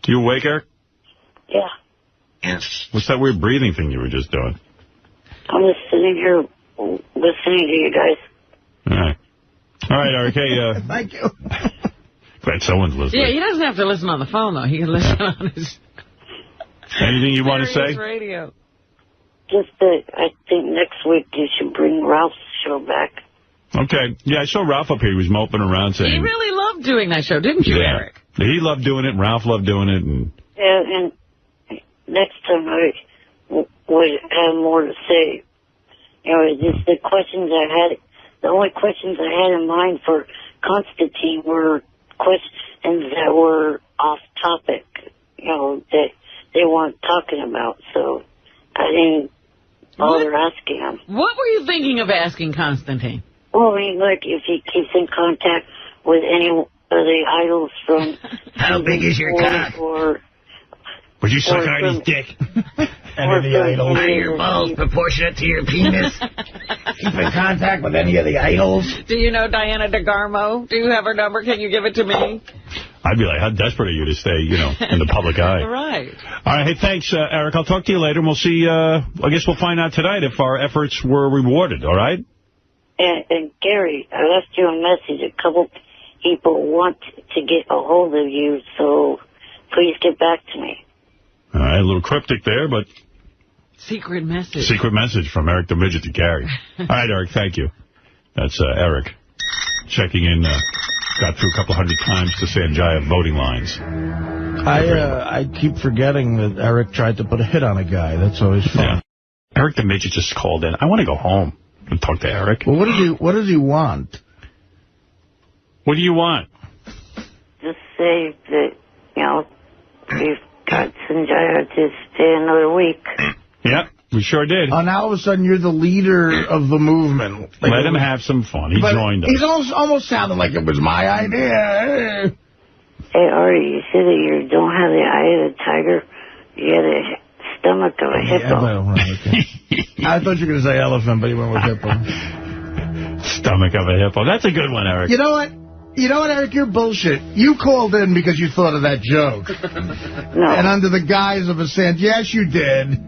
You awake, Eric? Yeah. Yes. What's that weird breathing thing you were just doing? I'm just sitting here listening to you guys. All right. All right, Eric. Hey, thank you. Glad someone's listening. Yeah, he doesn't have to listen on the phone, though. He can listen on his... Anything you want to say? Radio. Just that I think next week you should bring Ralph's show back. Okay. Yeah, I saw Ralph up here. He was moping around saying... He really loved doing that show, didn't you, Eric? He loved doing it, and Ralph loved doing it. And next time I would have more to say. You know, just the questions I had, the only questions I had in mind for Constantine were questions that were off topic, you know, that they weren't talking about. So I didn't bother asking him. What were you thinking of asking Constantine? Well, I mean, like, if he keeps in contact with any of the idols from... How big is your cock? Would you suck Artie's dick? Any of the idols? Are your balls proportionate to your penis? Keep in contact with any of the idols? Do you know Diana DeGarmo? Do you have her number? Can you give it to me? I'd be like, how desperate are you to stay, you know, in the public eye? Right. All right. Hey, thanks, Eric. I'll talk to you later, and we'll see. I guess we'll find out tonight if our efforts were rewarded, all right? And Gary, I left you a message. A couple people want to get a hold of you, so please get back to me. All right, a little cryptic there, but... Secret message. Secret message from Eric the Midget to Gary. All right, Eric, thank you. That's Eric checking in. Got through a couple hundred times to Sanjaya voting lines. I keep forgetting that Eric tried to put a hit on a guy. That's always fun. Yeah. Eric the Midget just called in. I want to go home and talk to Eric. Well, what does he want? What do you want? Just say that, you know, we've got Sanjaya to stay another week. Yep, we sure did. Oh, now all of a sudden you're the leader of the movement. Like, let him have some fun. He joined us. He's almost sounding like it was my idea. Hey, Artie, you said that you don't have the eye of the tiger. You got the stomach of a hippo. I thought you were going to say elephant, but you went with hippo. Stomach of a hippo. That's a good one, Eric. You know what? You know what, Eric? You're bullshit. You called in because you thought of that joke. No. And under the guise of a sand. Yes, you did.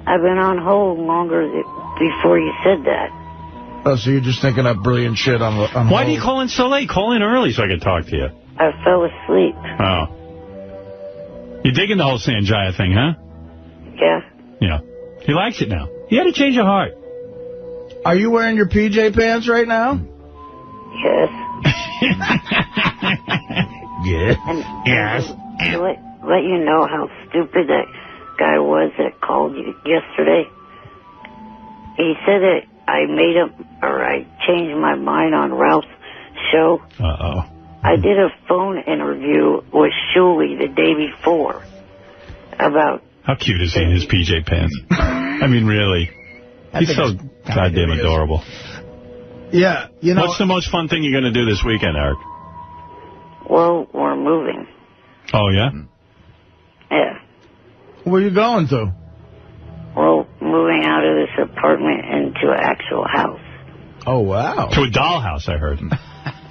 I've been on hold longer before you said that. Oh, so you're just thinking up brilliant shit on hold. Why do you call in so late? Call in early so I can talk to you. I fell asleep. Oh. You're digging the whole Sanjaya thing, huh? Yeah. Yeah. He likes it now. You had to change your heart. Are you wearing your PJ pants right now? Yes. Yes. Yes. To let you know how stupid that guy was that called you yesterday. He said that I changed my mind on Ralph's show. Uh-oh. I did a phone interview with Shuley the day before about... How cute is he in his PJ pants? I mean, really. He's so goddamn adorable. Yeah, you know... What's the most fun thing you're going to do this weekend, Eric? Well, we're moving. Oh, yeah? Yeah. Where are you going to? We're moving out of this apartment into an actual house. Oh, wow. To a dollhouse, I heard.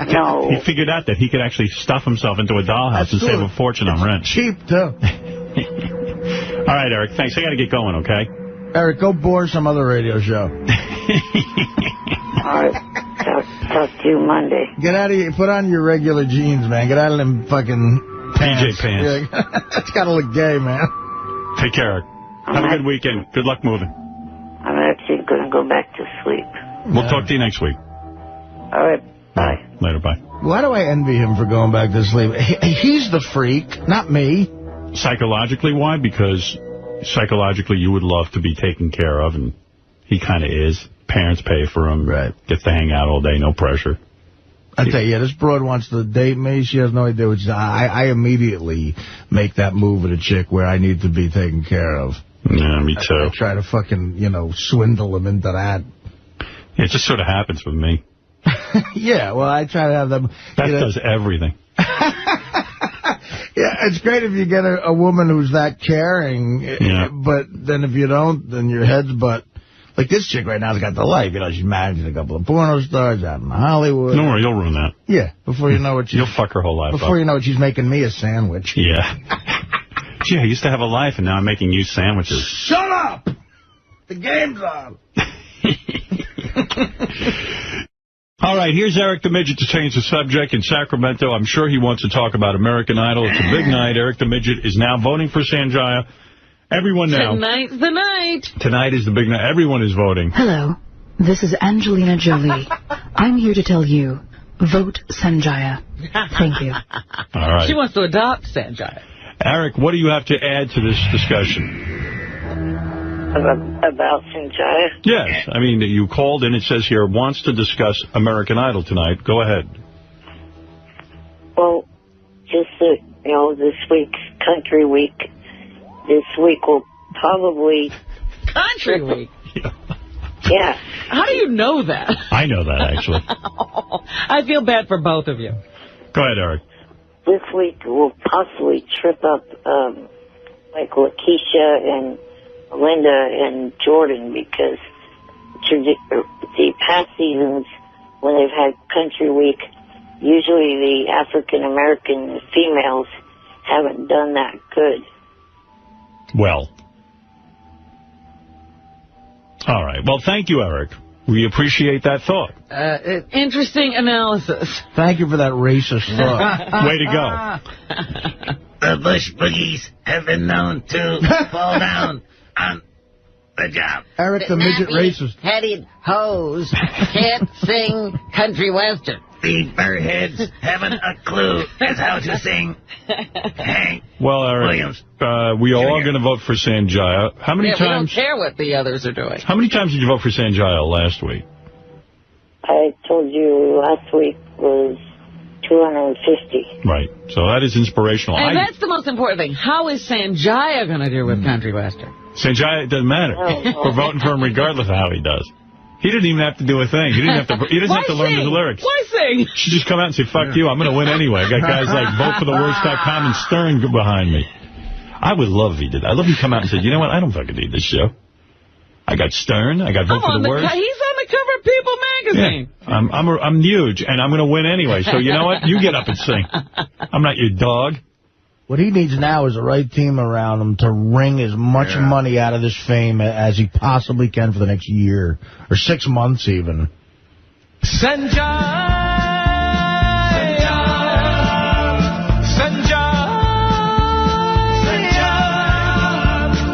No. He figured out that he could actually stuff himself into a dollhouse and save a fortune on rent. Cheap, too. All right, Eric, thanks. I got to get going, okay? Eric, go bore some other radio show. All right. Talk to you Monday. Get out of here. Put on your regular jeans, man. Get out of them fucking PJ pants. Yeah. That's got to look gay, man. Take care, Eric. Have a good weekend. Good luck moving. I'm actually going to go back to sleep. We'll talk to you next week. All right. Bye. Later, bye. Why do I envy him for going back to sleep? He's the freak, not me. Psychologically, why? Because psychologically you would love to be taken care of, and he kind of is. Parents pay for him. Right. Gets to hang out all day, no pressure. I tell you, this broad wants to date me. She has no idea what she's... I immediately make that move with a chick where I need to be taken care of. Yeah, me too. I try to fucking, swindle him into that. Yeah, it just sort of happens with me. Yeah, well, I try to have them... That does everything. Yeah, it's great if you get a woman who's that caring, but then if you don't, then your head's butt. Like this chick right now has got the life. You know, she's managing a couple of porno stars out in Hollywood. Don't worry, you'll ruin that. Yeah, before you know what you'll fuck her whole life Before you know it, she's making me a sandwich. Yeah. Gee, I used to have a life, and now I'm making you sandwiches. Shut up! The game's on. All right, here's Eric the Midget to change the subject. In Sacramento, I'm sure he wants to talk about American Idol. It's a big night. Eric the Midget is now voting for Sanjaya. Everyone now. Tonight's the night. Tonight is the big night. Everyone is voting. Hello, this is Angelina Jolie. I'm here to tell you, vote Sanjaya. Thank you. All right. She wants to adopt Sanjaya. Eric, what do you have to add to this discussion? About Sanjaya? Yes. I mean, you called and it says here, wants to discuss American Idol tonight. Go ahead. Well, just that, you know, this week's Country Week, this week will probably... Country Week? Yeah. How do you know that? I know that, actually. I feel bad for both of you. Go ahead, Eric. This week will possibly trip up, like, Lakeisha and Linda and Jordan, because the past seasons, when they've had Country Week, usually the African-American females haven't done that good. Well. All right. Well, thank you, Eric. We appreciate that thought. Interesting analysis. Thank you for that racist thought. Way to go. The Bush Boogies have been known to fall down on the job. Eric the Midget racist. Headed hoes can't sing country western. The burrheads haven't a clue as how to sing. Hank Well, Eric, Williams. We are all going to vote for Sanjaya. How many We times? don't care what the others are doing. How many times did you vote for Sanjaya last week? I told you last week was 250. Right. So that is inspirational. And that's the most important thing. How is Sanjaya going to do with country western? Sanjaya, it doesn't matter. We're voting for him regardless of how he does. He didn't even have to do a thing. He didn't have to. He doesn't have to learn his lyrics. Why sing? He should just come out and say, fuck you, I'm going to win anyway. I got guys like votefortheworst.com and Stern behind me. I would love if he did. I'd love if he come out and said, you know what, I don't fucking need this show. I got Stern, I got Vote for the Worst. He's on the cover of People magazine. Yeah. I'm huge, and I'm going to win anyway. So you know what? You get up and sing. I'm not your dog. What he needs now is the right team around him to wring as much money out of this fame as he possibly can for the next year, or 6 months even. Sanjaya,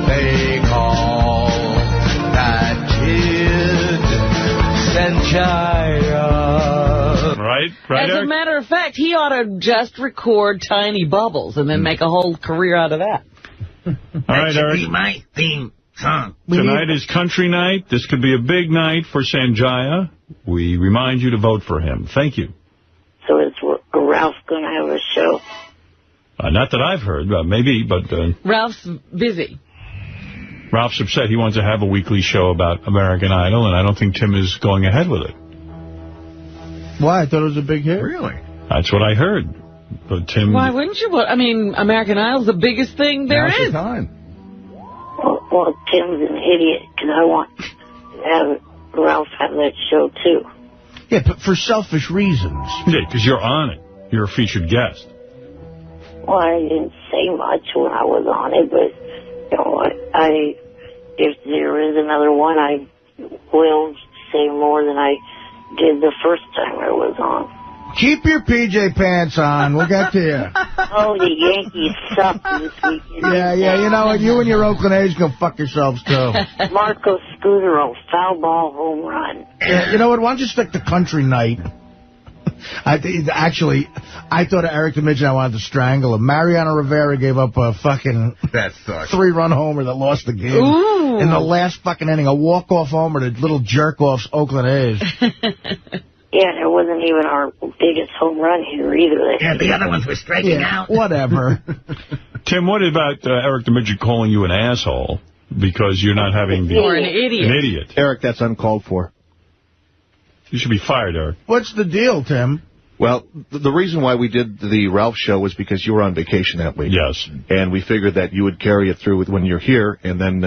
they call that kid Sanjaya. Right, As Eric? a matter of fact, he ought to just record Tiny Bubbles and then make a whole career out of that. All right, Eric. Be my theme song. Tonight is country night. This could be a big night for Sanjaya. We remind you to vote for him. Thank you. So is Ralph going to have a show? Not that I've heard, maybe, but... Ralph's busy. Ralph's upset. He wants to have a weekly show about American Idol, and I don't think Tim is going ahead with it. Why? I thought it was a big hit. Really? That's what I heard. But Tim... Why wouldn't you? I mean, American Idol's the biggest thing there Now's is. the time. Well, Tim's an idiot, because I want to have Ralph have that show, too. Yeah, but for selfish reasons. Yeah, because you're on it. You're a featured guest. Well, I didn't say much when I was on it, but, you know, if there is another one, I will say more than I did the first time I was on. Keep your PJ pants on. We'll get to you. Oh, the Yankees suck this weekend. Yeah, you know what? You and your Oakland A's can fuck yourselves, too. Marco Scudero, foul ball home run. Yeah, you know what? Why don't you stick to country night? Actually, I thought of Eric the Midget. I wanted to strangle him. Mariano Rivera gave up a fucking 3-run homer that lost the game. Ooh. In the last fucking inning. A walk-off homer to little jerk-offs Oakland A's. Yeah, it wasn't even our biggest home run here either. Yeah, the other ones were striking out. Whatever. Tim, what about Eric the Midget calling you an asshole because you're not having the... Or an idiot. An idiot. Eric, that's uncalled for. You should be fired, Eric. What's the deal, Tim? Well, the reason why we did the Ralph show was because you were on vacation that week. Yes. And we figured that you would carry it through when you're here, and then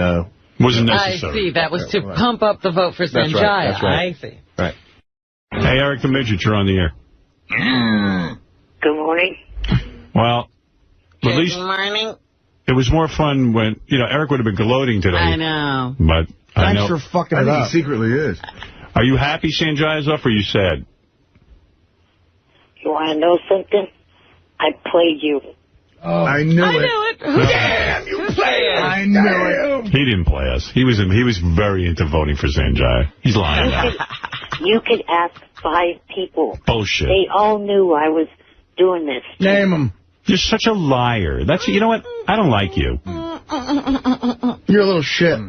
Wasn't necessary. I see. That was to pump up the vote for Sanjaya. That's right. I see. Right. Hey, Eric the Midget, you're on the air. Good morning. Well, at least Good morning. it was more fun when, Eric would have been gloating today. I know. But I Thanks know. for fucking it up. He secretly is. Are you happy Sanjaya's off, or are you sad? You want to know something? I played you. I knew it. Damn, you player. I knew it. He didn't play us. He was very into voting for Sanjaya. He's lying now. You could ask 5 people. Bullshit. They all knew I was doing this. Name them. You're such a liar. You know what? I don't like you. You're a little shit.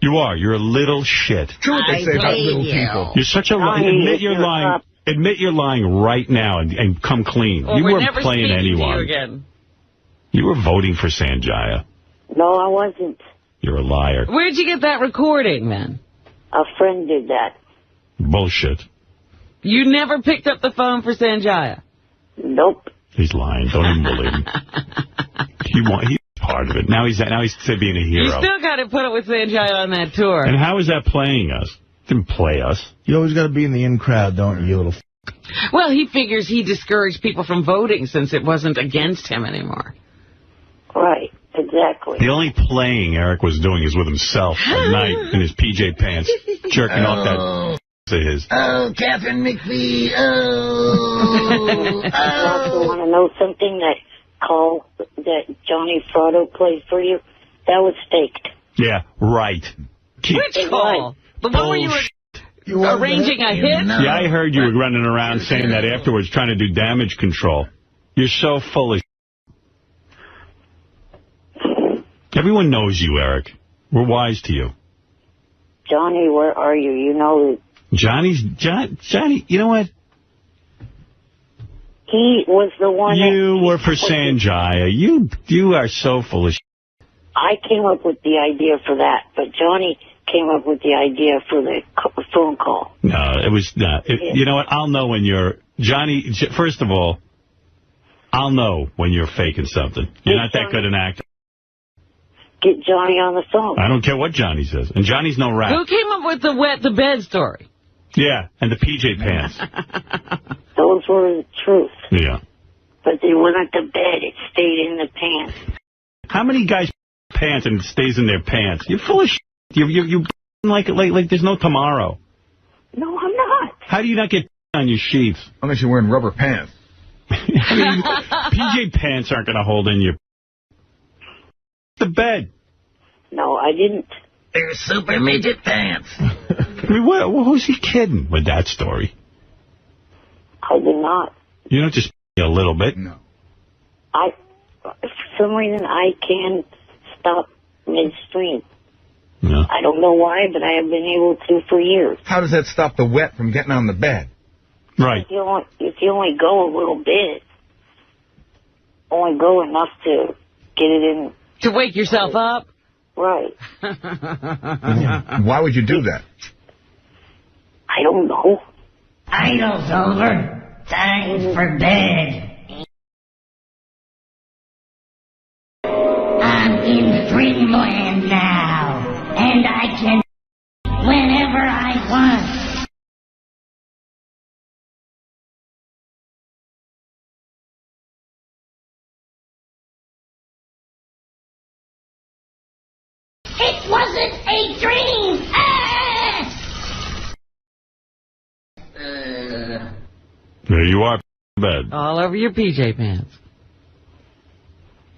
You are. You're a little shit. True what they say about little people. You're such a liar. Admit you're lying. Admit you're lying right now and come clean. Well, you we're weren't never playing speaking anyone. to you again. You were voting for Sanjaya. No, I wasn't. You're a liar. Where'd you get that recording, then? A friend did that. Bullshit. You never picked up the phone for Sanjaya? Nope. He's lying. Don't even believe him. He's part of it. Now he's being a hero. You still got to put it with Sanjaya on that tour. And how is that playing us? Didn't play us. You always got to be in the in crowd, don't you little Well, he figures he discouraged people from voting since it wasn't against him anymore. Right. Exactly. The only playing Eric was doing is with himself at night in his PJ pants, jerking off that to his. Oh, Catherine McPhee. You also want to know something? That call that Johnny Fratto played for you? That was faked. Yeah, right. Which call? The one where you were arranging a hit? Yeah, I heard you were running around saying that afterwards, trying to do damage control. You're so full of Everyone knows you, Eric. We're wise to you. Johnny, where are you? You know Johnny, you know what? he was the one. You were for Sanjaya. You are so full of I came up with the idea for that, but Johnny came up with the idea for the phone call. No, it was not. You know what? I'll know when you're... Johnny, first of all, I'll know when you're faking something. You're not that good an actor. Get Johnny on the phone. I don't care what Johnny says. And Johnny's no rat. Who came up with the wet the bed story? Yeah, and the PJ pants. Those were the truth. Yeah. But they weren't the bed. It stayed in the pants. How many guys pants and it stays in their pants? You're full of shit. You like there's no tomorrow. No, I'm not. How do you not get on your sheets? Unless you're wearing rubber pants. I mean, PJ pants aren't going to hold in your... The bed. No, I didn't. They're super midget pants. I mean, who's he kidding with that story? I did not. You don't just a little bit. No. For some reason, I can stop midstream. No. I don't know why, but I have been able to for years. How does that stop the wet from getting on the bed? Right. If you only go a little bit, only go enough to get it in. To wake yourself up? Right. Why would you do that? I don't know. Idle's over. Time for bed. I'm in Dreamland now, and I can whenever I want. It wasn't a dream! There you are, bed. All over your PJ pants.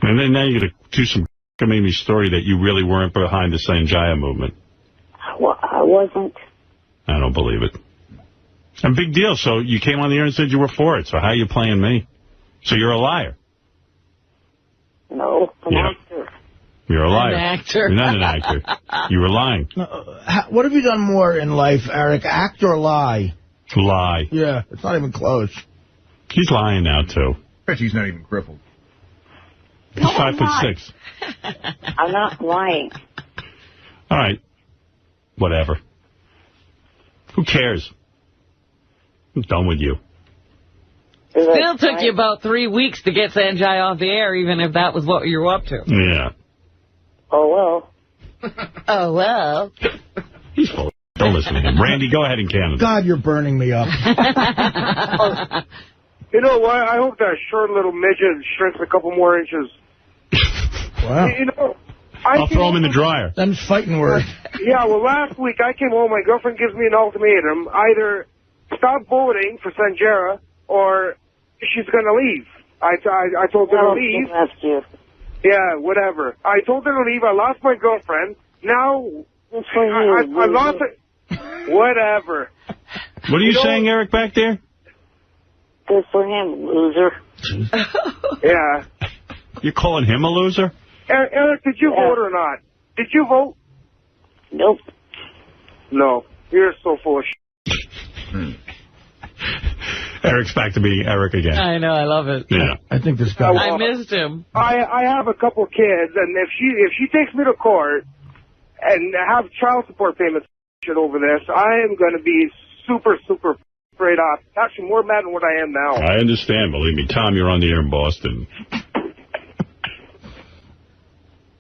And then now you're going to do some Mimi story that you really weren't behind the Sanjaya movement. I wasn't. I don't believe it. A big deal. So you came on the air and said you were for it. So how are you playing me? So you're a liar. No, an actor. You're a liar. An actor. You're not an actor. You were lying. What have you done more in life, Eric? Act or lie? Lie. Yeah, it's not even close. He's lying now, too. Bet he's not even crippled. He's 5'6". I'm not lying. All right. Whatever. Who cares? I'm done with you. Still took you about 3 weeks to get Sanjay off the air, even if that was what you were up to. Yeah. Oh, well. Oh, well. He's full of Don't listen to him. Randy, go ahead in Canada. God, you're burning me up. You know what? I hope that short little midget shrinks a couple more inches. Wow. You know, I'll throw him in the dryer. Them's fighting words. Yeah, well, last week I came home, my girlfriend gives me an ultimatum. Either stop voting for Sanjara or she's going to leave. I told her to leave. Yeah, whatever. I told her to leave. I lost my girlfriend. Now, I lost it. Whatever. What are you saying, Eric, back there? Good for him, loser. Yeah. You're calling him a loser? Eric, did you vote or not? Did you vote? Nope. No. You're so full of shit. Eric's back to being Eric again. I know, I love it. Yeah. I think this guy... I missed him. I have a couple kids, and if she takes me to court and have child support payments shit over this, I am going to be super, super straight off. Actually, more mad than what I am now. I understand, believe me. Tom, you're on the air in Boston.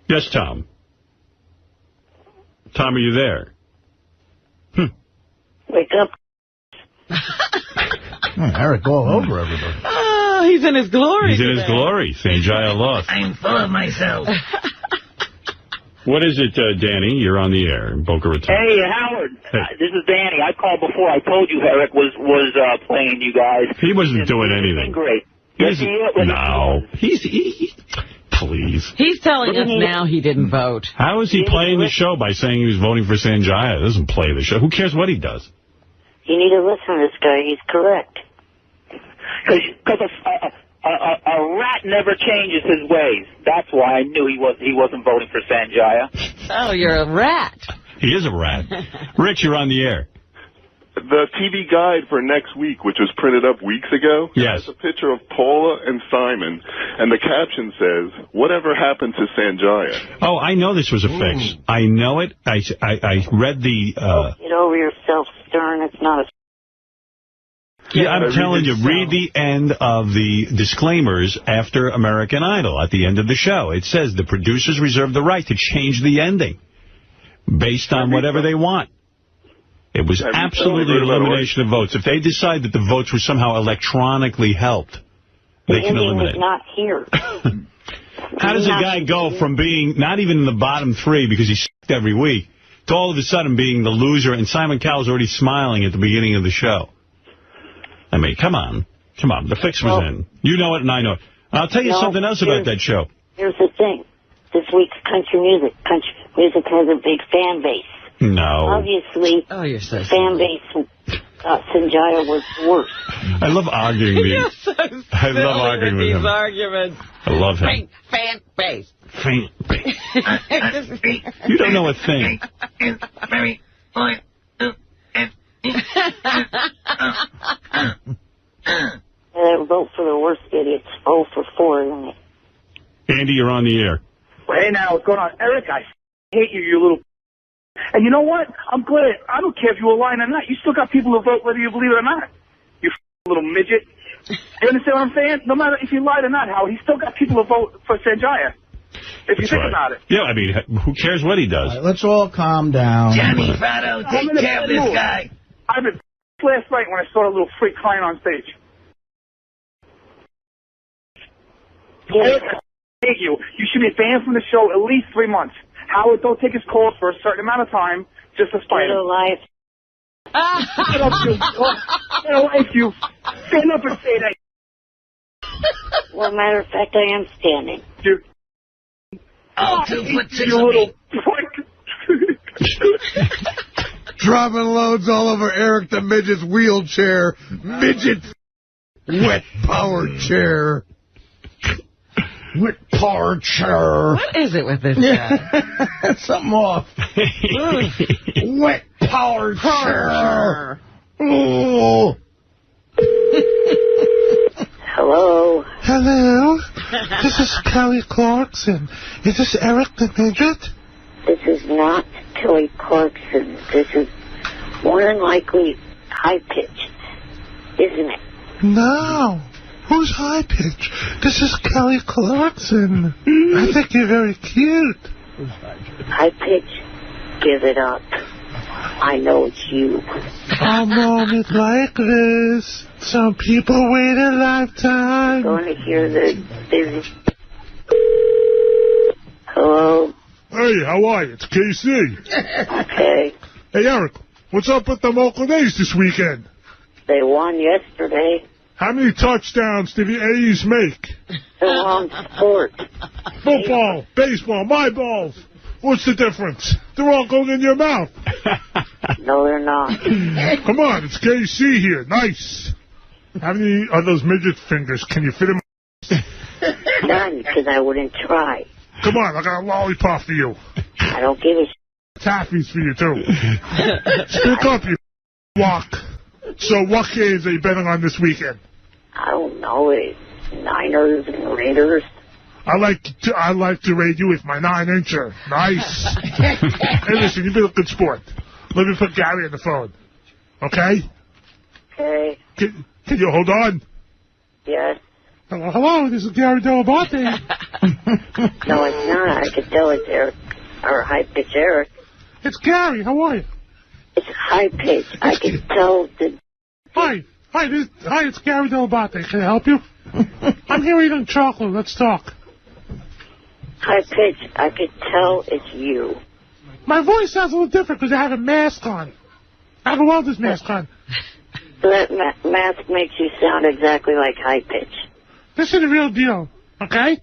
Yes, Tom. Tom, are you there? Wake up. Eric all over everybody. Oh, he's in his glory. He's in his glory. Sanjaya lost. I'm full of myself. What is it, Danny? You're on the air in Boca Raton. Hey, Howard. Hey. This is Danny. I called before. I told you Eric was playing you guys. He wasn't doing anything. Great. Yes, no. Please. He's telling us now he didn't vote. How is he playing the show by saying he was voting for Sanjaya? He doesn't play the show. Who cares what he does? You need to listen to this guy. He's correct. Because a rat never changes his ways. That's why I knew he wasn't voting for Sanjaya. Oh, you're a rat. He is a rat. Rich, you're on the air. The TV guide for next week, which was printed up weeks ago, has a picture of Paula and Simon, and the caption says, "Whatever happened to Sanjaya?" Oh, I know this was a fix. I know it. I read the... Get over yourself, Stern. It's not a... Yeah, I'm telling you, read the end of the disclaimers after American Idol at the end of the show. It says the producers reserve the right to change the ending based on whatever they want. It was absolutely elimination of votes. If they decide that the votes were somehow electronically helped, they can eliminate. The not here. How does a guy go from being not even in the bottom three because he sucked every week to all of a sudden being the loser and Simon Cowell's already smiling at the beginning of the show? I mean, come on. Come on. The fix was in. You know it and I know it. I'll tell you something else about that show. Here's the thing. This week's country music has a big fan base. No. Obviously, fan base Sanjaya was worse. I love arguing with You're so I love arguing with him. Arguments. I love him. Fan base. Fan base. You don't know a thing. Vote for the worst idiots. 0 for 4, isn't it? Andy, you're on the air. Hey, now, what's going on? Eric, I hate you, you little... And you know what? I'm glad. I don't care if you were lying or not. You still got people who vote whether you believe it or not. You little midget. You understand what I'm saying? No matter if you lied or not, Howard, he still got people who vote for Sanjaya. If you think about it. Yeah, I mean, who cares what he does? Right, let's all calm down. Johnny Votto, take care of this guy. I've been last night when I saw a little freak crying on stage. Eric, I hate you. You should be banned from the show at least 3 months. Howard, don't take his calls for a certain amount of time just to spite him. Get up, you. Get away, you. Stand up and say that. Well, matter of fact, I am standing. Dude. Oh, 2 foot 6 you of little me. prick. Dropping loads all over Eric the Midget's wheelchair. Midget wet power chair. Wet power chair. What is it with this guy? Something off. Wet power chair. Oh. Hello. Hello. This is Kelly Clarkson. Is this Eric the Midget? This is not Kelly Clarkson. This is more than likely high-pitched, isn't it? No. Who's high pitch? This is Kelly Clarkson. I think you're very cute. High pitch, give it up. I know it's you. A moment like this, some people wait a lifetime. I'm going to hear the busy. Hello? Hey, how are you? It's KC. Okay. Hey, Eric, what's up with them Oakland A's this weekend? They won yesterday. How many touchdowns did the A's make? The wrong sport. Football, baseball, my balls. What's the difference? They're all going in your mouth. No, they're not. Come on, it's KC here. Nice. How many of those midget fingers can you fit in? None, because I wouldn't try. Come on, I got a lollipop for you. I don't give a Taffies for you, too. Speak up, you walk. So what games are you betting on this weekend? I don't know. Niners and Raiders. I like to raid you with my 9-incher. Nice. Hey, listen, you've been a good sport. Let me put Gary on the phone. Okay? Okay. Can you hold on? Yes. Hello, this is Gary Delabate. No, it's not. I could tell it's Eric, or High Pitch Eric. It's Gary. How are you? It's High Pitch. I could tell the... Hi, it's Gary Delabate. Can I help you? I'm here eating chocolate. Let's talk. High Pitch, I could tell it's you. My voice sounds a little different because I have a mask on. I have a welder's mask on. That mask makes you sound exactly like High Pitch. This is the real deal, okay?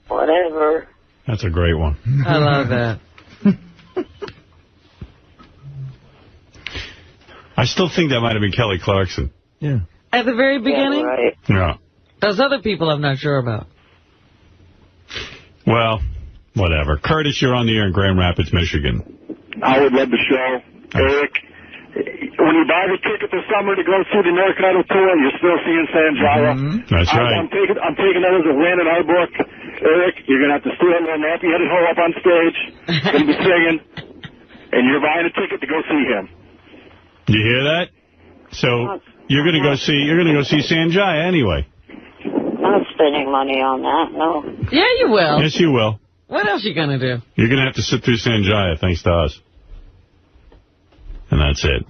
Whatever. That's a great one. I love that. I still think that might have been Kelly Clarkson. Yeah. At the very beginning? Yeah, right. Yeah. Those other people I'm not sure about. Well, whatever. Curtis, you're on the air in Grand Rapids, Michigan. I would love the show. Eric, when you buy the ticket this summer to go see the North Idol tour, you're still seeing Sanjaya. That's right. I'm taking that as a win in our book. Eric, you're going to have to steal a little nappy-headed hoe up on stage. Going to be singing. And you're buying a ticket to go see him. You hear that? So you're going to go see Sanjaya anyway. I'm not spending money on that, no. Yeah, you will. Yes, you will. What else are you going to do? You're going to have to sit through Sanjaya, thanks to us. And that's it.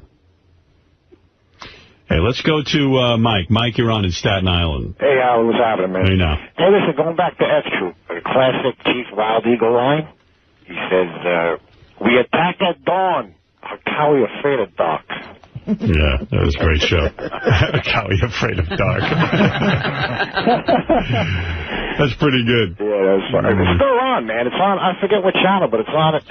Hey, let's go to Mike. Mike, you're on in Staten Island. Hey, Al, what's happening, man? Hey, now. Hey, listen, going back to F-Troop, a classic Chief Wild Eagle line. He says, we attack at dawn. How are we afraid of dark? Yeah, that was a great show. How are you afraid of dark? That's pretty good. Yeah, that's fun. It's still on, man. It's on, I forget what channel, but it's on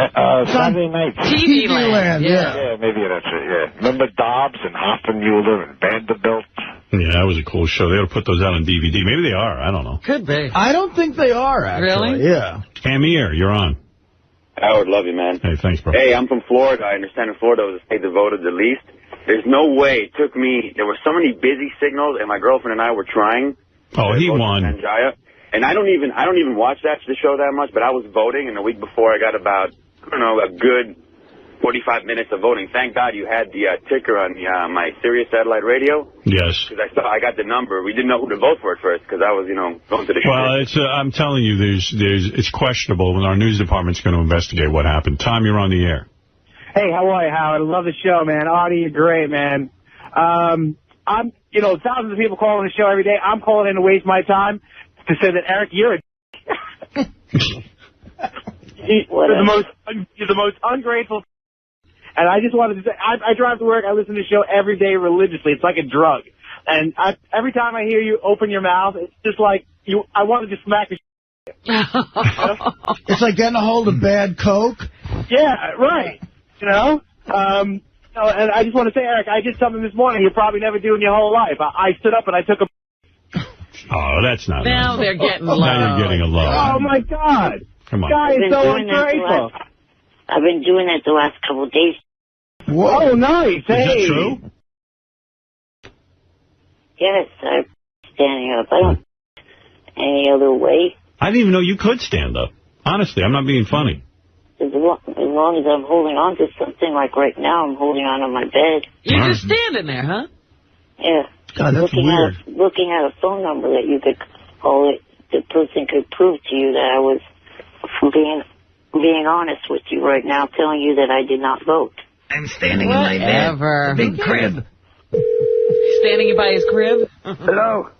Saturday night. TV Land, yeah. Yeah, maybe that's it, yeah. Remember Dobbs and Hoffenmuller and Vanderbilt? Yeah, that was a cool show. They ought to put those out on DVD. Maybe they are. I don't know. Could be. I don't think they are, actually. Really? Yeah. Amir, you're on. Howard, love you, man. Hey, thanks, bro. Hey, I'm from Florida. I understand in Florida was the state that voted the least. There's no way. It took me, there were so many busy signals, and my girlfriend and I were trying. Oh, he won. Sanjaya. And I don't even watch the show that much, but I was voting, and the week before I got about, I don't know, a good 45 minutes of voting. Thank God you had the ticker on my Sirius satellite radio. Yes. Because I got the number. We didn't know who to vote for at first, because I was, going to the show. Well, I'm telling you, it's questionable, and our news department's going to investigate what happened. Tom, you're on the air. Hey, how are you, Howard? I love the show, man. Artie, you're great, man. I'm, thousands of people calling the show every day. I'm calling in to waste my time to say that, Eric, you're you're the most ungrateful. And I just wanted to say, I drive to work. I listen to the show every day religiously. It's like a drug. And every time I hear you open your mouth, it's just like I want to just smack the It's like getting a hold of bad Coke. Yeah, right. And I just want to say, Eric, I did something this morning you'll probably never do in your whole life. I stood up and I took a... Oh, that's not Now they're getting low. Now you're getting a low. Oh, my God. Come on. Guy is so ungrateful. I've been doing that the last couple of days. Whoa, nice. Is that true? Yes, I'm standing up. I don't any other way. I didn't even know you could stand up. Honestly, I'm not being funny. As long as I'm holding on to something, like right now, I'm holding on to my bed. You're just standing there, huh? Yeah. God, that's weird. Looking at a phone number that you could call it, the person could prove to you that I was being being honest with you right now, telling you that I did not vote. I'm standing in my bed. The big crib. Standing by his crib? Hello?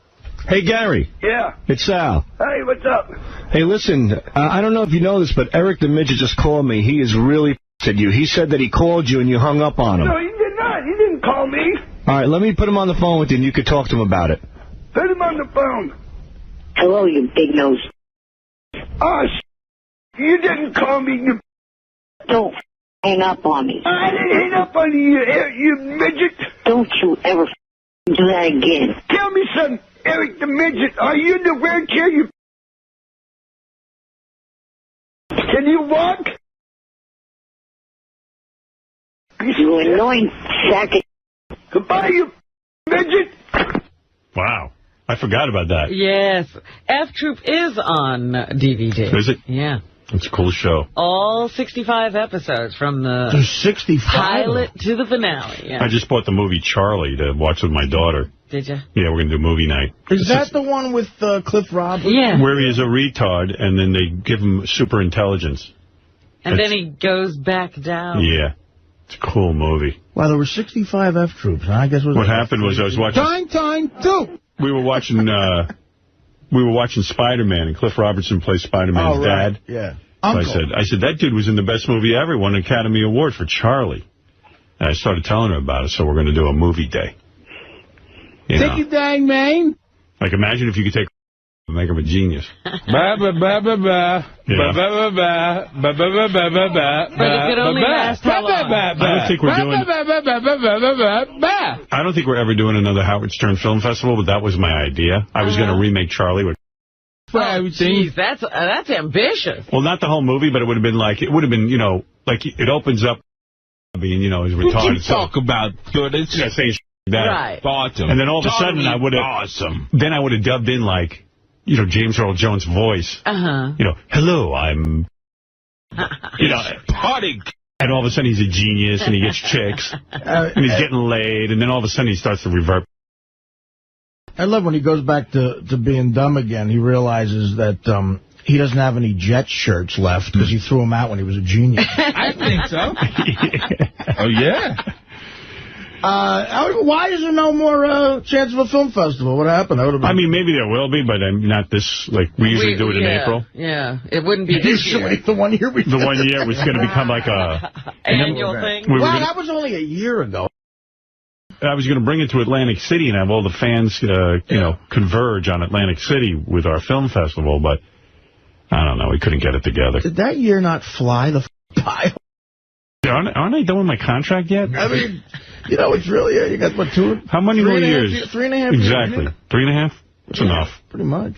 Hey, Gary. Yeah. It's Sal. Hey, what's up? Hey, listen, I don't know if you know this, but Eric the Midget just called me. He is really at you. He said that he called you and you hung up on him. No, he did not. He didn't call me. All right, let me put him on the phone with you and you could talk to him about it. Put him on the phone. Hello, you big nose. Oh, you didn't call me, you... Don't hang up on me. I didn't hang up on you midget. Don't you ever do that again. Tell me something, Eric the Midget. Are you in the wheelchair, you... Can you walk? You annoying sack of... Goodbye, you midget. Wow. I forgot about that. Yes. F Troop is on DVD. Is it? Yeah. It's a cool show. All 65 episodes from the There's 65 pilot to the finale. Yeah. I just bought the movie Charlie to watch with my daughter. Did you? Yeah, we're going to do movie night. Is that the one with Cliff Roberts? Yeah. Where he is a retard, and then they give him super intelligence. And then he goes back down. Yeah. It's a cool movie. Wow, there were 65 F Troops. I guess what happened was I was watching... Time, two. We were watching Spider-Man, and Cliff Robertson plays Spider-Man's dad. Yeah. So I said, that dude was in the best movie ever, won an Academy Award for Charlie. And I started telling her about it, so we're going to do a movie day. Take your dang, man. Like, imagine if you could take and make him a genius. But it could only last how long? I don't think we're ever doing another Howard Stern Film Festival, but that was my idea. I was going to remake Charlie with... Oh, geez, that's ambitious. Well, not the whole movie, but it would have been like, like it opens up being, he's retarded. You talk about good. It's just saying that. Right. Awesome. And then all of a sudden I would have... Awesome. Then I would have dubbed in like, James Earl Jones' voice. Hello, I'm... Party. And all of a sudden he's a genius and he gets chicks. And he's getting laid. And then all of a sudden he starts to revert. I love when he goes back to being dumb again. He realizes that he doesn't have any Jet shirts left because he threw them out when he was a genius. I think so. Oh, yeah. Why is there no more chance of a film festival? What happened? I mean, maybe there will be, but not this. Like, we usually do it in April. Yeah, it wouldn't be this year. The 1 year we The 1 year was going to become like a... annual thing? Wow, that was only a year ago. I was going to bring it to Atlantic City and have all the fans, converge on Atlantic City with our film festival, but I don't know. We couldn't get it together. Did that year not fly the by? Aren't I done with my contract yet? I mean, it's really, you got, what, How many more years? 3.5 years. Exactly. 3.5? That's enough. Pretty much.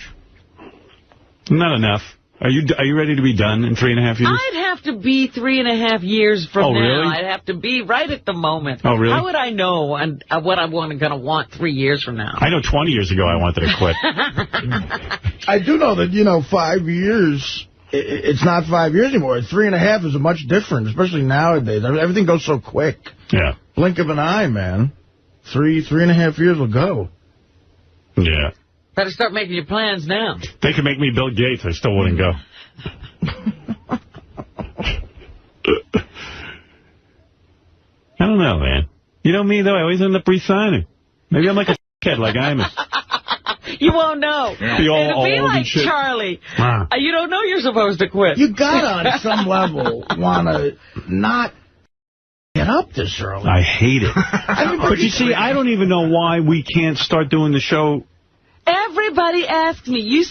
Not enough. Are you ready to be done in 3.5 years? I'd have to be 3.5 years from now. Really? I'd have to be right at the moment. Oh, really? How would I know what I'm going to want 3 years from now? I know 20 years ago I wanted to quit. I do know that, 5 years, it's not 5 years anymore. 3.5 is a much different, especially nowadays. Everything goes so quick. Yeah. Blink of an eye, man. 3.5 years will go. Yeah. Better start making your plans now. They could make me Bill Gates. I still wouldn't go. I don't know, man. You know me, though. I always end up re-signing. Maybe I'm like a kid like I'm. You won't know. Be all It'll be old like and shit. Charlie. You don't know you're supposed to quit. You gotta, on some level, want to not get up this early. I hate it. But you see, I don't even know why we can't start doing the show. Everybody asks me,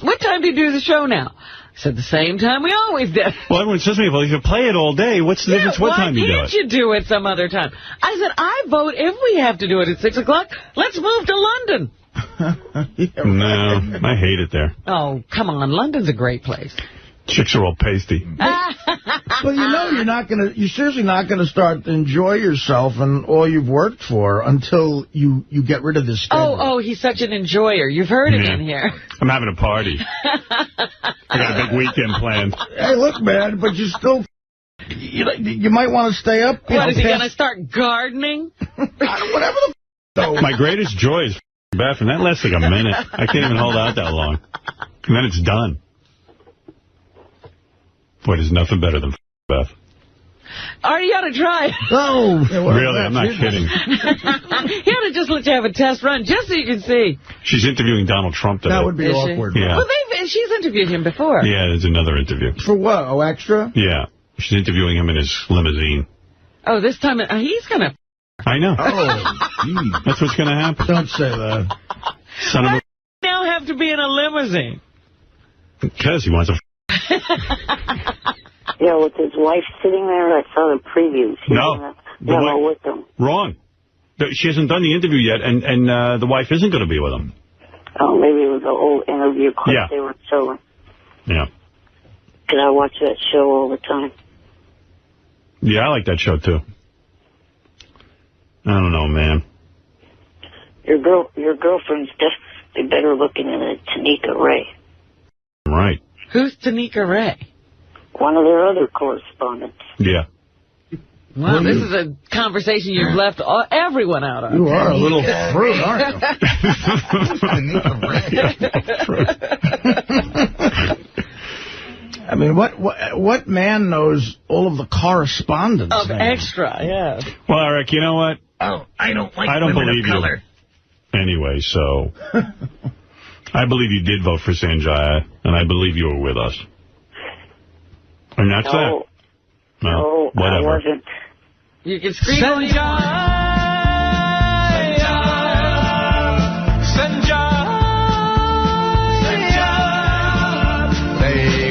what time do you do the show now? I said the same time we always did. Well, everyone says to me, well, you can play it all day. What's the difference? What time you do it? Why can't you do it some other time? I said, I vote if we have to do it at 6 o'clock. Let's move to London. No, I hate it there. Oh, come on. London's a great place. Chicks are all pasty. Well, you're seriously not going to start to enjoy yourself and all you've worked for until you get rid of this schedule. Oh, he's such an enjoyer. You've heard him in here. I'm having a party. I got a big weekend planned. Hey, look, man, but you still... You might want to stay up. What, is he going to start gardening? Whatever the My greatest joy is Beth, and that lasts like a minute. I can't even hold out that long. And then it's done. Boy, there's nothing better than Beth. Artie, you ought to try it. Oh, really? I'm not kidding. He ought to just let you have a test run, just so you can see. She's interviewing Donald Trump today. That would be awkward. Yeah. Well, she's interviewed him before. Yeah, there's another interview. For what? Oh, extra? Yeah. She's interviewing him in his limousine. Oh, this time he's going to... I know. Oh, that's what's going to happen. Don't say that. Son of a... now have to be in a limousine? Because he wants a... Yeah, with his wife sitting there, I saw the previews. No. With them. Wrong. She hasn't done the interview yet, and the wife isn't going to be with him. Oh, maybe it was the old interview clip Yeah. they were showing. Yeah. Because I watch that show all the time. Yeah, I like that show, too. I don't know, man. Your girlfriend's definitely better looking than a Tanika Ray. Right. Who's Tanika Ray? One of their other correspondents. Yeah. Wow, this is a conversation you've left everyone out of. You are a little fruit, aren't you? I mean, what man knows all of the correspondence of names? Extra, yeah. Well, Eric, you know what? Oh, I don't like I don't women believe of color. You. Anyway, so I believe you did vote for Sanjaya, and I believe you were with us. And that's that. No, whatever. I wasn't. You can scream. They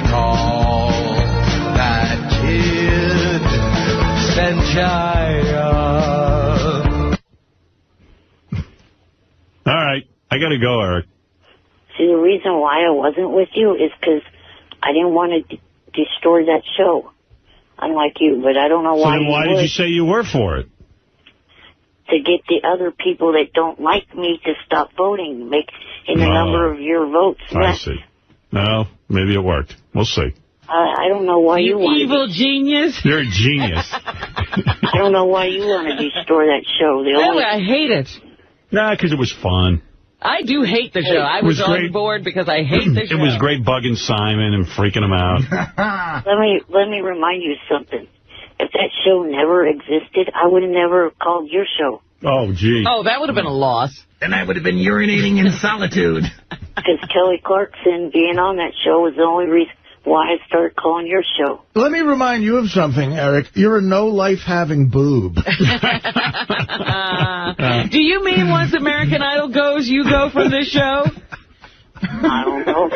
call that kid Sanjaya. All right. I got to go, Eric. See, the reason why I wasn't with you is because I didn't want to destroy that show. Unlike you, but I don't know why. So then why did you say you were for it? To get the other people that don't like me to stop voting, make in the number of your votes. I see. No, maybe it worked. We'll see. I don't know why you want evil genius. You're a genius. I don't know why you want to destroy that show. I hate it. Nah, because it was fun. I do hate the show. I was on board because I hate the show. It was great bugging Simon and freaking him out. Let me remind you something. If that show never existed, I would have never called your show. Oh, gee. Oh, that would have been a loss. Then I would have been urinating in solitude. Because Kelly Clarkson being on that show was the only reason why I started calling your show. Let me remind you of something, Eric. You're a no-life-having boob. Do you mean once American Idol goes, you go from this show? I don't know.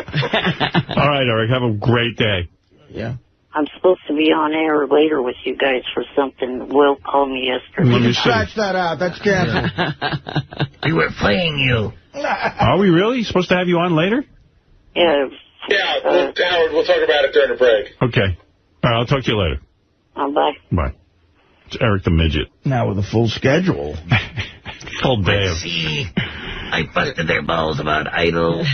All right, Eric. Have a great day. Yeah. I'm supposed to be on air later with you guys for something. Will called me yesterday. You can scratch that out. That's canceled. We were playing you. Are we really supposed to have you on later? Yeah. Yeah, Howard, we'll talk about it during the break. Okay. All right, I'll talk to you later. Bye. Bye. It's Eric the Midget. Now with a full schedule. Full day. Let's see. I busted their balls about Idol.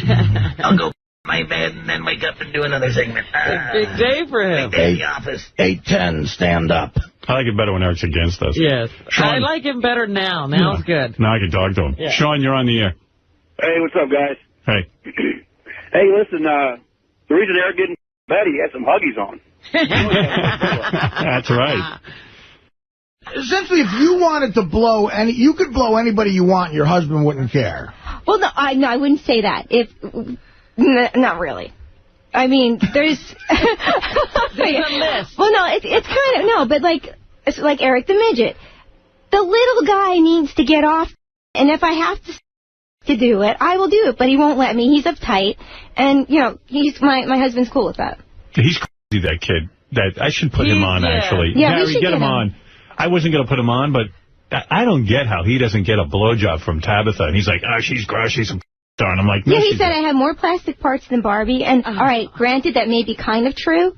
I'll go my bed and then wake up and do another segment. Big day for him. Big day in the office. 8:10, stand up. I like it better when Eric's against us. Yes. Sean, I like him better now. Now it's good. Now I can talk to him. Yeah. Sean, you're on the air. Hey, what's up, guys? Hey. Hey, listen, the reason Eric didn't bet, he had some Huggies on. That's right. Essentially, if you wanted to blow you could blow anybody you want, your husband wouldn't care. Well, no, I wouldn't say that. Not really. I mean, there's a list. Well, no, it's kind of, no, but it's like Eric the Midget. The little guy needs to get off, and if I have to do it, I will do it, but he won't let me. He's uptight, and, he's my husband's cool with that. He's crazy, that kid. I should put him on, actually. Yeah, Gary, get him on. I wasn't going to put him on, but I don't get how he doesn't get a blowjob from Tabitha. And he's like, she's gross, she's a darn. I'm like, no, yeah, he said I have more plastic parts than Barbie. And, all right, granted, that may be kind of true.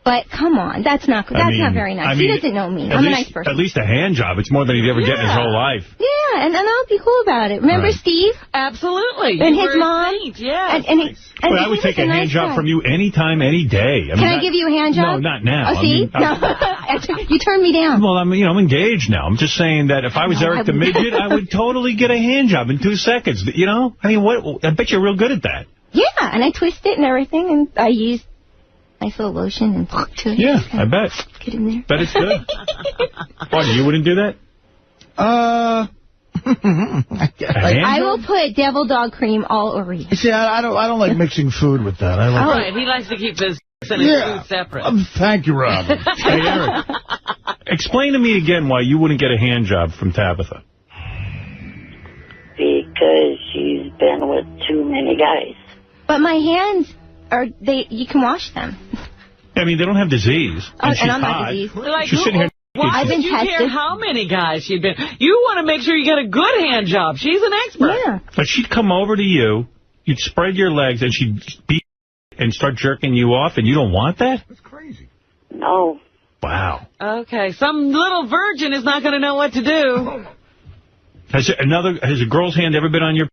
But come on, that's not very nice. He doesn't know me. I'm a nice person. At least a hand job. It's more than he'd ever get in his whole life. Yeah, and I'll be cool about it. Remember Steve? Absolutely. And his mom? Yeah. And I would take a hand job from you anytime, any day. Can I give you a hand job? No, not now. Oh, see? You turned me down. Well, I'm engaged now. I'm just saying that if I was Eric the Midget, I would totally get a hand job in 2 seconds. I mean, I bet you're real good at that. Yeah, and I twist it and everything, and I use nice little lotion and to it. Yeah, I bet. Get in there. Bet it's good. What, you wouldn't do that? I will put devil dog cream all over you. See, I don't like mixing food with that. I like Right, he likes to keep his and his food separate. Thank you, Robin. Hey, Eric, explain to me again why you wouldn't get a hand job from Tabitha. Because she's been with too many guys. But my hands you can wash them. I mean, they don't have disease. And she's I'm not hot. diseased. Like, She's sitting here. Why I've been did you care tested. how many guys she'd been? You want to make sure you get a good hand job. She's an expert. Yeah. But she'd come over to you, you'd spread your legs, and she'd beat and start jerking you off, and you don't want that? That's crazy. No. Wow. Okay, some little virgin is not going to know what to do. Has a girl's hand ever been on your...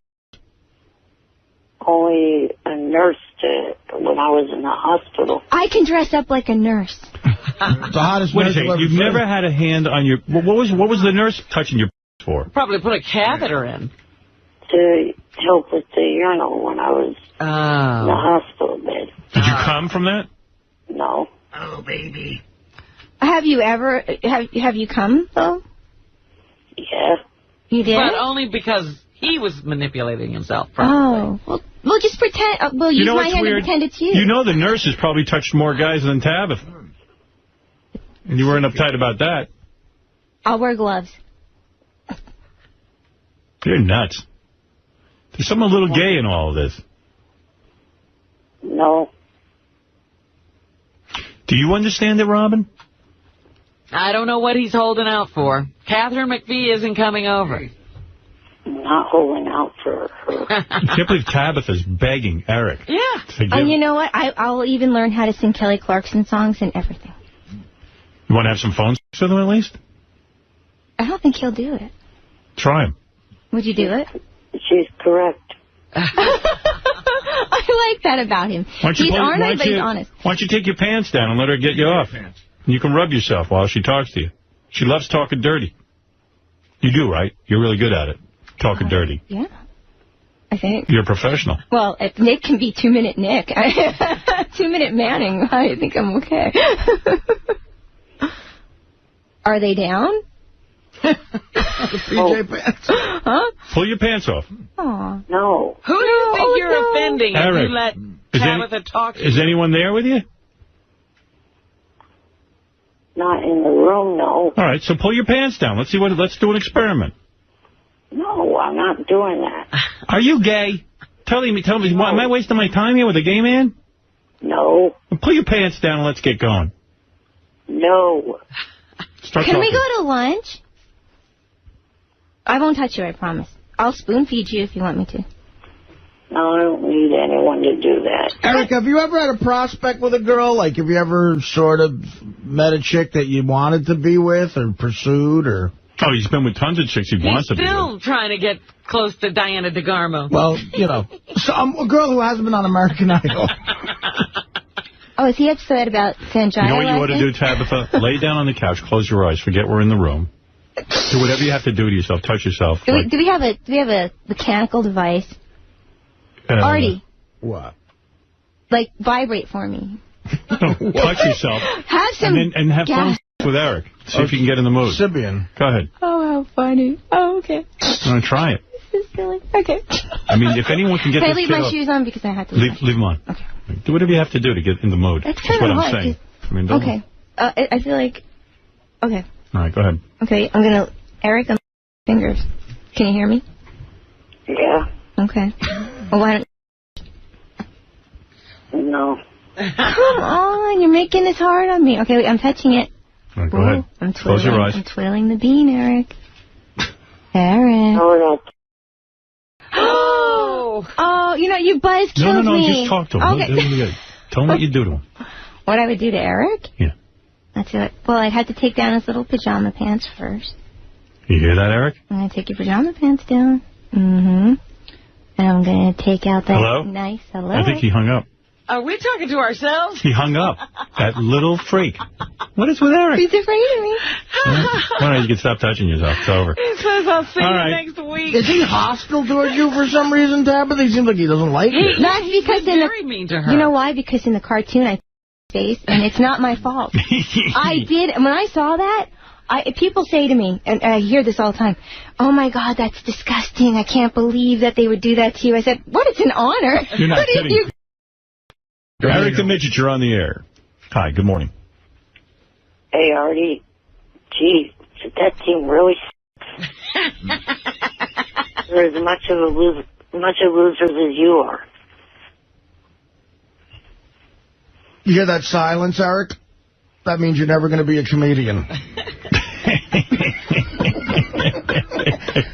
Only a nurse did when I was in the hospital. I can dress up like a nurse. The hottest Wait a nurse second, ever you've seen. never had a hand on your... What was the nurse touching your for? Probably put a catheter in. To help with the urinal when I was in the hospital bed. Did you come from that? No. Oh, baby. Have you ever, have you come, though? Yeah. You did? But only because he was manipulating himself. Oh. Well, just pretend, use know my what's hand weird? and pretend it's you. You know the nurse has probably touched more guys than Tabitha. And you weren't uptight about that. I'll wear gloves. You're nuts. There's something a little gay in all of this. No. Do you understand it, Robin? I don't know what he's holding out for. Catherine McPhee isn't coming over. I'm not holding out for her. I can't believe Tabitha's begging Eric. Yeah. And you know what? I'll even learn how to sing Kelly Clarkson songs and everything. You want to have some phone sex with him at least? I don't think he'll do it. Try him. Would you do it? She's correct. I like that about him. He's ornery, but he's honest. Why don't you take your pants down and let her get you off? And you can rub yourself while she talks to you. She loves talking dirty. You do, right? You're really good at it. Talking dirty. Yeah. I think. You're a professional. Well, if Nick can be 2-minute Nick, 2-minute Manning, I think I'm okay. Are they down? PJ pants. Huh? Pull your pants off. Aw. No. Who do you think you're offending if Eric, you let Tabitha talk to you? Is anyone there with you? Not in the room, no. All right, so pull your pants down. Let's do an experiment. No, I'm not doing that. Are you gay? Tell me, no. Am I wasting my time here with a gay man? No. Well, pull your pants down and let's get going. No. Can we go to lunch? I won't touch you, I promise. I'll spoon feed you if you want me to. No, I don't need anyone to do that. Eric, have you ever had a prospect with a girl? Like, have you ever sort of met a chick that you wanted to be with or pursued or... Oh, he's been with tons of chicks he wants to be with. He's still trying to get close to Diana DeGarmo. Well, you know, a girl who hasn't been on American Idol. Oh, is he upset about Sanjaya? You know what you ought to do, Tabitha? Lay down on the couch, close your eyes, forget we're in the room. Do whatever you have to do to yourself. Touch yourself. Do we have a mechanical device? Artie. What? Like, vibrate for me. Touch yourself. Have some and have fun with Eric. See if you can get in the mood. Sibian. Go ahead. Oh, how funny. Oh, okay. I'm going to try it. This is silly. Okay. I mean, if anyone can get Can I this leave kid my off, shoes on because I have to leave them on. Okay. Do whatever you have to do to get in the mood. That's That's what kind of I'm hot. saying. I mean, don't... Okay. I feel like... Okay. All right, go ahead. Okay, I'm going to... Eric, I'm fingers. Can you hear me? Yeah. Okay. Well, why don't... No. Come on, you're making this hard on me. Okay, wait, I'm touching it. All right, go ahead. I'm Close your eyes. I'm twirling the bean, Eric. Eric. No, Oh, you know, you buzz killed No, me. just talk to him. Okay. Tell him what you do to him. What I would do to Eric? Yeah. That's it. Well, I'd have to take down his little pajama pants first. You hear that, Eric? I'm going to take your pajama pants down. Mm-hmm. And I'm going to take out that Hello? nice hello. I think he hung up. Are we talking to ourselves? He hung up. That little freak. What is with Eric? He's afraid of me. All right, you can stop touching yourself. It's over. He says I'll see All you right. next week. Is he hostile towards you for some reason, Tabitha? He seems like he doesn't like you. That's because He's very mean to her. You know why? Because in the cartoon, I face, and it's not my fault. I did. When I saw that, people say to me, and I hear this all the time, "Oh, my God, that's disgusting. I can't believe that they would do that to you." I said, "What? It's an honor." You're not kidding. Eric the Midget, you're on the air. Hi, good morning. Hey, Artie. Gee, that team really They're as much of losers as you are. You hear that silence, Eric? That means you're never going to be a comedian.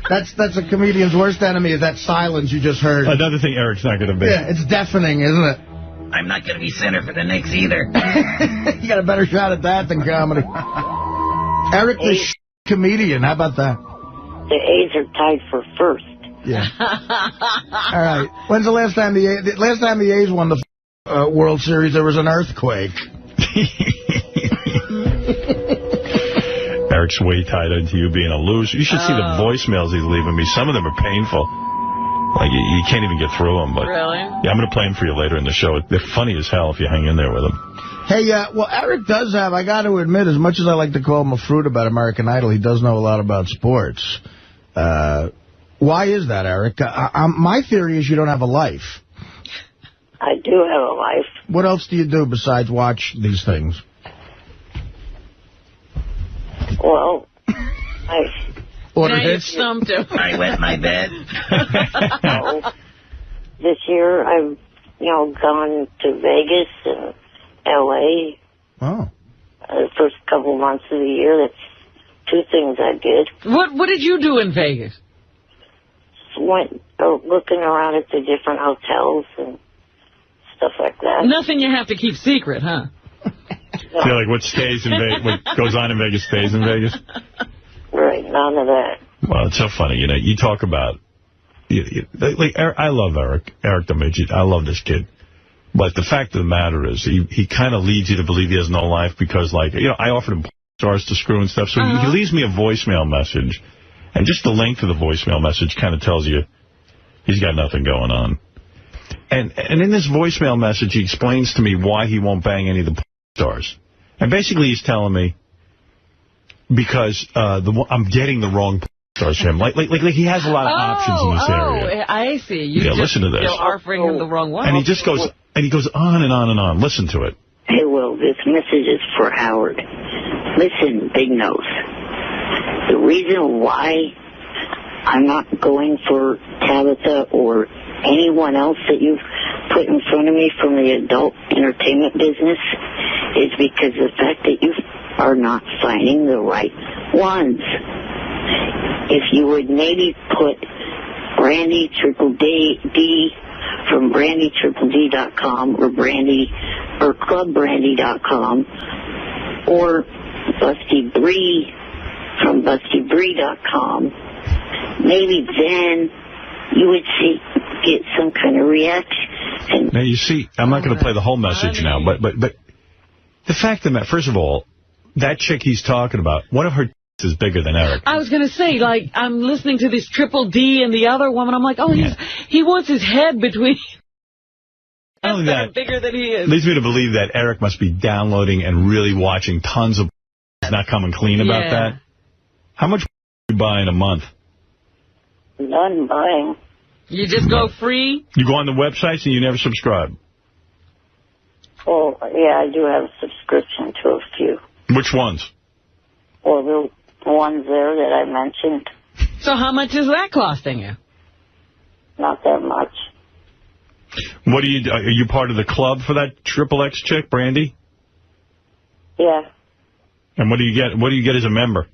That's a comedian's worst enemy, is that silence you just heard. Another thing Eric's not going to be. Yeah, it's deafening, isn't it? I'm not going to be center for the Knicks either. You got a better shot at that than comedy. Eric the comedian, how about that? The A's are tied for first. Yeah. All right. When's the last time the A's won the World Series? There was an earthquake. Eric's way tied into you being a loser. You should see the voicemails he's leaving me. Some of them are painful. Like, you can't even get through them. But really? Yeah, I'm going to play them for you later in the show. They're funny as hell if you hang in there with them. Hey, well, Eric does have, I got to admit, as much as I like to call him a fruit about American Idol, he does know a lot about sports. Why is that, Eric? My theory is you don't have a life. I do have a life. What else do you do besides watch these things? Well, Order now hits. you stumped him. I wet my bed. This year I've, gone to Vegas and L.A. Oh. The first couple months of the year, that's two things I did. What did you do in Vegas? Just went looking around at the different hotels and stuff like that. Nothing you have to keep secret, huh? Yeah, like what goes on in Vegas stays in Vegas? Right, none of that. Well, it's so funny. You talk about... I love Eric the Midget. I love this kid. But the fact of the matter is, he kind of leads you to believe he has no life because, I offered him stars to screw and stuff. So he leaves me a voicemail message. And just the length of the voicemail message kind of tells you he's got nothing going on. And in this voicemail message, he explains to me why he won't bang any of the stars. And basically he's telling me because I'm getting the wrong stars for him. Like he has a lot of options in this area. Oh, I see. Listen to this. You're offering him the wrong one. And he just goes, on and on and on. Listen to it. Hey, Will, this message is for Howard. Listen, Big Nose. The reason why I'm not going for Tabitha or anyone else that you've put in front of me from the adult entertainment business is because of the fact that you are not finding the right ones. If you would maybe put Brandy Triple D from BrandyTripleD.com or ClubBrandy.com or Busty Bree from BustyBree.com, maybe then you would get some kind of reaction. Now, you see, I'm not going to play the whole message now, but the fact of that, first of all, that chick he's talking about, one of her is bigger than Eric. I was going to say, I'm listening to this Triple D and the other woman. I'm like, he wants his head between... Not only that, bigger than he is. Leads me to believe that Eric must be downloading and really watching tons of not coming clean about that. How much do you buy in a month? None buying. You just go free? You go on the websites and you never subscribe? Well, yeah, I do have a subscription to a few. Which ones? Well, the ones there that I mentioned. So how much is that costing you? Not that much. What are you part of the club for that Triple X chick, Brandy? Yeah. And what do you get? What do you get as a member?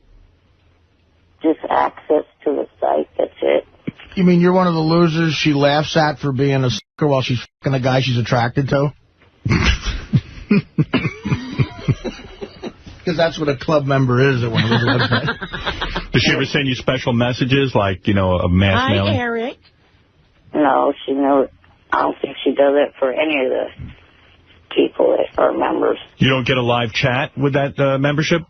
Just access to the site, that's it. You mean you're one of the losers she laughs at for being a sucker while she's fucking a guy she's attracted to? Because that's what a club member is at one of those websites. Does she ever send you special messages, like, a mass mailing? Hi, Eric. No, I don't think she does it for any of the people that are members. You don't get a live chat with that membership?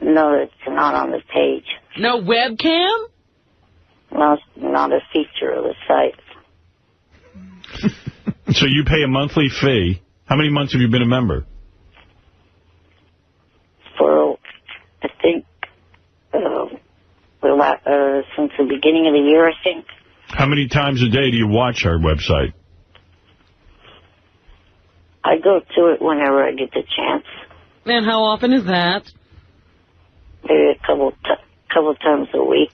No, it's not on the page. No webcam? No, it's not a feature of the site. So you pay a monthly fee, How many months have you been a member? For, I think, since the beginning of the year, I think. How many times a day do you watch our website? I go to it whenever I get the chance. And how often is that? Maybe a couple times a week.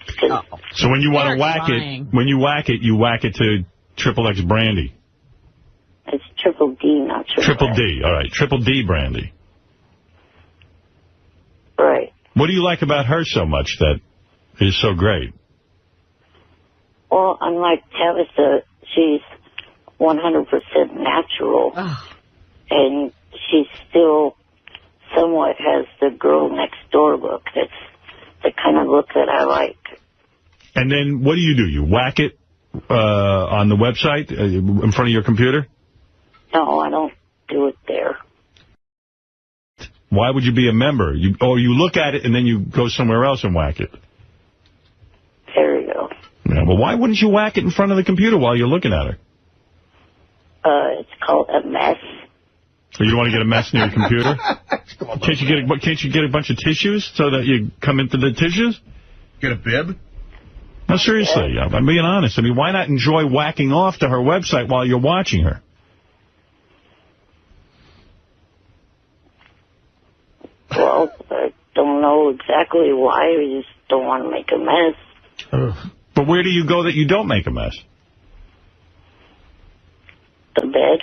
So when you want to whack you whack it to XXX Brandy. It's Triple D, not Triple D. All right, Triple D Brandy. Right. What do you like about her so much that is so great? Well, unlike Tabitha, she's 100% natural. And she still somewhat has the girl next door look. That's the kind of look that I like. And then what do? You whack it on the website in front of your computer? No, I don't do it there. Why would you be a member? You look at it and then you go somewhere else and whack it. There you go. Yeah, well, why wouldn't you whack it in front of the computer while you're looking at her? It's called a mess. So you don't want to get a mess near your computer? Can't you get a bunch of tissues so that you come into the tissues? Get a bib? No, seriously, I'm being honest. I mean, why not enjoy whacking off to her website while you're watching her? Well, I don't know exactly why. We just don't want to make a mess. But where do you go that you don't make a mess? The bed.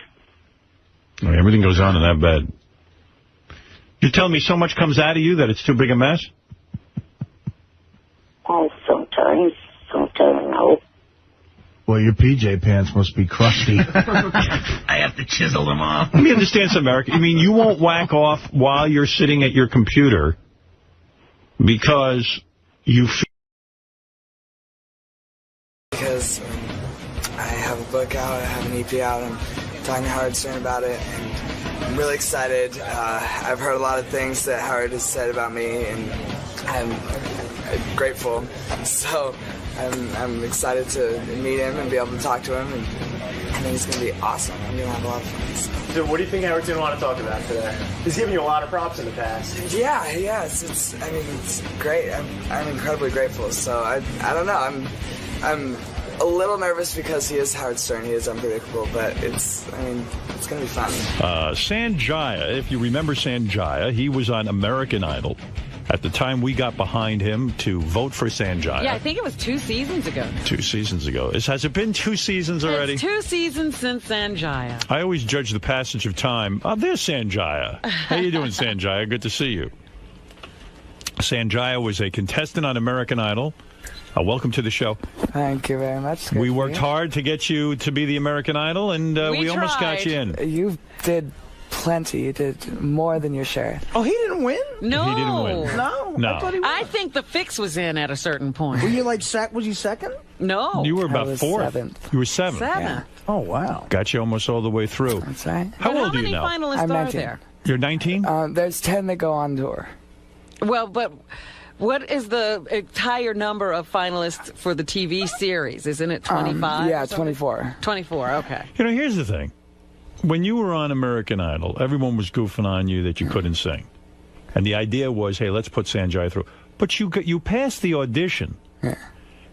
Oh, everything goes on in that bed. You're telling me so much comes out of you that it's too big a mess? Well, sometimes no. Well, your PJ pants must be crusty. I have to chisel them off. Let me understand something, Eric. I mean, you won't whack off while you're sitting at your computer because you feel... Because I have a book out, I have an EP out, I'm talking to Howard Stern about it, and I'm really excited. I've heard a lot of things that Howard has said about me, and I'm grateful. So I'm excited to meet him and be able to talk to him, and I think it's going to be awesome. I'm going to have a lot of fun. So what do you think Howard's going to want to talk about today? He's given you a lot of props in the past. Yeah, it's great. I'm incredibly grateful. So I don't know. I'm a little nervous because he is Howard Stern. He is unpredictable, but it's going to be fun. Sanjaya, if you remember Sanjaya, he was on American Idol. At the time, we got behind him to vote for Sanjaya. Yeah, I think it was 2 seasons ago. 2 seasons ago. Has it been 2 seasons already? It's 2 seasons since Sanjaya. I always judge the passage of time. Oh, there's Sanjaya. How you doing, Sanjaya? Good to see you. Sanjaya was a contestant on American Idol. Welcome to the show. Thank you very much. We worked hard to get you to be the American Idol, and we almost got you in. You did plenty. You did more than your share. Oh, he didn't win? No. He didn't win. No. I thought he won. I think the fix was in at a certain point. Were you was you second? No. You were about 4th. 7th. You were 7th. Yeah. Oh, wow. Got you almost all the way through. That's right. How old are you now? How many finalists I'm are 19. there? You're 19? There's 10 that go on tour. Well, but what is the entire number of finalists for the TV series? Isn't it 25? Yeah, 24. 24, okay. You know, here's the thing. When you were on American Idol, everyone was goofing on you that you couldn't sing. And the idea was, hey, let's put Sanjay through. But you passed the audition. Yeah.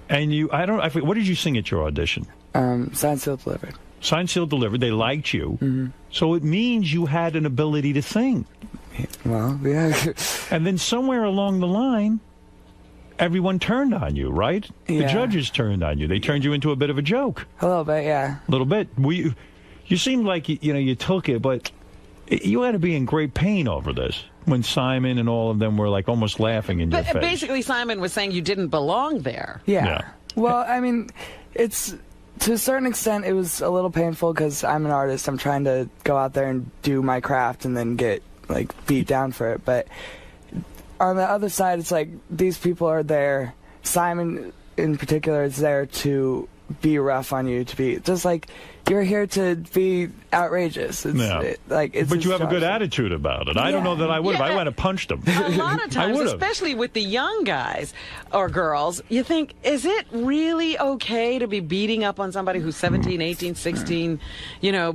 And I forget, what did you sing at your audition? Signed, Sealed, Delivered. Signed, Sealed, Delivered. They liked you. Mm-hmm. So it means you had an ability to sing. Well, yeah. And then somewhere along the line, everyone turned on you, right? Yeah. The judges turned on you. They turned you into a bit of a joke. A little bit, yeah. A little bit. You seemed like, you took it, but you had to be in great pain over this when Simon and all of them were, like, almost laughing in your face. Basically, Simon was saying you didn't belong there. Yeah. Well, I mean, it's... To a certain extent, it was a little painful because I'm an artist. I'm trying to go out there and do my craft and then get, like, beat down for it. But on the other side, it's like these people are there. Simon, in particular, is there to be rough on you, to be just like you're here to be outrageous. It's but you have a good attitude about it. I don't know that I would have. I would have punched him. A lot of times, especially with the young guys or girls, you think, is it really okay to be beating up on somebody who's 17, 18, 16,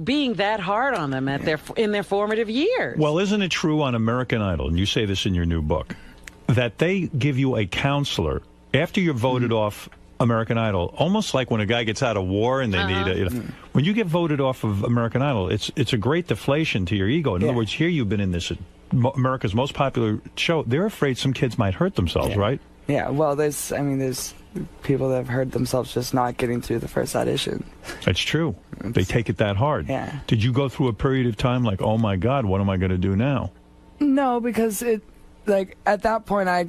being that hard on them in their formative years? Well, isn't it true on American Idol, and you say this in your new book, that they give you a counselor after you're voted off American Idol, almost like when a guy gets out of war and they need when you get voted off of American Idol, it's a great deflation to your ego. In other words, here you've been in this America's most popular show. They're afraid some kids might hurt themselves, right? Yeah, well, there's people that have hurt themselves just not getting through the first audition. That's true. They take it that hard. Yeah. Did you go through a period of time like, oh my God, what am I going to do now? No, because at that point I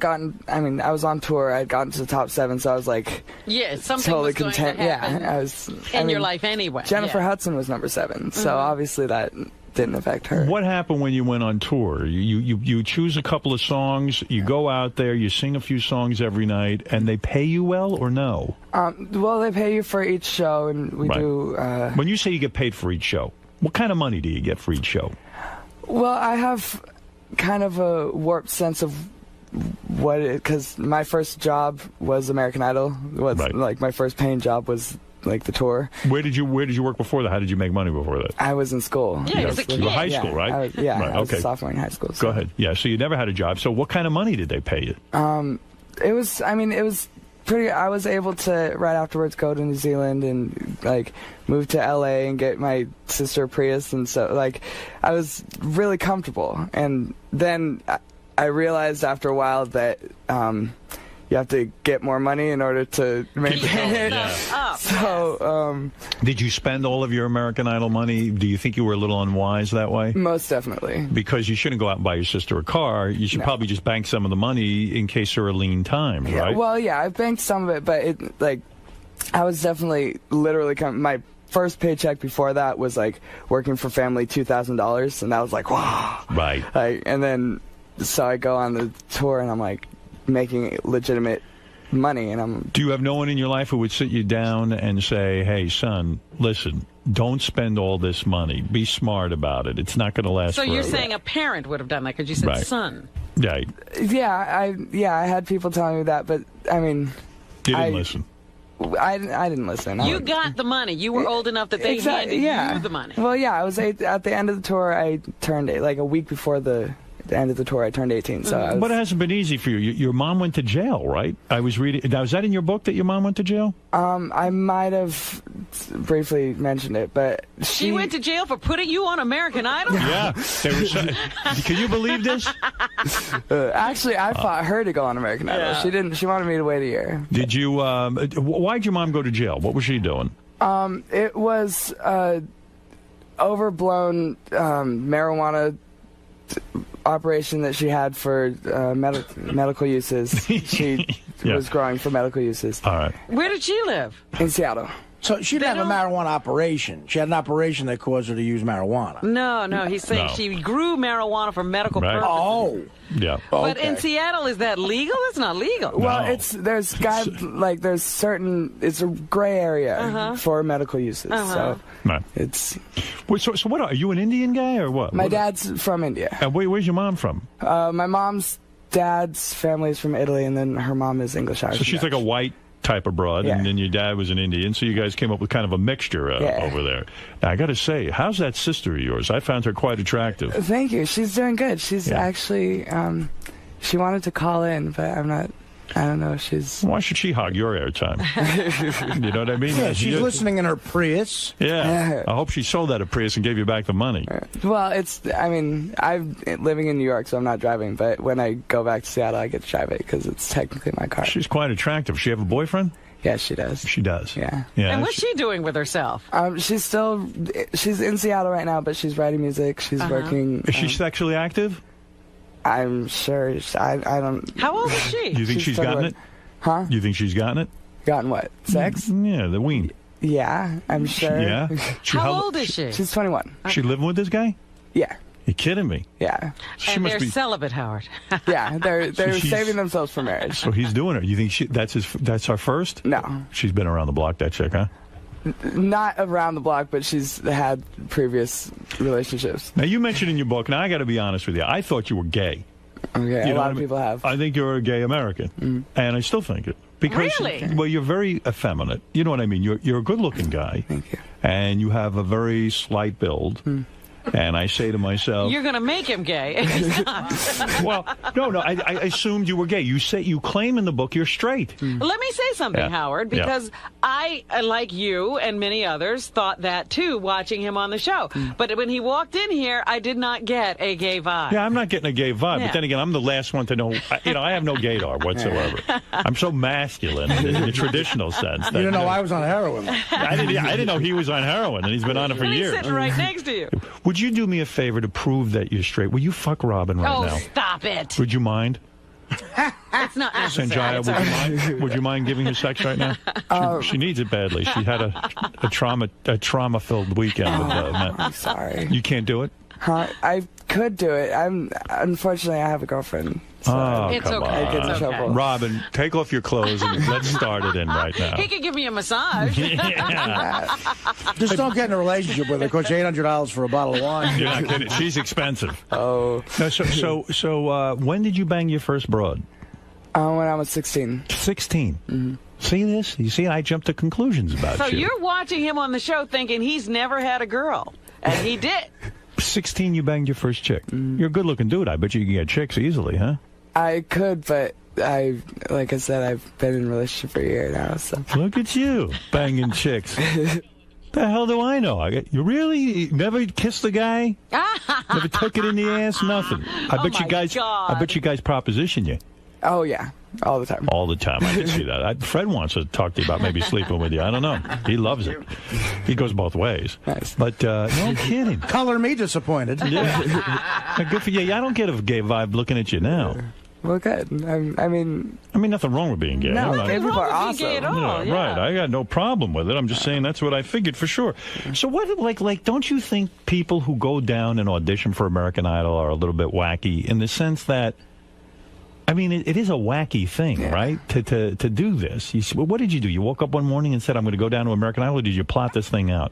was on tour, I'd gotten to the top 7, so I was like, something totally was going content. to happen I was in your life anyway. Jennifer Hudson was number 7, so obviously that didn't affect her. What happened when you went on tour? You choose a couple of songs, you go out there, you sing a few songs every night, and they pay you well or no? Well, they pay you for each show, and we do... when you say you get paid for each show, what kind of money do you get for each show? Well, I have kind of a warped sense of because my first job was American Idol. Like my first paying job was like the tour. Where did you work before that? How did you make money before that? I was in school. Yeah, as a kid. You were high school, right? I was a sophomore in high school. So. Go ahead. Yeah, so you never had a job. So what kind of money did they pay you? It was pretty. I was able to right afterwards go to New Zealand and move to LA and get my sister a Prius, and so I was really comfortable. And then I realized after a while that you have to get more money in order to maintain it. So, did you spend all of your American Idol money? Do you think you were a little unwise that way? Most definitely. Because you shouldn't go out and buy your sister a car. You should probably just bank some of the money in case there are lean times, right? Well, yeah, I banked some of it, but I was definitely literally my first paycheck before that was working for family, $2,000, and I was like, wow. Right. And then so I go on the tour and I'm making legitimate money, and Do you have no one in your life who would sit you down and say, hey, son, listen, don't spend all this money. Be smart about it. It's not going to last forever. So you're saying a parent would have done that because you said son. Right. Yeah, I had people telling me that, but you didn't listen. I didn't listen. You got the money. You were old enough that they handed you the money. Well, yeah, I was at the end of the tour. I turned a week before the end of the tour, I turned 18. So But it hasn't been easy for you. Your mom went to jail, right? I was reading. Now, is that in your book that your mom went to jail? I might have briefly mentioned it, but she went to jail for putting you on American Idol? Yeah. Can you believe this? Actually, I fought her to go on American Idol. Yeah. She didn't. She wanted me to wait a year. Did you? Why'd your mom go to jail? What was she doing? It was overblown marijuana operation that she had for medical uses. She was growing for medical uses. All right. Where did she live? In Seattle. So she didn't have a marijuana operation. She had an operation that caused her to use marijuana. No, he's saying she grew marijuana for medical purposes. Oh. Yeah. But in Seattle, is that legal? It's not legal. Well, it's a gray area for medical uses. So it's. So what are you, an Indian guy or what? My dad's from India. And where's your mom from? My mom's dad's family is from Italy, and then her mom is English-Irish. So she's like a white type of broad, and then your dad was an Indian, so you guys came up with kind of a mixture over there. Now, I got to say, how's that sister of yours? I found her quite attractive. Thank you. She's doing good. She's actually, she wanted to call in, but I don't know if she's... Why should she hog your airtime? You know what I mean? Yeah, she's listening in her Prius. Yeah. I hope she sold that at Prius and gave you back the money. Well, I'm living in New York, so I'm not driving, but when I go back to Seattle, I get to drive it because it's technically my car. She's quite attractive. She have a boyfriend? Yes, she does. She does. Yeah. And what's she doing with herself? She's in Seattle right now, but she's writing music. She's working. Is she sexually active? I'm sure. I don't. How old is she? Do you think she's gotten it? Huh? You think she's gotten it? Gotten what? Sex? Yeah, the ween. Yeah, I'm sure. Yeah. How old is she? She's 21. She living with this guy? Yeah. You kidding me? Yeah. And they're celibate, Howard. Yeah, they're saving themselves for marriage. So he's doing it. You think that's our first? No. She's been around the block, that chick, huh? Not around the block, but she's had previous relationships. Now, you mentioned in your book, now I got to be honest with you, I thought you were gay. Okay, a lot of people have. I think you're a gay American, and I still think it. Because, really? Well, you're very effeminate. You know what I mean? You're a good-looking guy. Thank you. And you have a very slight build. And I say to myself, you're going to make him gay. And he's not. Well, no, I assumed you were gay. You claim in the book you're straight. Let me say something, Howard, because I, like you and many others, thought that too, watching him on the show. But when he walked in here, I did not get a gay vibe. Yeah, I'm not getting a gay vibe. But then again, I'm the last one to know. I have no gaydar whatsoever. I'm so masculine in the traditional sense. You didn't know I was on heroin. I didn't know he was on heroin, and he's been on it for he's years. Sitting right next to you. Would you do me a favor to prove that you're straight? Will you fuck Robin right now? Oh, stop it. Would you mind? It's not necessary. Sanjaya, would you mind giving her sex right now? She needs it badly. She had a trauma-filled weekend. I'm sorry. You can't do it? I could do it. Unfortunately, I have a girlfriend. So it's okay. I get in trouble. Robin, take off your clothes and let's start it in right now. He could give me a massage. Just don't get in a relationship with her. Cost you $800 for a bottle of wine. You're not kidding. She's expensive. Oh. No, so when did you bang your first broad? When I was 16. 16? Mm-hmm. See this? You see, I jumped to conclusions about so you. So you're watching him on the show thinking he's never had a girl. And he did. 16, you banged your first chick. You're a good-looking dude. I bet you can get chicks easily, huh? I could, but like I said, I've been in a relationship for a year now. So look at you, banging chicks. The hell do I know? You really never kissed a guy? Never took it in the ass? Nothing. I bet you guys proposition you. Oh yeah, all the time. All the time. I can see that. Fred wants to talk to you about maybe sleeping with you. I don't know. He loves it. He goes both ways. Nice. But no kidding. Color me disappointed. Yeah. Good for you. I don't get a gay vibe looking at you now. Well, good. I mean, nothing wrong with being gay. No, gay people are awesome. Right. I got no problem with it. I'm just saying that's what I figured for sure. So what, like, don't you think people who go down and audition for American Idol are a little bit wacky in the sense that, I mean, it is a wacky thing, right, to do this? What did you do? You woke up one morning and said, I'm going to go down to American Idol, or did you plot this thing out?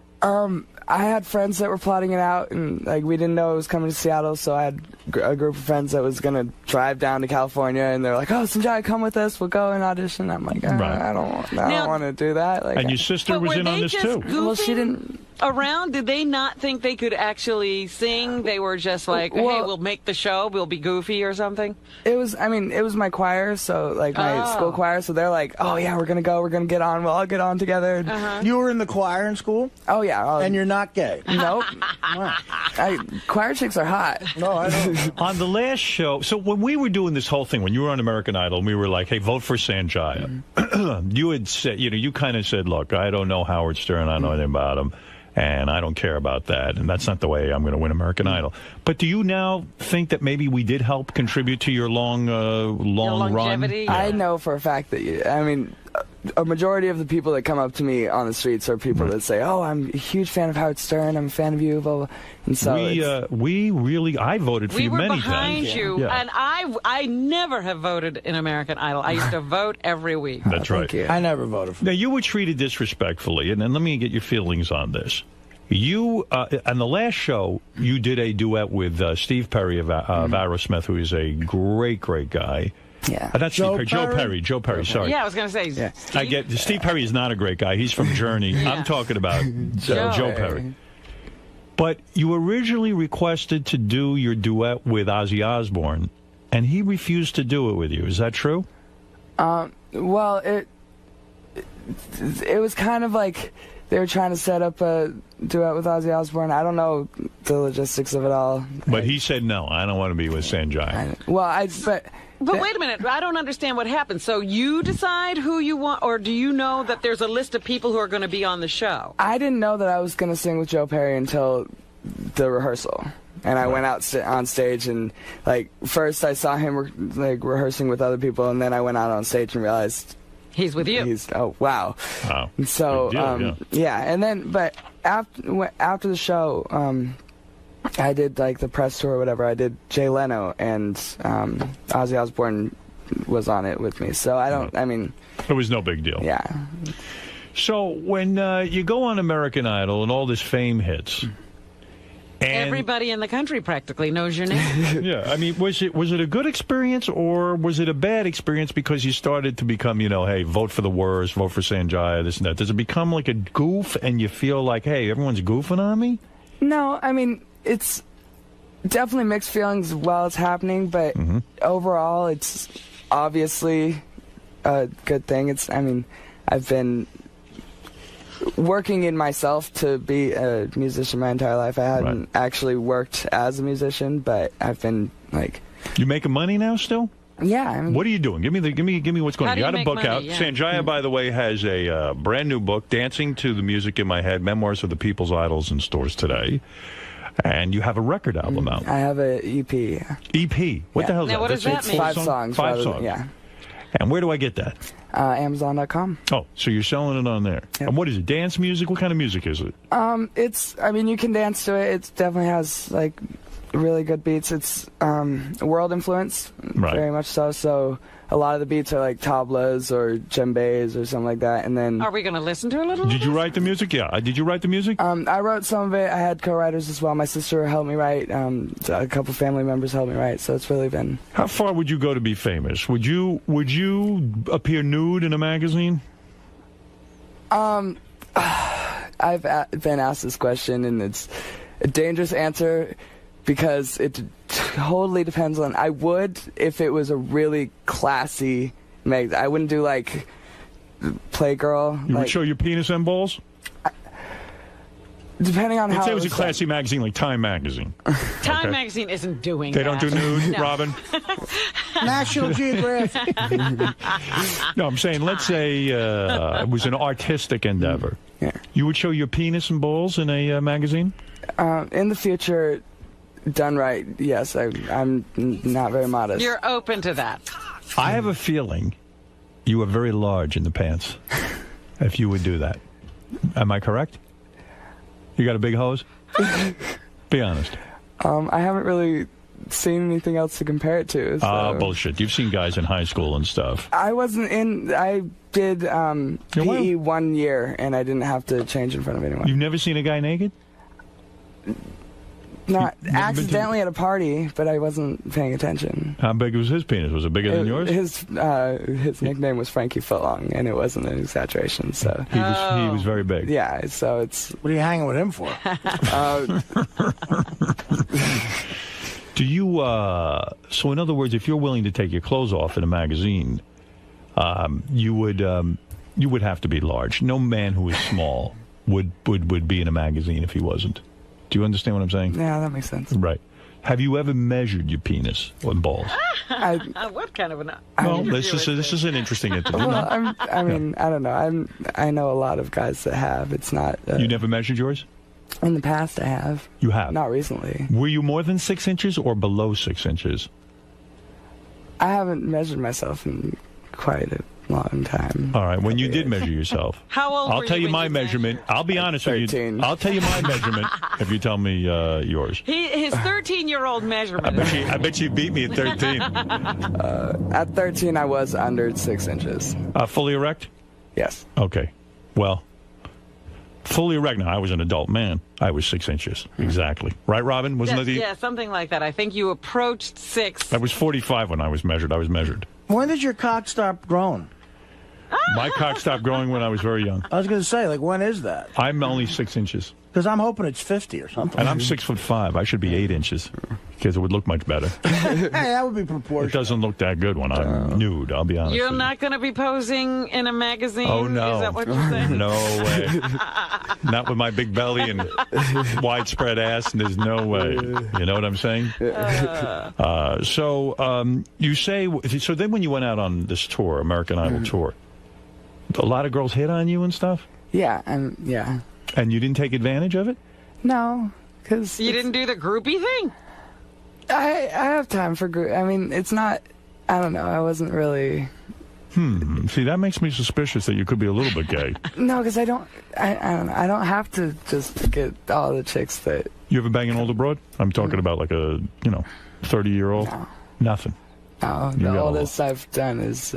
I had friends that were plotting it out, and like we didn't know it was coming to Seattle, so I had a group of friends that was going to drive down to California, and they're like, oh, Sanjay, come with us, we'll go and audition. I'm like, I don't want to do that. Like, and your sister was in on this, too. Well, she didn't... Around, did they not think they could actually sing? They were just like, hey, we'll make the show, we'll be goofy or something? It was my choir, so like my school choir, so they're like, oh yeah, we're going to get on, we'll all get on together. You were in the choir in school? Oh yeah. And you're not gay? Nope. Choir chicks are hot. No, I don't. On the last show, so when we were doing this whole thing, when you were on American Idol, and we were like, hey, vote for Sanjaya, you had said, you kind of said, look, I don't know Howard Stern, I don't know anything about him. And I don't care about that, and that's not the way I'm going to win American Idol. But do you now think that maybe we did help contribute to your long run? Yeah. I know for a fact that a majority of the people that come up to me on the streets are people that say, oh, I'm a huge fan of Howard Stern, I'm a fan of you, blah, blah. And so I voted for you many times. We were behind you, and I never have voted in American Idol. I used to vote every week. That's right. I never voted for you. Now, you were treated disrespectfully, and then let me get your feelings on this. You, on the last show, you did a duet with Steve Perry of Aerosmith, who is a great, great guy. Yeah. That's Joe Perry, sorry. Yeah, I was going to say. Yeah. Steve Perry is not a great guy. He's from Journey. I'm talking about Joe Perry. But you originally requested to do your duet with Ozzy Osbourne, and he refused to do it with you. Is that true? Well, it was kind of like they were trying to set up a duet with Ozzy Osbourne. I don't know the logistics of it all. But he said, no, I don't want to be with Sanjay. But wait a minute, I don't understand what happened. So you decide who you want, or do you know that there's a list of people who are going to be on the show? I didn't know that I was going to sing with Joe Perry until the rehearsal. And I went out on stage, and like first I saw him rehearsing with other people, and then I went out on stage and realized he's with you. Oh wow. And so deal, and then but after the show, I did like the press tour or whatever. I did Jay Leno, and Ozzy Osbourne was on it with me. So I mean... It was no big deal. Yeah. So when you go on American Idol and all this fame hits... And everybody in the country practically knows your name. Yeah, I mean, was it a good experience or was it a bad experience because you started to become, hey, vote for the worst, vote for Sanjaya, this and that? Does it become like a goof and you feel like, hey, everyone's goofing on me? No, I mean, it's definitely mixed feelings while it's happening, but overall, it's obviously a good thing. I've been working in myself to be a musician my entire life. I hadn't actually worked as a musician, but I've been like... You making money now still? Yeah. I mean, what are you doing? Give me what's going on. You got a book out. Yeah. Sanjaya, by the way, has a brand new book, Dancing to the Music in My Head, Memoirs of the People's Idols in stores today. And you have a record album out. I have an EP. EP? What the hell is now, that? What does that mean? 5 songs. 5 songs. Yeah. And where do I get that? Amazon.com. Oh, so you're selling it on there. Yep. And what is it? Dance music? What kind of music is it? You can dance to it. It definitely has, like, really good beats. It's world influence, very much so. So a lot of the beats are like tablas or djembes or something like that. And then... Are we going to listen to a little? Did you write the music? Yeah. Did you write the music? I wrote some of it. I had co-writers as well. My sister helped me write. A couple family members helped me write. So it's really been... How far would you go to be famous? Would you appear nude in a magazine? I've been asked this question, and it's a dangerous answer because it totally depends on... I would if it was a really classy magazine. I wouldn't do, like, Playgirl. You would show your penis and balls? Depending on Let's how... say it was a classy magazine like Time Magazine. Time Magazine isn't doing They that. don't do nude, No. Robin? National Geographic. No, I'm saying, let's say it was an artistic endeavor. Yeah. You would show your penis and balls in a magazine? In the future, done right, yes. I'm not very modest. You're open to that. I have a feeling you are very large in the pants if you would do that. Am I correct? You got a big hose? Be honest. I haven't really seen anything else to compare it to. So. Bullshit. You've seen guys in high school and stuff. I did PE 1 year, and I didn't have to change in front of anyone. You've never seen a guy naked? Not accidentally at a party, but I wasn't paying attention. How big was his penis? Was it bigger than yours? His nickname was Frankie Footlong, and it wasn't an exaggeration. So he was very big. Yeah, so it's... What are you hanging with him for? Do you, so in other words, if you're willing to take your clothes off in a magazine, you would have to be large. No man who is small would be in a magazine if he wasn't. Do you understand what I'm saying? Yeah, that makes sense. Right. Have you ever measured your penis or balls? What kind of an... Well, this is an interesting interview. Well, I don't know. I know a lot of guys that have. It's not... You never measured yours? In the past, I have. You have? Not recently. Were you more than 6 inches or below 6 inches? I haven't measured myself in quite a long time. All right. When you did measure yourself. How old I'll were tell you you when my you measurement. I'll be honest with you. 13. I'll tell you my measurement if you tell me yours. His 13-year-old measurement. I bet you beat me at 13. At 13, I was under 6 inches. Fully erect? Yes. Okay. Well, fully erect. Now, I was an adult man. I was 6 inches. Exactly. Right, Robin? Wasn't it? Yeah, something like that. I think you approached 6. I was 45 when I was measured. I was measured. When did your cock stop growing? My cock stopped growing when I was very young. I was going to say, like, when is that? I'm only 6 inches. Because I'm hoping it's 50 or something. And I'm 6'5". I should be 8 inches because it would look much better. Hey, that would be proportional. It doesn't look that good when I'm nude, I'll be honest You're with you. not going to be posing in a magazine? Oh, no. Is that what you're saying? No way. Not with my big belly and widespread ass, and there's no way. You know what I'm saying? So you say, so then when you went out on this tour, American Idol tour, a lot of girls hit on you and stuff? Yeah, yeah. And you didn't take advantage of it? No, because... You didn't do the groupie thing? I have time for group. I mean, it's not... I don't know. I wasn't really... See, that makes me suspicious that you could be a little bit gay. No, because I don't know. I don't have to just get all the chicks that You ever bang an older broad? I'm talking about like a, 30-year-old? No. Nothing. No, the oldest I've done is,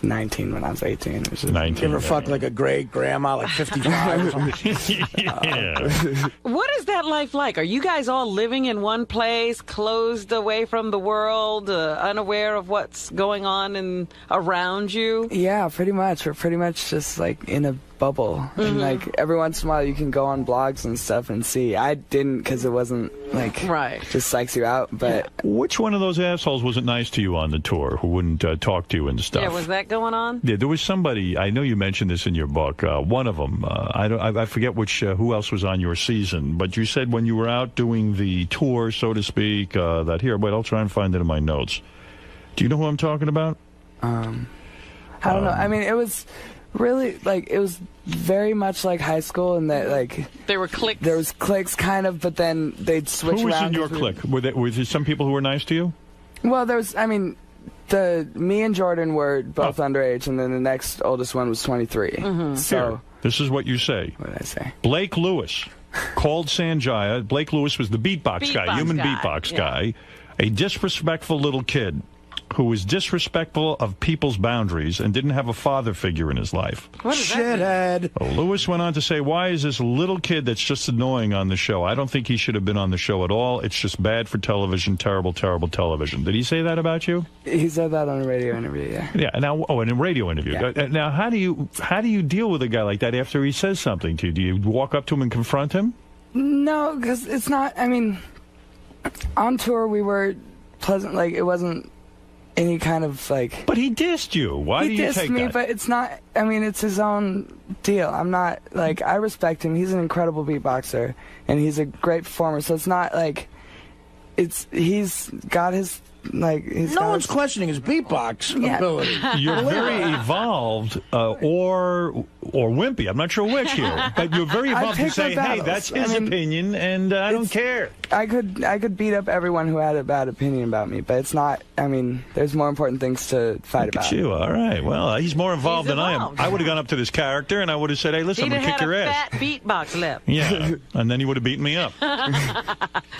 19 when I was 18. 19. You ever fuck like a great grandma, like 55 or something? Yeah. What is that life like? Are you guys all living in one place, closed away from the world, unaware of what's going on around you? Yeah, pretty much. We're pretty much just like in a bubble. And like every once in a while you can go on blogs and stuff and see. I didn't because it wasn't like just psychs you out. But which one of those assholes wasn't nice to you on the tour who wouldn't talk to you and stuff? Yeah, was that going on? Yeah, there was somebody. I know you mentioned this in your book. One of them. I forget which. Who else was on your season? But you said when you were out doing the tour, so to speak, that here. Wait, I'll try and find it in my notes. Do you know who I'm talking about? I don't know. I mean, it was really like it was very much like high school in that like there were cliques. There was cliques kind of, but then they'd switch around. Who was in your clique? Were there some people who were nice to you? Well, there was. I mean, me and Jordan were both underage, and then the next oldest one was 23. So here, this is what you say. What did I say? Blake Lewis called Sanjaya. Blake Lewis was the beatbox guy, human beatbox guy, a disrespectful little kid who was disrespectful of people's boundaries and didn't have a father figure in his life. What is shithead. Oh, Lewis went on to say, why is this little kid that's just annoying on the show? I don't think he should have been on the show at all. It's just bad for television, terrible, terrible television. Did he say that about you? He said that on a radio interview, yeah. Yeah, now, in a radio interview. Yeah. Now, how do you deal with a guy like that after he says something to you? Do you walk up to him and confront him? No, because it's not, I mean, on tour we were pleasant, like, it wasn't any kind of like. But he dissed you. Why do you take that? He dissed me, but it's not. I mean, it's his own deal. I'm not like I respect him. He's an incredible beatboxer and he's a great performer. So it's not like he's got his like. No one's questioning his beatbox ability. You're very evolved, or wimpy. I'm not sure which here, but you're very evolved to say, "Hey, that's his opinion, and I don't care." I could beat up everyone who had a bad opinion about me, but it's not. I mean, there's more important things to fight about. You, all right. Well, he's more involved than I am. I would have gone up to this character and I would have said, "Hey, listen, I'm gonna kick your ass." Fat beatbox lip. Yeah, and then he would have beaten me up.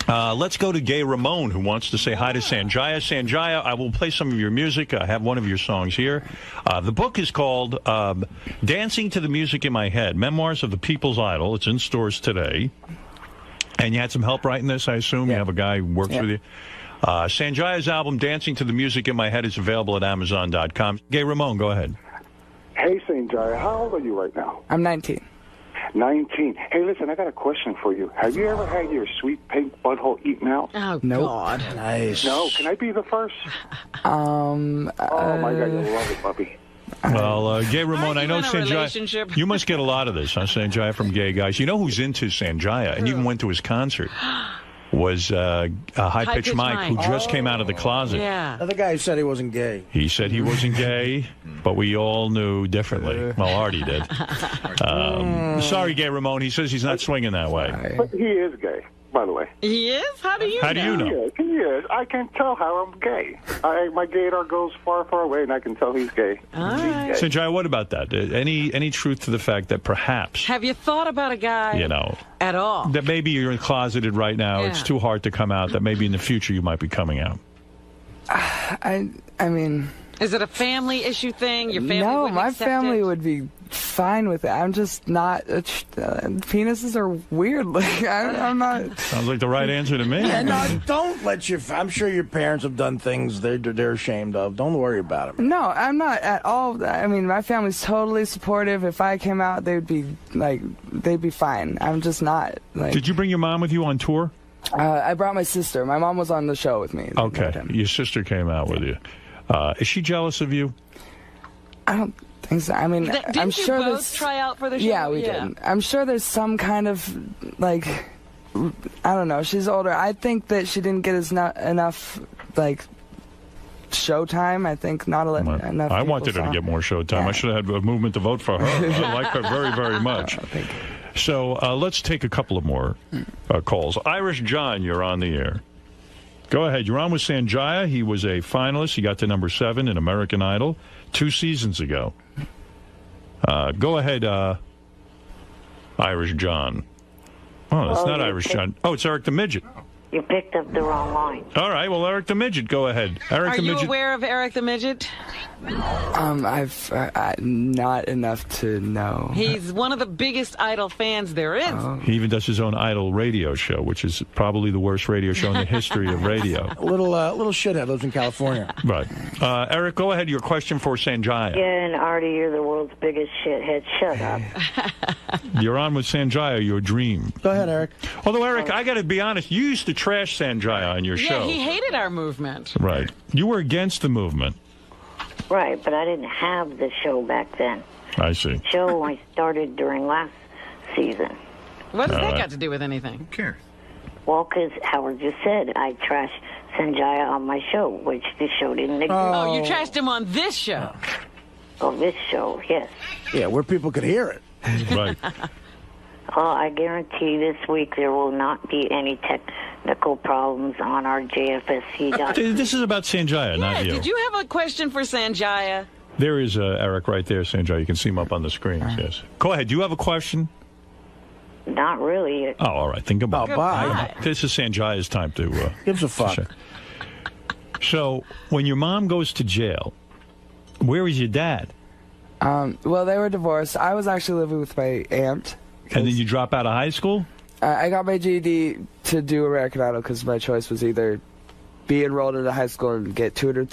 Let's go to Gay Ramon, who wants to say hi to Sanjaya. Sanjaya, I will play some of your music. I have one of your songs here. The book is called Dancing to the Music in My Head, Memoirs of the People's Idol. It's in stores today. And you had some help writing this, I assume? You have a guy who works with you? Sanjaya's album, Dancing to the Music in My Head, is available at Amazon.com. Gay Ramon, go ahead. Hey, Sanjaya, how old are you right now? I'm 19. 19. Hey, listen, I got a question for you. Have you ever had your sweet pink butthole eaten out? Oh, nope. God. Nice. No, can I be the first? Oh, my God, you'll love it, puppy. Well, Gay Ramon, I know Sanjaya. You must get a lot of this, huh, Sanjaya, from gay guys. You know who's into Sanjaya and even went to his concert? Was High Pitch Mike, who just came out of the closet. Yeah. The guy who said he wasn't gay. He said he wasn't gay, but we all knew differently. Well, Artie did. Sorry, Gay Ramon. He says he's not swinging that way. But he is gay, by the way. He is? How do you know? How do you know? He is. I can tell how I'm gay. My gaydar goes far, far away, and I can tell he's gay. All right. Sanjaya, what about that? Any truth to the fact that perhaps... Have you thought about a guy at all? That maybe you're closeted right now. It's too hard to come out. That maybe in the future you might be coming out. I mean... Is it a family issue thing? Your family No, wouldn't my accept family it? would be fine with it. I'm just not. Penises are weird. Like I'm not. Sounds like the right answer to me. Yeah, no, don't let your. I'm sure your parents have done things they're ashamed of. Don't worry about it. No, I'm not at all. I mean, my family's totally supportive. If I came out, they'd be fine. I'm just not. Like, did you bring your mom with you on tour? I brought my sister. My mom was on the show with me. Okay, your sister came out with you. Is she jealous of you? I don't think so. I mean, Didn't I'm you sure both there's. try out for the show? Yeah, we did. I'm sure there's some kind of like, I don't know. She's older. I think that she didn't get enough like showtime. I think not enough. I wanted her to get more showtime. Yeah. I should have had a movement to vote for her. I like her very, very much. So let's take a couple of more calls. Irish John, you're on the air. Go ahead. You're on with Sanjaya. He was a finalist. He got to number 7 in American Idol 2 seasons ago. Go ahead, Irish John. Oh, that's Well, not you Irish picked- John. Oh, it's Eric the Midget. You picked up the wrong line. All right, well, Eric the Midget, go ahead. Eric Are the you Midget. aware of Eric the Midget? I've not enough to know. He's one of the biggest Idol fans there is. He even does his own Idol radio show, which is probably the worst radio show in the history of radio. A little shithead lives in California. Right. Eric, go ahead. Your question for Sanjaya. Yeah, and Artie, you're the world's biggest shithead. Shut up. You're on with Sanjaya, your dream. Go ahead, Eric. Although, Eric, I got to be honest, you used to trash Sanjaya on your Yeah, show. he hated our movement. Right. You were against the movement. Right, but I didn't have the show back then. I see. The show I started during last season. What does All that right. got to do with anything? Who cares? Well, because Howard just said I trashed Sanjaya on my show, which this show didn't exist. Oh, you trashed him on this show. Oh, this show, yes. Yeah, where people could hear it. Right. I guarantee this week there will not be any technical problems on our JFSC. This is about Sanjaya, not you. Did you have a question for Sanjaya? There is Eric right there, Sanjaya. You can see him up on the screen. Yes. Go ahead. Do you have a question? Not really. Oh, all right. Think about it. Goodbye. This is Sanjaya's time to... Gives a fuck. So, when your mom goes to jail, where is your dad? Well, they were divorced. I was actually living with my aunt. And then you drop out of high school? I got my GED to do American Idol because my choice was either be enrolled into high school and get tutored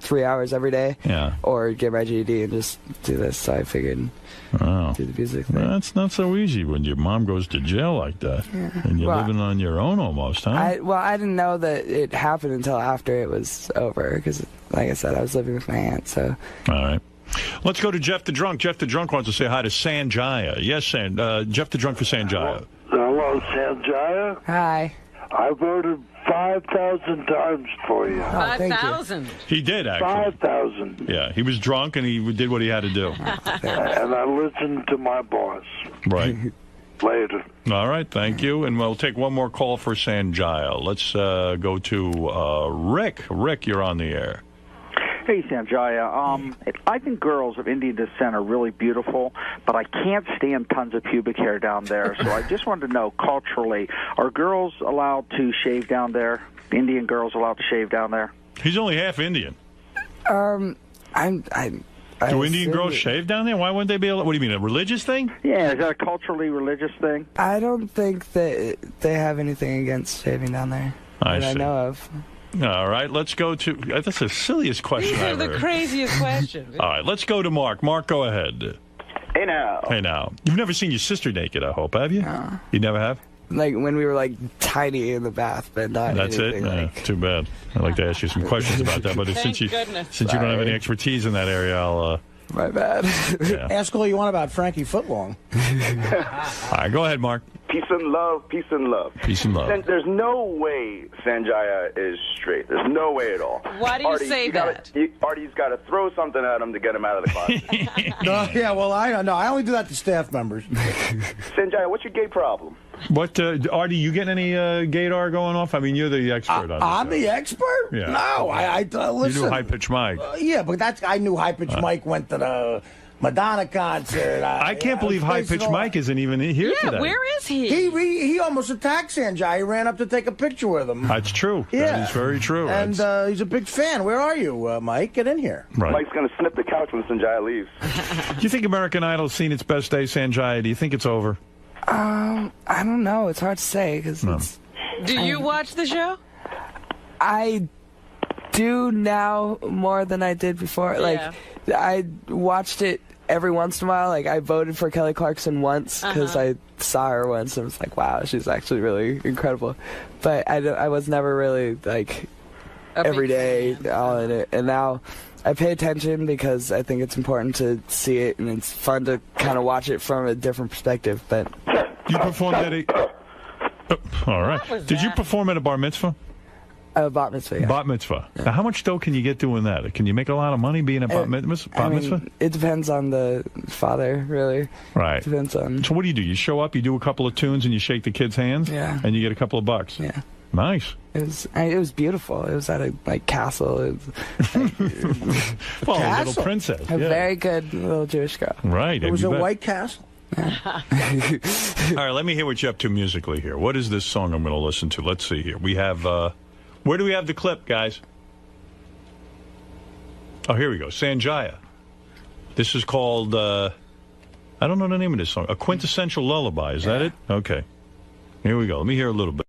3 hours every day, or get my GED and just do this. So I figured do the music thing. That's not so easy when your mom goes to jail like that. And you're Well, living on your own almost, huh? I didn't know that it happened until after it was over because, like I said, I was living with my aunt. So. All right. Let's go to Jeff the Drunk. Jeff the Drunk wants to say hi to Sanjaya. Yes, Jeff the Drunk for Sanjaya. Hello, Sanjaya. Hi. I voted 5,000 times for you. 5,000. He did, actually. 5,000. Yeah, he was drunk and he did what he had to do. And I listened to my boss. Right. Later. All right, thank you. And we'll take one more call for Sanjaya. Let's go to Rick. Rick, you're on the air. Hey, Sanjaya. I think girls of Indian descent are really beautiful, but I can't stand tons of pubic hair down there. So I just wanted to know, culturally, are girls allowed to shave down there? Indian girls allowed to shave down there? He's only half Indian. I Do Indian girls shave down there? Why wouldn't they be able? What do you mean, a religious thing? Yeah, is that a culturally religious thing? I don't think that they have anything against shaving down there that I see. know of. All right, let's go to... That's the silliest question These are I've the ever heard. craziest questions. All right, let's go to Mark. Mark, go ahead. Hey, now. Hey, now. You've never seen your sister naked, I hope, have you? No. You never have? Like when we were like tiny in the bath, but not That's it? anything. Too bad. I'd like to ask you some questions about that, but since you goodness. don't have any expertise in that area, I'll... My bad. Yeah. Ask all you want about Frankie Footlong. All right, go ahead, Mark. Peace and love, peace and love. Peace and love. There's no way Sanjaya is straight. There's no way at all. Why do you say that? Artie's got to throw something at him to get him out of the closet. No, yeah, well, I don't know. I only do that to staff members. Sanjaya, what's your gay problem? What, Artie, you getting any gaydar going off? I mean, you're the expert on this. I'm the expert? Yeah. No, I listen. You knew High Pitch Mike. Yeah, but I knew High Pitch Mike went to the Madonna concert. I can't believe High Pitch Mike isn't even here today. Where is he? He almost attacked Sanjay. He ran up to take a picture with him. That's true. Yeah. That is very true. And he's a big fan. Where are you, Mike? Get in here. Right. Mike's going to snip the couch when Sanjaya leaves. Do you think American Idol's seen its best day, Sanjay? Do you think it's over? I don't know. It's hard to say because it's. Do you watch the show? I do now more than I did before. Yeah. Like, I watched it every once in a while. Like, I voted for Kelly Clarkson once because I saw her once and was like, wow, she's actually really incredible. But I was never really, like, every day all in it. And now I pay attention because I think it's important to see it, and it's fun to kind of watch it from a different perspective. But you performed at a... all right. Did you perform at a bar mitzvah? Bat mitzvah, yeah. Bat mitzvah. Now, how much dough can you get doing that? Can you make a lot of money being a bat mitzvah? I mean, it depends on the father, really. Right. Depends on. So what do? You show up, you do a couple of tunes, and you shake the kid's hands? Yeah. And you get a couple of bucks? Yeah. Nice. It was beautiful. It was at a castle. It was, well, a little princess. A very good little Jewish girl. Right. It was a white castle? All right, let me hear what you're up to musically here. What is this song I'm going to listen to? Let's see here. We have, where do we have the clip, guys? Oh, here we go. Sanjaya. This is called, I don't know the name of this song. A Quintessential Lullaby. Is that it? Okay. Here we go. Let me hear a little bit.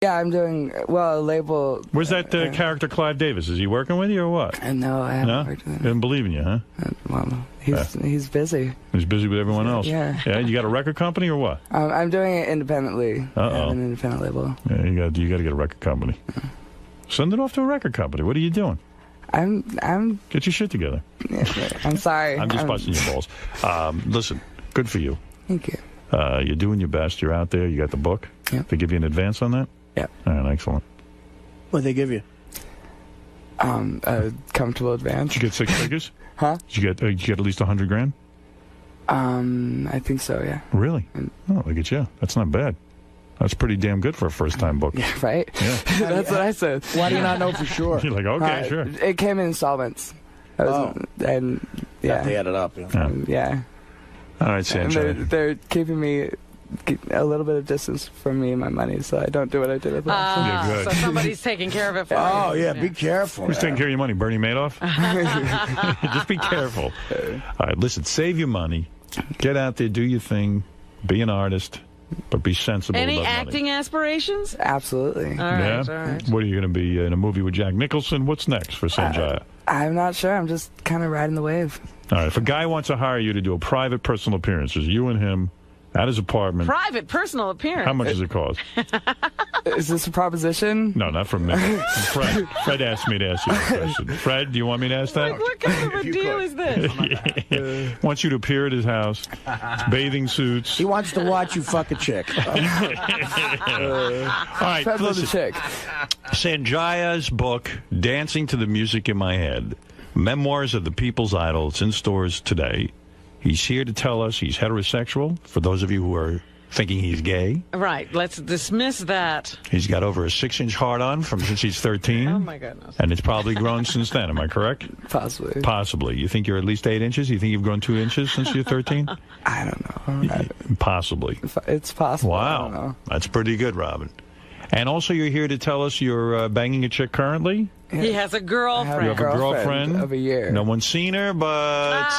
Yeah, I'm doing, well, a label. Where's that character Clive Davis? Is he working with you or what? No, I haven't worked with him. Didn't believe in you, huh? Well, he's busy. He's busy with everyone else. Yeah. Yeah, you got a record company or what? I'm doing it independently. Uh-oh. I have an independent label. Yeah, you got to get a record company. Send it off to a record company. What are you doing? I'm Get your shit together. I'm sorry. I'm just busting your balls. Listen, good for you. Thank you. You're doing your best. You're out there. You got the book. Yep. They give you an advance on that? Yeah. All right, excellent. What'd they give you? A comfortable advance. Did you get 6 figures? Huh? Did you get at least $100,000? I think so, yeah. Really? Oh, look at you. That's not bad. That's pretty damn good for a first-time book. Yeah, right? Yeah. That's what I said. Why do you not know for sure? You're like, okay, sure. It came in installments. And, yeah. They added up. Yeah. Yeah. All right, Sanjay. They're keeping me a little bit of distance from me and my money, so I don't do what I did with last time. Yeah, good. So somebody's taking care of it for you. Oh, yeah, be careful. Who's taking care of your money? Bernie Madoff? Just be careful. All right, listen, save your money. Get out there, do your thing, be an artist, but be sensible Any about acting money. aspirations? Absolutely. All right, Yeah? all right. What are you going to be in a movie with Jack Nicholson? What's next for Sanjaya? I'm not sure. I'm just kind of riding the wave. All right, if a guy wants to hire you to do a private personal appearance, it's you and him at his apartment. Private personal appearance. How much does it cost? Is this a proposition? No, not from me. Fred asked me to ask you that question. Fred, do you want me to ask that? Like, what kind of a deal is this? Wants you to appear at his house, bathing suits. He wants to watch you fuck a chick. All right, listen. the chick. Sanjaya's book, Dancing to the Music in My Head, Memoirs of the People's Idol. It's in stores today. He's here to tell us he's heterosexual, for those of you who are thinking he's gay. Right, let's dismiss that. He's got over a 6-inch hard-on since he's 13. Oh, my goodness. And it's probably grown since then. Am I correct? Possibly. Possibly. You think you're at least 8 inches? You think you've grown 2 inches since you're 13? I don't know. Possibly. It's possible. I don't Wow. know. That's pretty good, Robin. And also you're here to tell us you're banging a chick currently? He has a girlfriend. You have a girlfriend of a year. No one's seen her, but...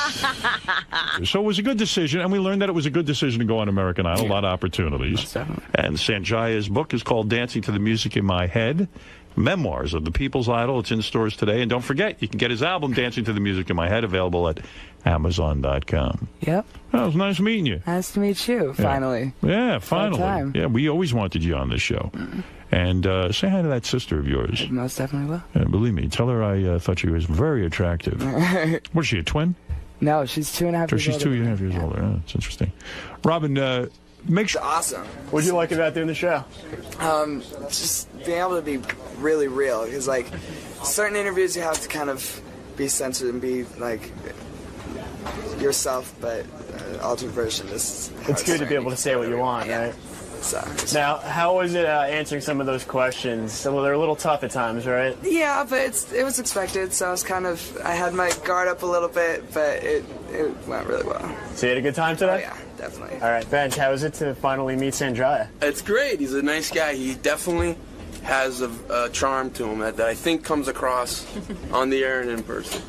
So it was a good decision, and we learned that it was a good decision to go on American Idol. A lot of opportunities. And Sanjaya's book is called Dancing to the Music in My Head, Memoirs of the People's Idol. It's in stores today. And don't forget, you can get his album, Dancing to the Music in My Head, available at Amazon.com. Yep. Oh, it was nice meeting you. Nice to meet you, finally. Yeah, finally. time. Yeah, we always wanted you on this show. And say hi to that sister of yours. I most definitely will. Believe me, tell her I thought she was very attractive. What is she, a twin? No, she's 2.5 years older. She's 2.5 years older. Oh, that's interesting. Robin, make sure... Awesome. What do you like about doing the show? Just being able to be really real, because like certain interviews you have to kind of be censored and be like yourself, but altered version is It's good to be able to say what you want, right? So now, how was it answering some of those questions? Well, they're a little tough at times, right? yeah, but it was expected. So I had my guard up a little bit, but it went really well. So you had a good time today? Oh, yeah, definitely. All right, Benj, how was it to finally meet Sanjaya? It's great. He's a nice guy. He definitely has a charm to him that I think comes across on the air and in person.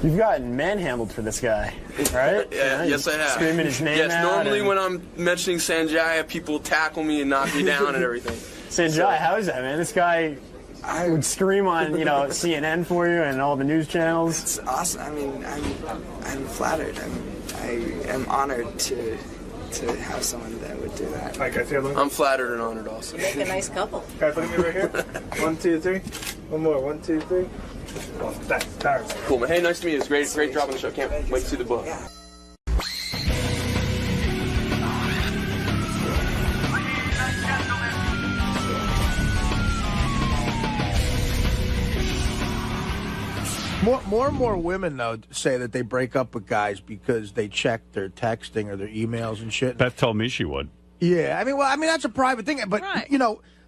You've gotten manhandled for this guy, right? Yeah, yes, I have. Screaming his name out. Normally when I'm mentioning Sanjaya, people tackle me and knock me down and everything. Sanjaya, how is that, man? This guy would scream on, CNN for you and all the news channels. It's awesome. I mean, I'm flattered. I am honored to have someone that would do that. I'm flattered and honored also. You make a nice couple. Can I put me right here? 1, 2, 3. One more. 1, 2, 3. Oh, that's cool, man. Hey, nice to meet you. It's great dropping the show. Can't wait to see the book. More and more women, though, say that they break up with guys because they check their texting or their emails and shit. Beth told me she would. Yeah, I mean, that's a private thing. But,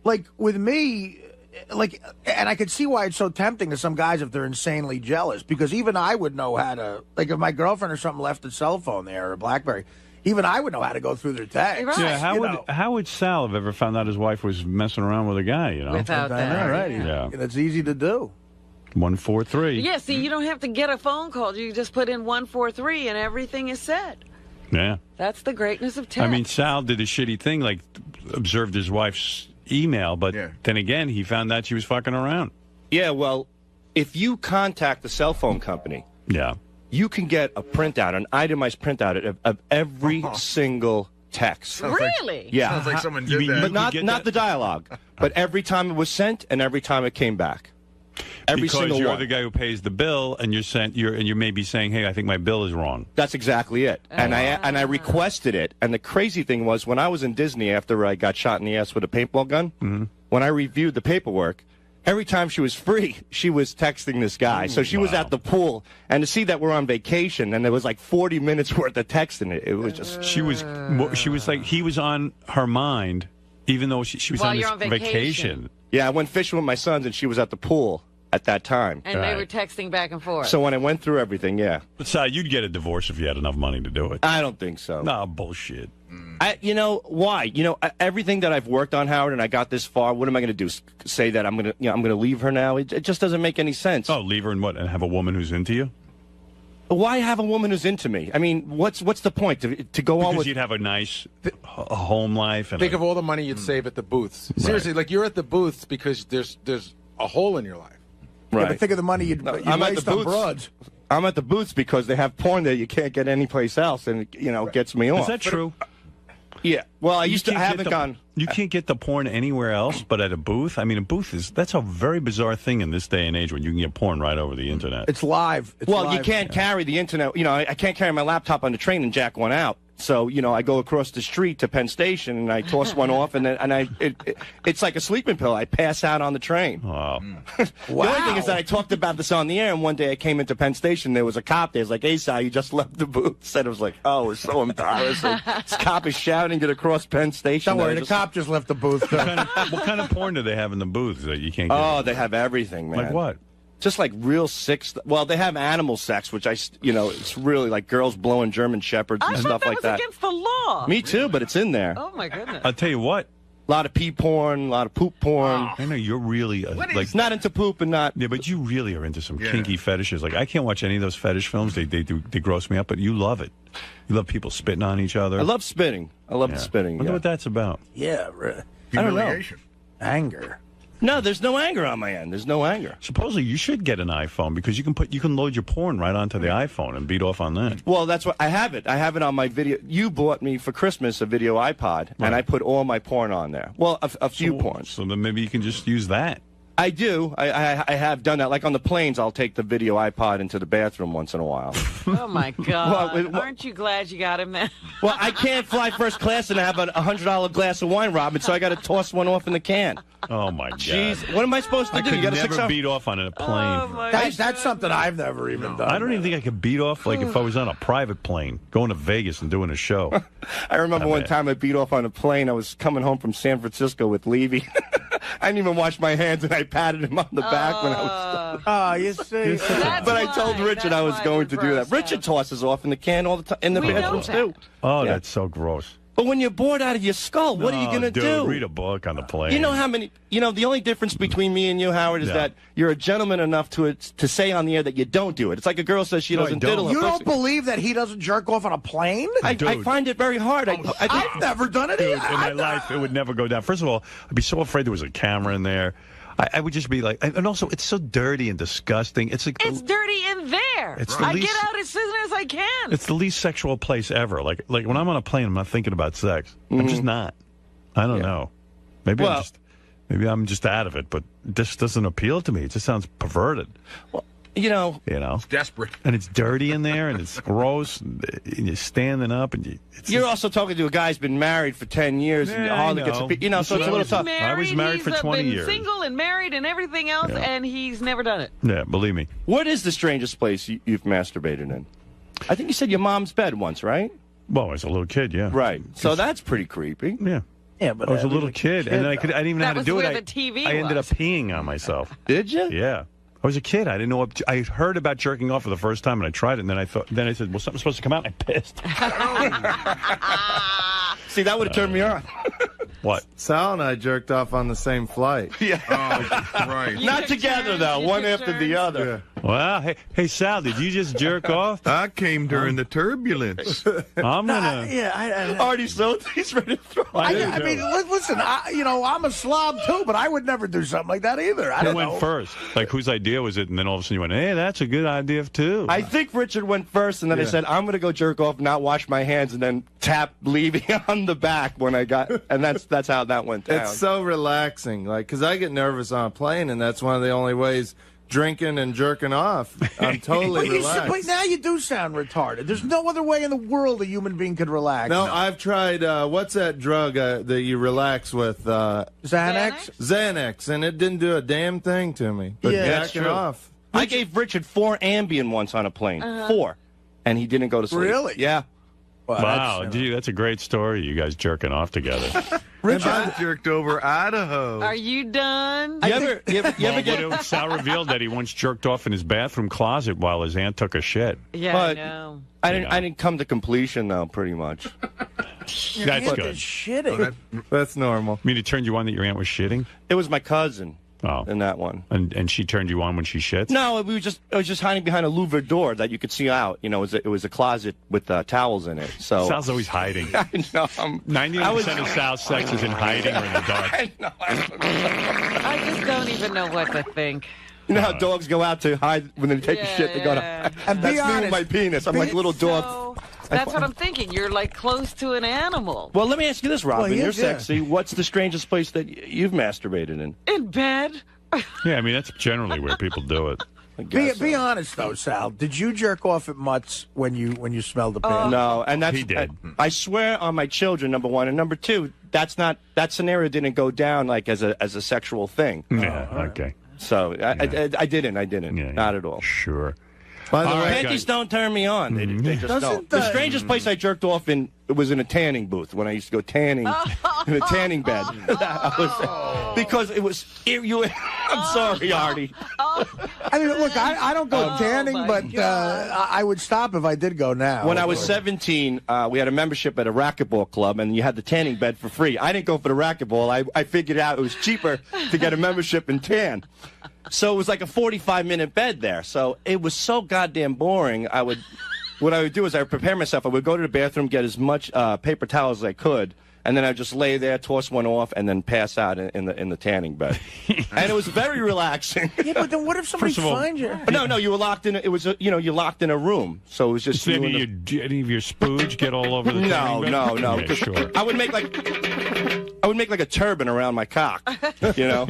like, with me, and I could see why it's so tempting to some guys if they're insanely jealous, because even I would know how to, like, if my girlfriend or something left a cell phone there or a BlackBerry, even I would know how to go through their texts. Right. Yeah, how would Sal have ever found out his wife was messing around with a guy, Without that. Right. Yeah. That's easy to do. 143. Yeah, see, you don't have to get a phone call. You just put in 143 and everything is said. Yeah. That's the greatness of text. I mean, Sal did a shitty thing, like observed his wife's email, but then again, he found out she was fucking around. Yeah, well, if you contact the cell phone company, you can get a printout, an itemized printout of every single text. Really? Yeah. Sounds like someone did that. But not the dialogue, but every time it was sent and every time it came back. Every because single you're one. the guy who pays the bill, and you're maybe saying, "Hey, I think my bill is wrong." That's exactly it. And I requested it. And the crazy thing was, when I was in Disney after I got shot in the ass with a paintball gun, when I reviewed the paperwork, every time she was free, she was texting this guy. So she was at the pool, and to see that we're on vacation, and there was like 40 minutes worth of text in it, it was just. She was like, he was on her mind, even though she was on this vacation. Yeah, I went fishing with my sons, and she was at the pool at that time. And they were texting back and forth. So when I went through everything, But Sal, you'd get a divorce if you had enough money to do it. I don't think so. No, bullshit. Why? Everything that I've worked on, Howard, and I got this far, what am I going to do? Say that I'm going to leave her now? It just doesn't make any sense. Oh, leave her and what? And have a woman who's into you? Why have a woman who's into me? I mean, what's the point to go on with? Because you'd have a nice home life. And think of all the money you'd save at the booths. Seriously, like you're at the booths because there's a hole in your life. Right. Yeah, but think of the money you'd waste on broads. I'm at the booths because they have porn there you can't get anyplace else, and it gets me off. Is that true? Yeah. Well, I haven't gone. You can't get the porn anywhere else but at a booth? I mean, a booth that's a very bizarre thing in this day and age when you can get porn right over the internet. It's live. You can't carry the internet. I can't carry my laptop on the train and jack one out. So, I go across the street to Penn Station and I toss one off, and it's like a sleeping pill. I pass out on the train. Wow. The only thing is that I talked about this on the air, and one day I came into Penn Station, there was a cop there. It was like, "Hey, Sal, you just left the booth." And it was like, oh, it's so embarrassing. This cop is shouting it across Penn Station. Don't worry, the cop just left the booth. What kind of porn do they have in the booths that you can't get? Oh, they have everything, man. Like what? Just like real sick stuff. Well, they have animal sex, which it's really like girls blowing German shepherds and stuff like that. I thought that was against the law. Me too, but it's in there. Oh, my goodness. I'll tell you what. A lot of pee porn, a lot of poop porn. I know you're really not into poop and not. Yeah, but you really are into some kinky fetishes. Like I can't watch any of those fetish films. They gross me up, but you love it. You love people spitting on each other. I love spitting. I love the spitting. I wonder what that's about. Yeah, I don't know. Anger. No, there's no anger on my end. There's no anger. Supposedly, you should get an iPhone because you can load your porn right onto the iPhone and beat off on that. Well, that's what I have it. I have it on my video. You bought me for Christmas a video iPod, and I put all my porn on there. Well, a few porns. So then maybe you can just use that. I do. I have done that. Like on the planes, I'll take the video iPod into the bathroom once in a while. Oh, my God. Well, Aren't you glad you got him there? Well, I can't fly first class and have a $100 glass of wine, Robin, so I got to toss one off in the can. Oh, my God. Jeez, what am I supposed to do? I You could got never beat off on a plane. That's something I've never even done. I don't even think I could beat off like if I was on a private plane going to Vegas and doing a show. I remember one time I beat off on a plane. I was coming home from San Francisco with Levy. I didn't even wash my hands, and I patted him on the back when I was. Oh, you see. But I told Richard I was going to do that. Richard tosses off in the can all the time in the bathrooms too. Oh, that's so gross. But when you're bored out of your skull, what are you going to do? Read a book on the plane. You know how many? You know, the only difference between me and you, Howard, is that you're a gentleman enough to say on the air that you don't do it. It's like a girl says she doesn't diddle. You don't believe that he doesn't jerk off on a plane? I find it very hard. I've never done it Dude, either. in my life, it would never go down. First of all, I'd be so afraid there was a camera in there. I would just be like, and also, it's so dirty and disgusting. It's like It's dirty in there. It's the I least- get out as soon as I can. it's the least sexual place ever. Like when I'm on a plane, I'm not thinking about sex. I'm just not. I don't know. Maybe I'm just out of it, but this doesn't appeal to me. It just sounds perverted. Well, you know, It's desperate. and it's dirty in there, and it's gross, and you're standing up, and you're also talking to a guy who's been married for 10 years and Yeah, hardly I gets know. a, you know, so it's a little tough. I was married for He's 20 been years. single and married and everything else, and he's never done it. Yeah, believe me. What is the strangest place you've masturbated in? I think you said your mom's bed once, right? Well, as a little kid, yeah. Right. So that's pretty creepy. Yeah. Yeah, but I was a little kid, and then I didn't even know how to was do it. where the TV I ended up was. peeing on myself. Did you? Yeah. I was a kid. I didn't know. I heard about jerking off for the first time, and I tried it. And then I said, "Well, something's supposed to come out." And I pissed. See, that would have turned me on. What? Sal and I jerked off on the same flight. Yeah. Oh, right. Not together though, one after the other. Well, hey, Sal, did you just jerk off? I came during the turbulence. I'm gonna. Artie, so he's ready to throw. I mean, listen, I'm a slob too, but I would never do something like that either. I Who don't went know. first? Like, whose idea was it? And then all of a sudden you went, "Hey, that's a good idea too." I think Richard went first, and then I said, "I'm going to go jerk off, not wash my hands," and then tap Levy on the back when I got, and that's how that went down. It's so relaxing, like, because I get nervous on a plane, and that's one of the only ways drinking and jerking off. I'm totally relaxed. But now you do sound retarded. There's no other way in the world a human being could relax. No, I've tried, what's that drug that you relax with? Xanax? Xanax, and it didn't do a damn thing to me. But that's jacking true. off. I gave Richard 4 Ambien once on a plane. 4. And he didn't go to sleep. Really? Yeah. Wow, gee, that's a great story. You guys jerking off together. Richard, I jerked over Idaho. Are you done? You ever get... Sal revealed that he once jerked off in his bathroom closet while his aunt took a shit. Yeah, But I know. I didn't come to completion though, pretty much. That's Aunt good. is shitting. That's normal. I mean, it turned you on that your aunt was shitting? It was my cousin Oh. in that one. And she turned you on when she shits? No, I was just hiding behind a louvered door that you could see out. You know, it was a closet with towels in it. So Sal's always hiding. I know. 99% of Sal's sex is in hiding or in the dark. I know. I just don't even know what to think. You know how dogs go out to hide when they take a shit? They go to. And be That's me honest, with my penis. I'm like a little dog. That's what I'm thinking. You're like close to an animal. Well, let me ask you this, Robin. Well, he You're is, yeah. sexy. What's the strangest place that you've masturbated in? In bed. Yeah, I mean, that's generally where people do it. Be honest though, Sal. Did you jerk off at Mutt's when you smelled the pants? No, and that's He did. I swear on my children, number one, and number two, that scenario didn't go down like as a sexual thing. Yeah, okay. So I didn't, Yeah, not at all. Sure. By the way, Panties don't turn me on. They just don't. The strangest place I jerked off in was in a tanning booth when I used to go tanning in a tanning bed. Because it was. I'm sorry, Artie. I mean, look, I don't go tanning, but I would stop if I did go now. When I was 17, we had a membership at a racquetball club, and you had the tanning bed for free. I didn't go for the racquetball. I figured out it was cheaper to get a membership and tan. So it was like a 45-minute bed there. So it was so goddamn boring. What I would do is I would prepare myself. I would go to the bathroom, get as much paper towels as I could, and then I'd just lay there, toss one off, and then pass out in the tanning bed. And it was very relaxing. Yeah, but then what if somebody First of all- finds you? No, you were locked in. It was you're locked in a room. So it was just. Did any of your spooge get all over the tanning bed? No. Yeah, sure. I would make like I would make like a turban around my cock, you know?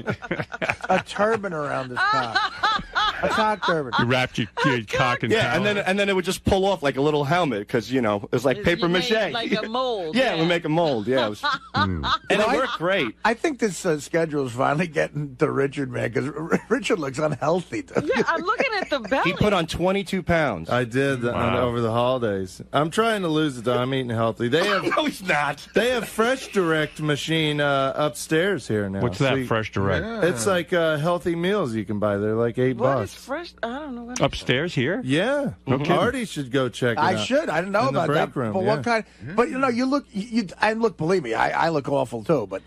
A turban around his cock. A cock turban. You wrapped your cock in towel. and then it would just pull off like a little helmet because, you know, it was like paper mache. Like a mold. Yeah, we make a mold. Yeah, it was, and it worked great. I think this schedule is finally getting to Richard, man, because Richard looks unhealthy. Yeah, I'm looking at the belly. He put on 22 pounds. I did over the holidays. I'm trying to lose it, though. I'm eating healthy. They have no, he's not. They have Fresh Direct machine upstairs here now. What's that, Fresh Direct? It's like healthy meals you can buy. They're like $8. What is fresh? I don't know what. Upstairs here? Yeah. No kidding. Artie should go check it out. I should. I didn't know about that. Room, but what kind? But you know, you look. And look. Believe me, I look awful too. But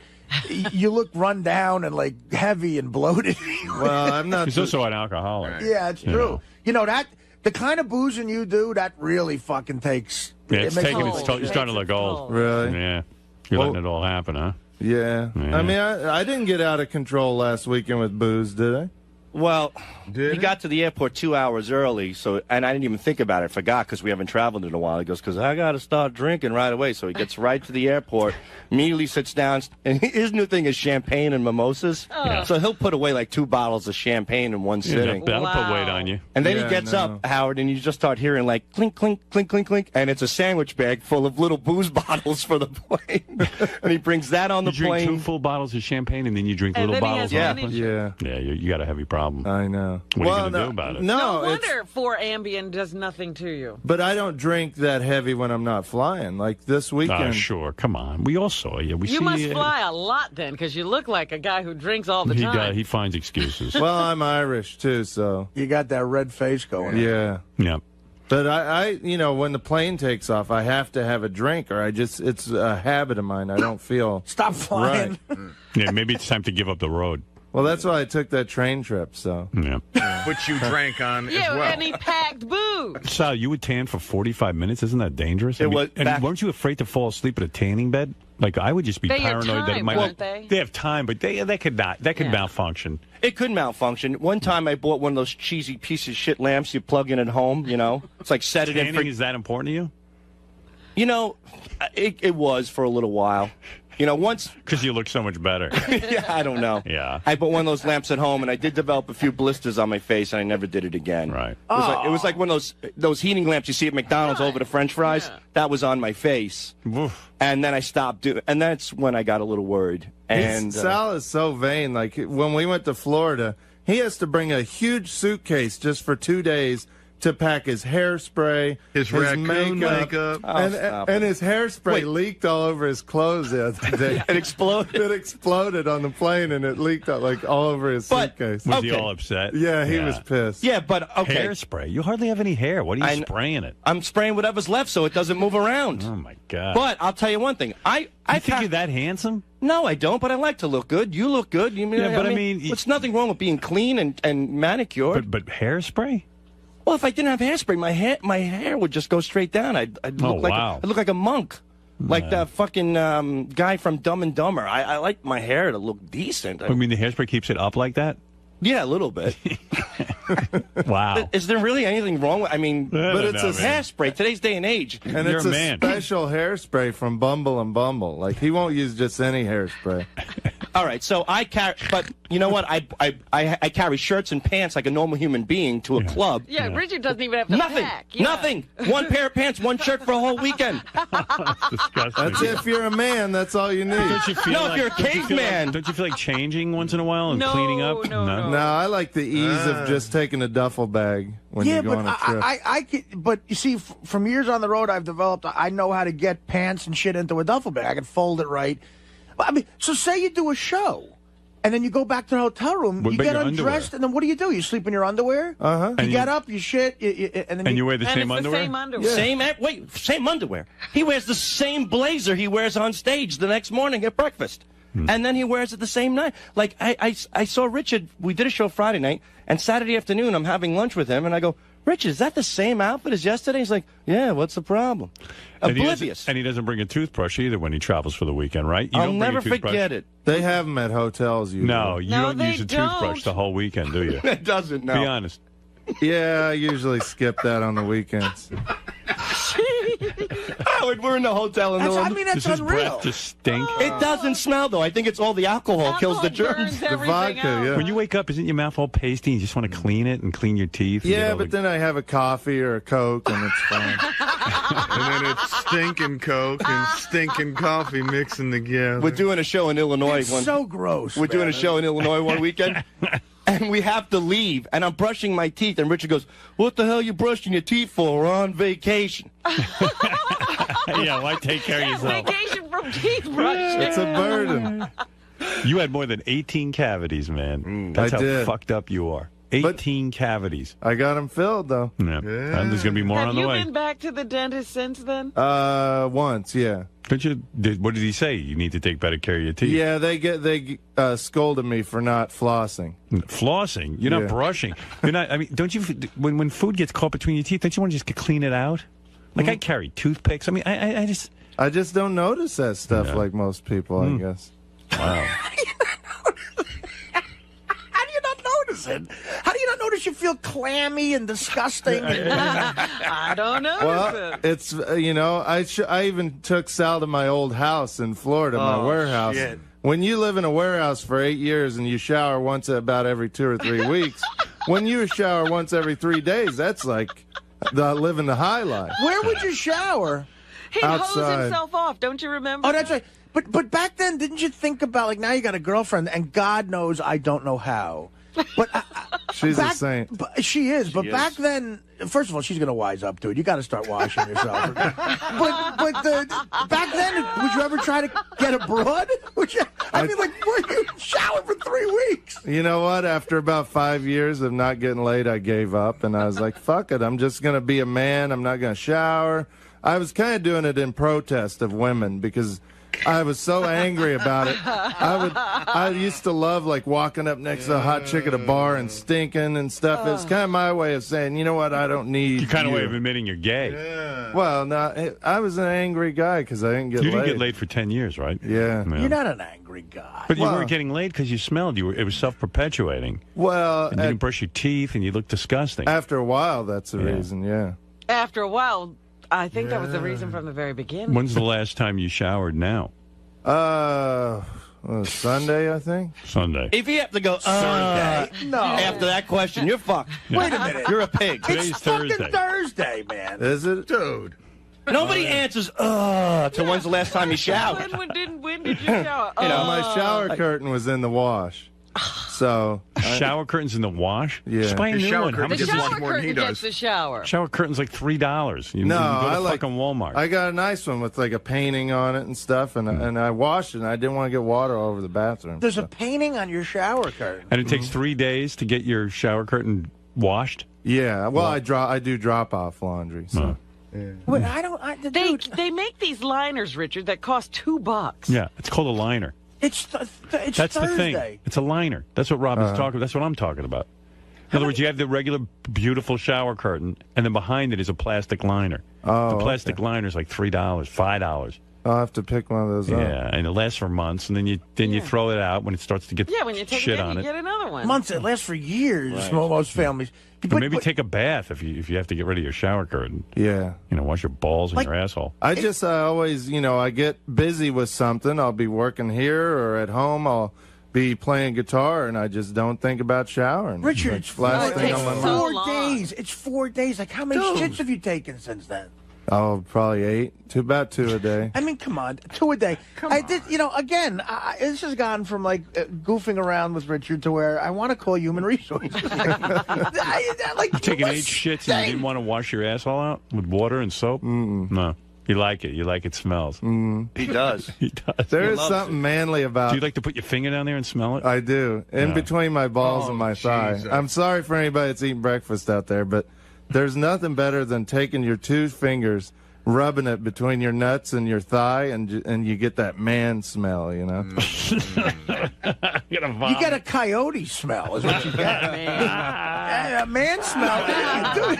you look run down and like heavy and bloated. Well, I'm not. He's also an alcoholic. Yeah, it's true. You know that the kind of boozing you do, that really fucking takes. Yeah, it's taking its toll. You're starting to look old. Really? Yeah. You're letting it all happen, huh? Yeah. I mean, I didn't get out of control last weekend with booze, did I? Well, he got to the airport 2 hours early, and I didn't even think about it. Forgot because we haven't traveled in a while. He goes, because I got to start drinking right away. So he gets right to the airport, immediately sits down, and his new thing is champagne and mimosas. Yeah. So he'll put away like 2 bottles of champagne in one sitting. That'll put weight on you. And then he gets up, Howard, and you just start hearing like clink, clink, clink, clink, clink, and it's a sandwich bag full of little booze bottles for the plane. And he brings that on the plane. You drink 2 full bottles of champagne, and then you drink little bottles. Yeah. Yeah, you got a heavy problem. I know. What are you going to do about it? No wonder 4 Ambien does nothing to you. But I don't drink that heavy when I'm not flying. Like this weekend. Oh, sure. Come on. We all saw you. You must fly a lot then, because you look like a guy who drinks all the time. He finds excuses. Well, I'm Irish, too, so. You got that red face going. Yeah. Yeah. But I, you know, when the plane takes off, I have to have a drink, or it's a habit of mine. I don't feel. Stop flying. Right. Yeah, maybe it's time to give up the road. Well, that's why I took that train trip, so. Yeah. Which you drank on as Yeah, well. and he packed booze. Sal, you would tan for 45 minutes? Isn't that dangerous? It was and weren't you afraid to fall asleep at a tanning bed? Like, I would just be paranoid that it might not. They have time, but they could not. That could malfunction. It could malfunction. One time I bought one of those cheesy piece of shit lamps you plug in at home, you know? It's like set it in for... Is that important to you? You know, it was for a little while. You know, once... Because you look so much better. Yeah, I don't know. Yeah. I bought one of those lamps at home, and I did develop a few blisters on my face, and I never did it again. Right. It was like one of those heating lamps you see at McDonald's over the French fries. Yeah. That was on my face. Oof. And then I stopped doing... And that's when I got a little worried. And Sal is so vain. Like, when we went to Florida, he has to bring a huge suitcase just for 2 days to pack his hairspray, his raccoon makeup. And his hairspray leaked all over his clothes the other day. It exploded. It exploded on the plane, and it leaked out, like all over his suitcase. Was he all upset? Yeah, he was pissed. Yeah, but okay. Hairspray? You hardly have any hair. What are you spraying it? I'm spraying whatever's left so it doesn't move around. Oh, my God. But I'll tell you one thing. I think you're that handsome? No, I don't, but I like to look good. You look good. I mean, there's nothing wrong with being clean and manicured. But hairspray? Well, if I didn't have hairspray, my hair would just go straight down. I'd look like a monk, like that fucking guy from Dumb and Dumber. I like my hair to look decent. I mean, the hairspray keeps it up like that? Yeah, a little bit. Wow. Is there really anything wrong with? I mean, but it's a hairspray. Today's day and age, and it's a special hairspray from Bumble and Bumble. Like, he won't use just any hairspray. All right, so I carry, but you know what? I carry shirts and pants like a normal human being to a club. Yeah, Richard doesn't even have to pack. Yeah. Nothing. One pair of pants, one shirt for a whole weekend. That's disgusting. That's if you're a man. That's all you need. Don't you feel if you're a caveman. Don't you feel like changing once in a while and cleaning up? No. No, I like the ease of just taking a duffel bag when you go on a trip. But you see, from years on the road, I've developed. I know how to get pants and shit into a duffel bag. I can fold it right. I mean, so say you do a show, and then you go back to the hotel room. You get undressed, and then what do? You sleep in your underwear. You get up, you shit, and then you wear the same underwear. Same underwear. Same underwear. He wears the same blazer he wears on stage the next morning at breakfast. And then he wears it the same night. Like, I saw Richard, we did a show Friday night, and Saturday afternoon I'm having lunch with him, and I go, Richard, is that the same outfit as yesterday? He's like, yeah, what's the problem? Oblivious. And he doesn't bring a toothbrush either when he travels for the weekend, right? I'll never forget it. They have them at hotels. No, you don't use a toothbrush the whole weekend, do you? It doesn't, no. Be honest. Yeah, I usually skip that on the weekends. Howard, we're in the hotel in I mean, that's Does his unreal. breath just stink? It doesn't smell, though. I think it's all the alcohol kills the germs. The vodka, yeah. When you wake up, isn't your mouth all pasty and you just want to clean it and clean your teeth? Yeah, but then I have a coffee or a Coke and it's fine. And then it's stinking Coke and stinking coffee mixing together. We're doing a show in Illinois. It's so gross. We're doing a show in Illinois one weekend. And we have to leave, and I'm brushing my teeth, and Richard goes, "What the hell are you brushing your teeth for? We're on vacation." Yeah, why take care of yourself? Vacation from teeth brushing. It's a burden. You had more than 18 cavities, man. That's how did. fucked up you are. 18 cavities. I got them filled, though. Yeah. There's going to be more Have on the you way. been back to the dentist since then? Once, yeah. What did he say? You need to take better care of your teeth. Yeah, they scolded me for not flossing. Flossing? You're not brushing. You're not. I mean, don't you? When food gets caught between your teeth, don't you want to just clean it out? Like I carry toothpicks. I mean, I just don't notice that stuff like most people. I guess. Wow. How do you not notice it? How do you not notice you feel clammy and disgusting? I don't know. Well, it's I even took Sal to my old house in Florida, my warehouse. Shit. When you live in a warehouse for 8 years and you shower once about every 2 or 3 weeks, when you shower once every 3 days, that's like living the high life. Where would you shower? He'd hose himself off. Don't you remember? Oh, that's right. But back then, didn't you think about, like, now you got a girlfriend, and God knows I don't know how. But she's a saint. She is. But back then, first of all, she's going to wise up to it. You got to start washing yourself. Back then, would you ever try to get abroad? I mean, like, were you shower for 3 weeks? You know what? After about 5 years of not getting laid, I gave up, and I was like, fuck it. I'm just going to be a man. I'm not going to shower. I was kind of doing it in protest of women because I was so angry about it. I used to love like walking up next to a hot chick at a bar and stinking and stuff. It's kind of my way of saying, you know what, I don't need Your kind of way of admitting you're gay. Yeah. Well, no, I was an angry guy because I didn't get laid. You didn't get laid for 10 years, right? Yeah. You're not an angry guy. But you weren't getting laid because you smelled. It was self-perpetuating. Well, and you didn't brush your teeth and you looked disgusting. After a while, that's the reason, yeah. After a while, I think that was the reason from the very beginning. When's the last time you showered now? Sunday, I think. Sunday. If you have to go, no. After that question, you're fucked. Wait a minute. You're a pig. It's fucking Thursday, man. Is it? Dude. Nobody answers, to when's the last time you showered? When did you shower? My shower curtain was in the wash. So shower curtains in the wash? Yeah. Just buy a new one. How much The is shower curtain gets the shower. Shower curtain's like $3. You No, can go to I like fucking Walmart. I got a nice one with like a painting on it and stuff, and I washed it. And I didn't want to get water all over the bathroom. There's a painting on your shower curtain. And it takes 3 days to get your shower curtain washed? Yeah. Well, I do drop off laundry. So. Yeah. Wait, They make these liners, Richard, that cost $2. Yeah, it's called a liner. It's That's Thursday. the thing. It's a liner. That's what Robin's talking about. That's what I'm talking about. In other words, you have the regular beautiful shower curtain, and then behind it is a plastic liner. Oh, the plastic liner is like $3, $5. I'll have to pick one of those up. Yeah, and it lasts for months, and then you throw it out when it starts to get when you take shit it in, on you it. get another one. Months. It lasts for years. Right. Most families. Or maybe take a bath if you have to get rid of your shower curtain. Yeah. Wash your balls and your asshole. I always, I get busy with something. I'll be working here or at home. I'll be playing guitar, and I just don't think about showering. Richard, It's the last thing on my mind. 4 days. It's 4 days. Like, how many shits have you taken since then? Oh, probably 8. About 2 a day. I mean, come on, 2 a day. Again, this has gone from like goofing around with Richard to where I want to call human resources. You taking 8 shits and you didn't want to wash your asshole out with water and soap? No. You like it. You like it smells. He does. He does. There is something manly about. Do you like to put your finger down there and smell it? I do. In between my balls and my thigh. Jesus. I'm sorry for anybody that's eating breakfast out there, but there's nothing better than taking your 2 fingers, rubbing it between your nuts and your thigh, and you get that man smell, You get a coyote smell, is what you get. A man smell. What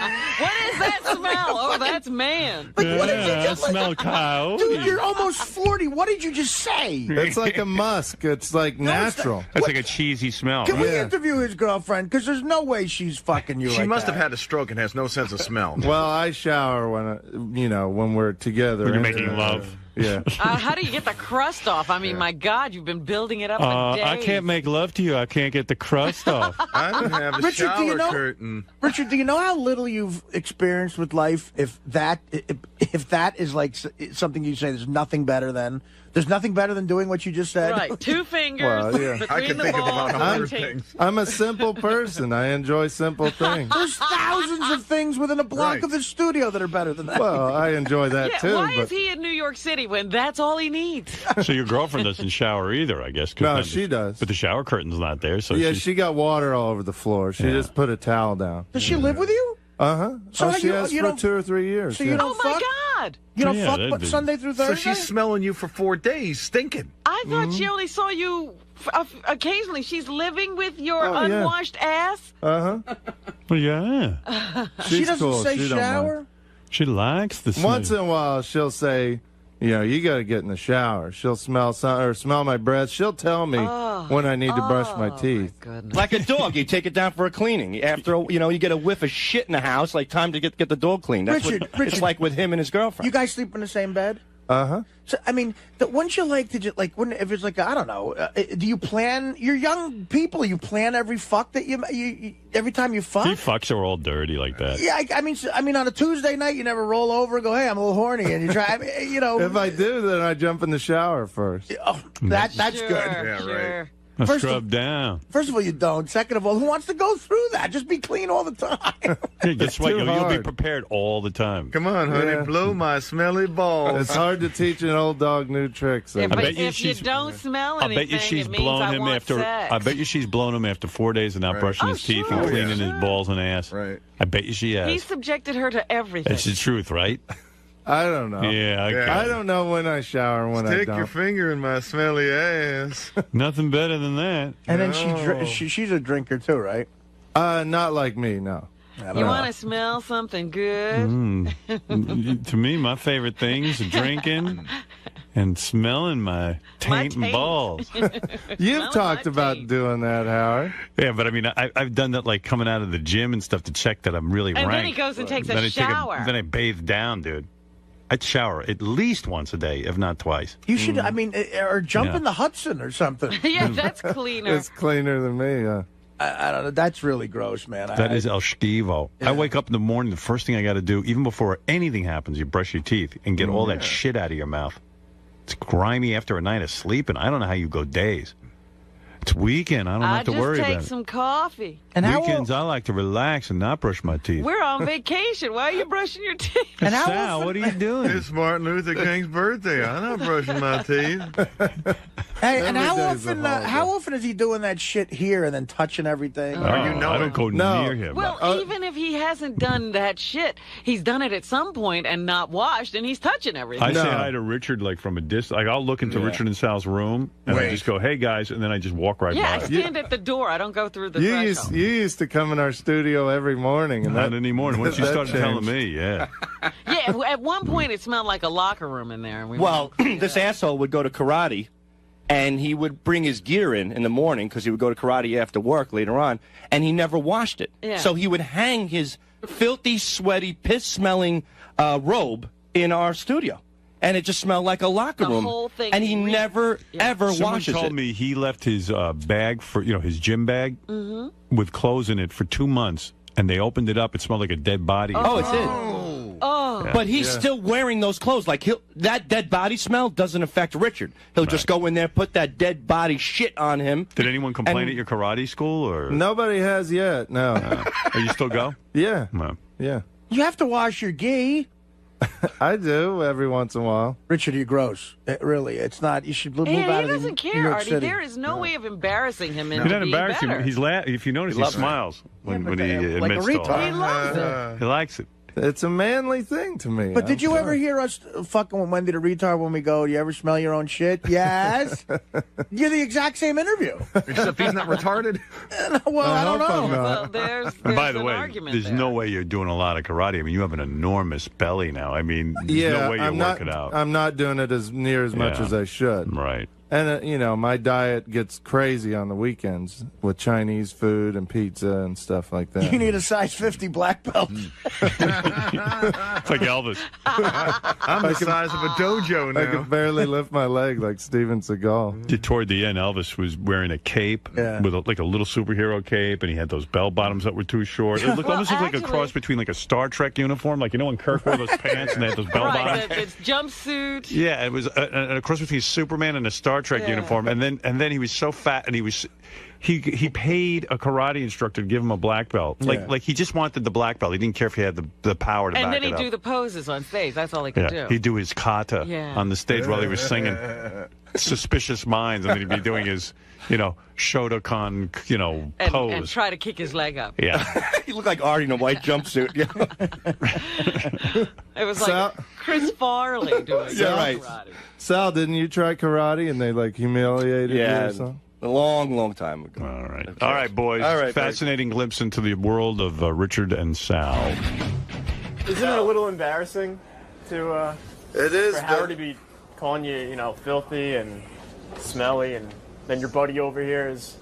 is that smell? Oh, that's man. Like, what did you I just smell coyote. Dude, you're almost 40. What did you just say? It's like a musk. It's like natural. That's like a cheesy smell. Can we interview his girlfriend? Because there's no way she's fucking you. She like must that. have had a stroke and has no sense of smell. Well, I shower when we're together. When you're making love. Yeah. How do you get the crust off? I mean, my God, you've been building it up for days. I can't make love to you. I can't get the crust off. I don't have a Richard, shower do you know, curtain. Richard, do you know how little you've experienced with life? If that is like something you say, there's nothing better than. There's nothing better than doing what you just said. Right, 2 fingers Well, yeah. between I can the think of balls. about 100 things. I'm a simple person. I enjoy simple things. There's thousands of things within a block of the studio that are better than that. Well, I enjoy that Yeah, too. why but is he in New York City when that's all he needs? So your girlfriend doesn't shower either, I guess. No, she does. But the shower curtain's not there. So yeah, she's- she got water all over the floor. She just put a towel down. Does she live with you? Uh-huh. So She has for 2 or 3 years. So you yeah. don't fuck? God. You don't Yeah, fuck that'd but be- Sunday through So Thursday? she's smelling you for 4 days, stinking. I thought she only saw you occasionally. She's living with your Oh, yeah. unwashed ass? Uh-huh. Well, yeah. She doesn't cool. say She don't mind. shower? She likes the smell. Once in a while, she'll say, you got to get in the shower. She'll smell my breath. She'll tell me when I need to brush my teeth. Like a dog, you take it down for a cleaning. After you get a whiff of shit in the house, like time to get the dog cleaned. That's Richard, what it's like with him and his girlfriend. You guys sleep in the same bed? Uh-huh. So, I mean, wouldn't you like to just, like, if it's like, I don't know, do you plan, you're young people, you plan every fuck that you every time you fuck? He fucks her all dirty like that. Yeah, I mean, on a Tuesday night, you never roll over and go, hey, I'm a little horny, and you try, I mean, If I do, then I jump in the shower first. Oh, that's Sure, good. Yeah, sure. right. Let's scrub down. First of all, you don't. Second of all, who wants to go through that? Just be clean all the time. Hey, guess what? too You'll be hard. prepared all the time. Come on, honey, Yeah. blow my smelly balls. It's hard to teach an old dog new tricks. Yeah, I but bet you if you she's- don't smell I anything, bet you she's it means blown I him want after. sex. I bet you she's blown him after 4 days of not Right. brushing Oh, his teeth sure. and cleaning Yeah. his balls and ass. Right. I bet you she has. He subjected her to everything. That's the truth, right? I don't know. Yeah, Yeah. I don't know when I shower and when I Stick don't. your finger in my smelly ass. Nothing better than that. And then No. she's a drinker too, right? Not like me, no. You want to smell something good? To me, my favorite things are drinking and smelling my taint and taint. balls. You've talked about doing that, Howard. Yeah, but I mean, I've done that like coming out of the gym and stuff to check that I'm really And then rank. he goes and takes a Then I shower. then I bathe down, dude. I'd shower at least once a day, if not twice. You should, I mean, or jump Yeah. in the Hudson or something. Yeah, that's cleaner. It's cleaner than me, yeah. I don't know. That's really gross, man. That is El Stivo. I wake up in the morning, the first thing I got to do, even before anything happens, you brush your teeth and get all that shit out of your mouth. It's grimy after a night of sleep, and I don't know how you go days. It's weekend. I don't have to worry just take about some coffee. And how Weekends, I like to relax and not brush my teeth. We're on vacation. Why are you brushing your teeth? And how Sal, often- what are you doing? It's Martin Luther King's birthday. I'm not brushing my teeth. Hey, and Every how day's a often? holiday. How often is he doing that shit here and then touching everything? Oh, I don't go No. near him. Well, even if he hasn't done that shit, he's done it at some point and not washed, and he's touching everything. I say No. hi to Richard like from a distance. Like I'll look into Richard and Sal's room and I Wait. just go, "Hey guys," and then I just walk right Yeah, I by. stand at the door. I don't go through the You threshold. used to come in our studio every morning. And Not that, anymore. Once you that started telling changed. me, yeah. Yeah, at one point it smelled like a locker room in there. And we Well, this asshole would go to karate, and he would bring his gear in the morning because he would go to karate after work later on, and he never washed it. Yeah. So he would hang his filthy, sweaty, piss-smelling robe in our studio, and it just smelled like a locker The room. whole thing and he never, ever Someone washes told it. me he left his bag for his gym bag with clothes in it for 2 months, and they opened it up. It smelled like a dead body. Oh, it's it. Oh. But he's still wearing those clothes. Like that dead body smell doesn't affect Richard. He'll just go in there, put that dead body shit on him. Did anyone complain And- at your karate school, or Nobody has yet, no. or you still go? Yeah, No. yeah. You have to wash your gi. I do every once in a while. Richard, you're gross. Really, it's not. You should move And out he of doesn't New care, York Artie. City. There is no way of embarrassing him into You're not being embarrassing better. him. If you notice, he loves it. smiles when he like a admits to all retard. He loves it. He likes it. It's a manly thing to me. But did you ever hear us fucking with Wendy the retard when we go, do you ever smell your own shit? Yes. You're the exact same interview. Except he's not retarded? Well, I don't know. Well, there's And by the an way, argument there's there. no way you're doing a lot of karate. I mean, you have an enormous belly now. I mean, there's no way you're working out. I'm not doing it as near as much as I should. Right. And, my diet gets crazy on the weekends with Chinese food and pizza and stuff like that. You need a size 50 black belt. It's like Elvis. I'm the size of a dojo now. I can barely lift my leg like Steven Seagal. Toward the end, Elvis was wearing a cape with like a little superhero cape, and he had those bell bottoms that were too short. It almost looked like a cross between like a Star Trek uniform, like when Kirk wore those pants and they had those bell bottoms. Right, it's jumpsuit. Yeah, it was a cross between Superman and a Star Trek uniform, and then he was so fat, and he paid a karate instructor to give him a black belt. Like he just wanted the black belt. He didn't care if he had the power to back it up. And then he'd do the poses on stage. That's all he could do. He'd do his kata on the stage while he was singing Suspicious Minds, and then he'd be doing his, Shotokan, pose. And try to kick his leg up. Yeah. He looked like Artie in a white jumpsuit. It was like Chris Farley doing karate. Sal, didn't you try karate and they humiliated you or something? A long time ago. All right. Okay. All right, boys. All right, fascinating glimpse into the world of Richard and Sal. Isn't it a little embarrassing to It is, for Howard to be calling you, filthy and smelly, and then your buddy over here is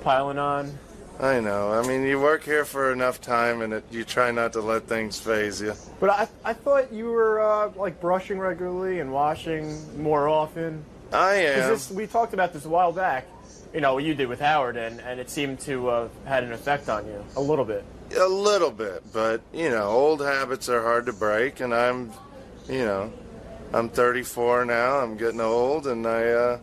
piling on? I know. I mean, you work here for enough time, and you try not to let things faze you. But I thought you were brushing regularly and washing more often. I am. We talked about this a while back. What you did with Howard, and it seemed to have had an effect on you a little bit. A little bit, but old habits are hard to break, and I'm 34 now. I'm getting old, and I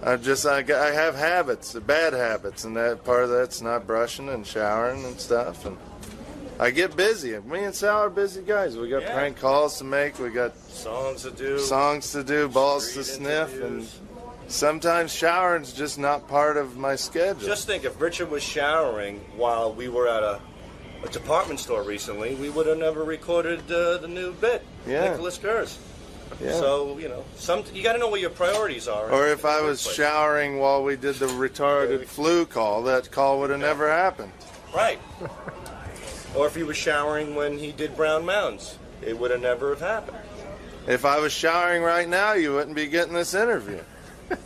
have habits, bad habits, and that part of that's not brushing and showering and stuff. And I get busy. Me and Sal are busy guys. We got prank calls to make. We got songs to do, balls to sniff, and sometimes showering's just not part of my schedule. Just think, if Richard was showering while we were at a department store recently, we would have never recorded the new bit, Nicholas Gers. Yeah. So, you got to know what your priorities are. Or if I was showering while we did the retarded flu call, that call would have never happened. Right. Or if he was showering when he did Brown Mounds, it would have never have happened. If I was showering right now, you wouldn't be getting this interview.